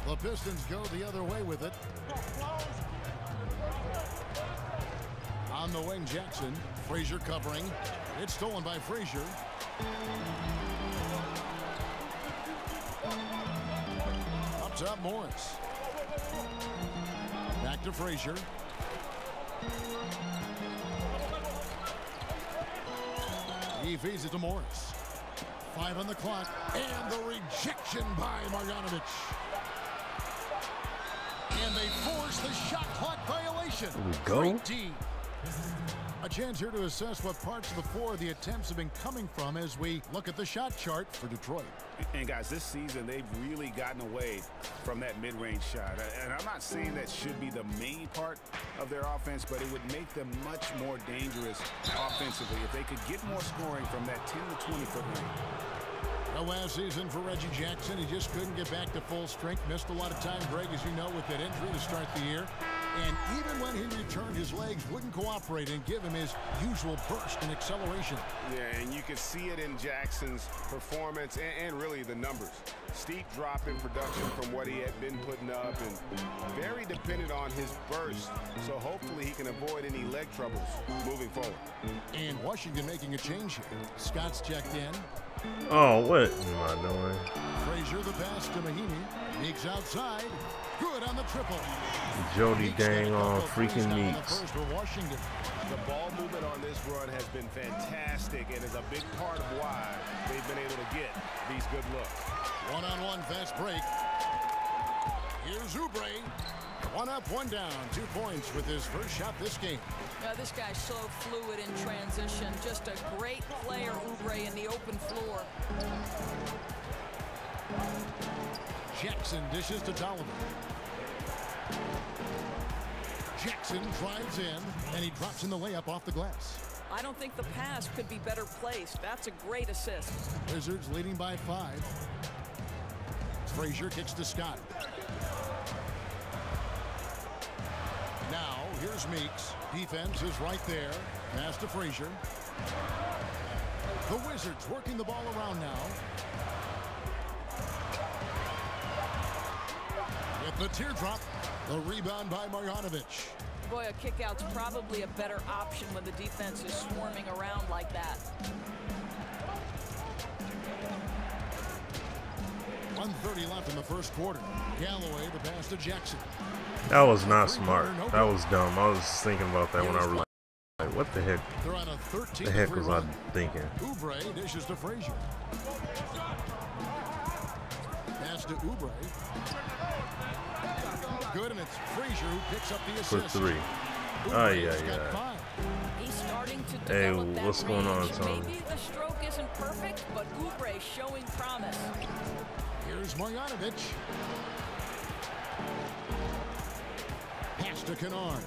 The Pistons go the other way with it. On the wing, Jackson. Frazier covering. It's stolen by Frazier. Up top, Morris. Back to Frazier. He feeds it to Morris. 5 on the clock, and the rejection by Marjanovic. And they force the shot clock violation. Here we go. Great D. A chance here to assess what parts of the floor the attempts have been coming from as we look at the shot chart for Detroit. And guys, this season they've really gotten away from that mid-range shot. And I'm not saying that should be the main part of their offense, but it would make them much more dangerous offensively if they could get more scoring from that 10 to 20 foot range. Well, last season for Reggie Jackson, he just couldn't get back to full strength. Missed a lot of time, Greg, as you know, with that injury to start the year. And even when he returned, his legs wouldn't cooperate and give him his usual burst and acceleration. Yeah, and you can see it in Jackson's performance and really the numbers. Steep drop in production from what he had been putting up, and very dependent on his burst. So hopefully he can avoid any leg troubles moving forward. And Washington making a change here. Scott's checked in. Oh, what am I doing? Frazier the pass to Mahinmi. Meeks outside. Good on the triple. Jody dang on freaking Meeks. The ball movement on this run has been fantastic and is a big part of why they've been able to get these good looks. One-on-one fast break. Here's Oubre. 1 up, 1 down. 2 points with his first shot this game. This guy's so fluid in transition. Just a great player, Oubre, in the open floor. Jackson dishes to Tolliver. Jackson drives in, and he drops in the layup off the glass. I don't think the pass could be better placed. That's a great assist. Wizards leading by 5. Frazier kicks to Scott. Now, here's Meeks. Defense is right there. Pass to Frazier. The Wizards working the ball around now. With the teardrop, the rebound by Marjanovic. Boy, a kick-out's probably a better option when the defense is swarming around like that. 1:30 left in the first quarter. Galloway, the pass to Jackson. That was not smart. That was dumb. I was thinking about that when I was like, what the heck? They're on a 13 the heck was I thinking? Oubre dishes to Frazier. Pass to Oubre. Good, and it's Frazier who picks up the assist. For 3. Oh, yeah. He's starting to hey, develop what's that going on, range. Tony? Maybe the stroke isn't perfect, but Oubre showing promise. Here's Marjanovic. Pass to Kennard.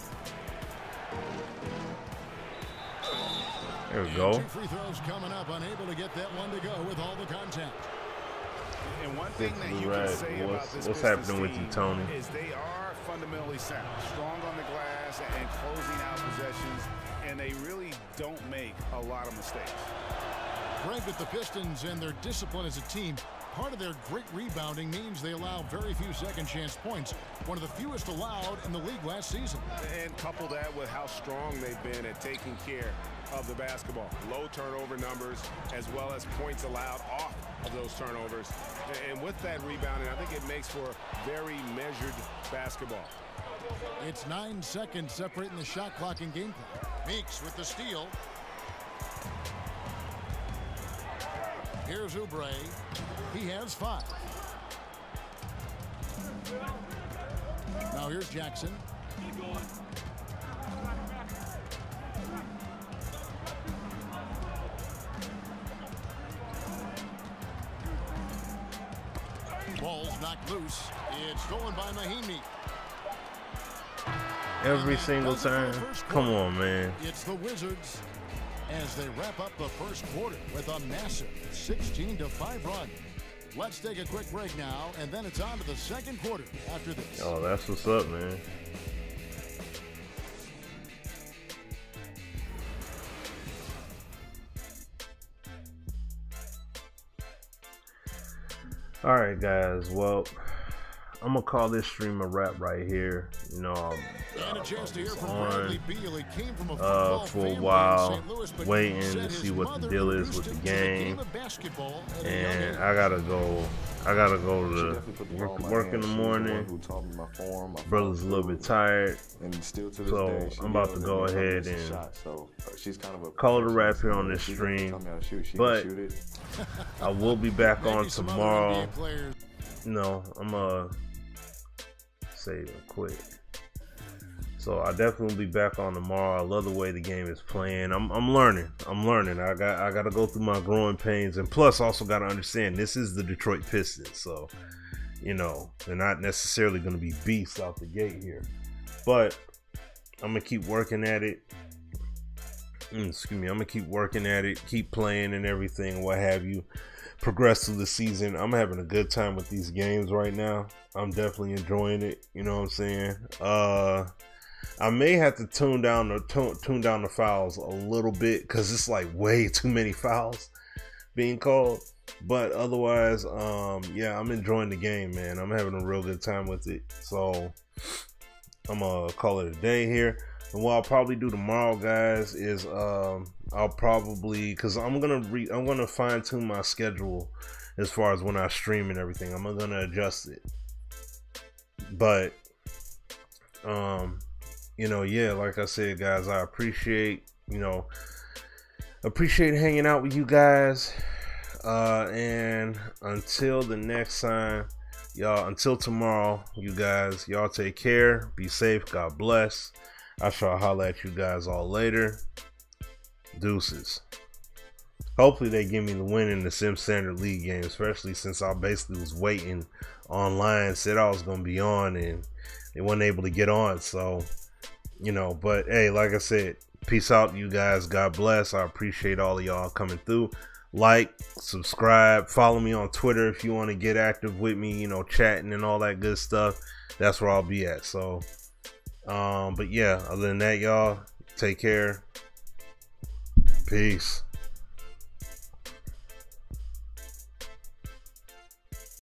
There we go. 2 free throws coming up, unable to get that one to go with all the contact. And one thing that you can say about this what's happening with you, Tony? Is they are fundamentally sound, strong on the glass and closing out possessions, and they really don't make a lot of mistakes. Greg, with the Pistons and their discipline as a team, part of their great rebounding means they allow very few second chance points, one of the fewest allowed in the league last season. And couple that with how strong they've been at taking care of the basketball. Low turnover numbers as well as points allowed off of those turnovers. And with that rebounding, I think it makes for very measured basketball. It's 9 seconds separating the shot clock and game clock. Meeks with the steal. Here's Oubre. He has 5. Now here's Jackson. Ball's knocked loose. It's stolen by Mahinmi. Every single time. Come on, man. It's the Wizards as they wrap up the first quarter with a massive 16-5 run. Let's take a quick break now, and then it's on to the second quarter after this. Oh, that's what's up, man. All right, guys. Well, I'm gonna call this stream a wrap right here. You know, I'm on for a while, waiting to see what the deal is with the game, and I gotta go to work in the morning. Brother's a little bit tired, so I'm about to go ahead and call it a wrap here on this stream. But I will be back on tomorrow. You know, I'm gonna say it quick. So I definitely will be back on tomorrow. I love the way the game is playing. I'm learning. I gotta go through my growing pains, and plus also gotta understand this is the Detroit Pistons, so you know they're not necessarily gonna be beasts out the gate here. But I'm gonna keep working at it. Excuse me. I'm gonna keep working at it, keep playing and everything, what have you. Progress through the season. I'm having a good time with these games right now. I'm definitely enjoying it. You know what I'm saying? I may have to tune down the fouls a little bit because it's like way too many fouls being called. But otherwise, yeah, I'm enjoying the game, man. I'm having a real good time with it. So I'm gonna call it a day here. And what I'll probably do tomorrow, guys, is I'll probably, because I'm gonna fine tune my schedule as far as when I stream and everything. I'm gonna adjust it. But you know, yeah, like I said, guys, I appreciate hanging out with you guys. And until the next time, y'all, until tomorrow, you guys, y'all take care, be safe, God bless. I shall holler at you guys all later. Deuces. Hopefully they give me the win in the Sim Standard League game, especially since I basically was waiting online, said I was going to be on, and they weren't able to get on. So, you know, but hey, like I said, peace out, you guys. God bless. I appreciate all of y'all coming through. Like, subscribe, follow me on Twitter if you want to get active with me, you know, chatting and all that good stuff. That's where I'll be at. So, but yeah, other than that, y'all, take care. Peace.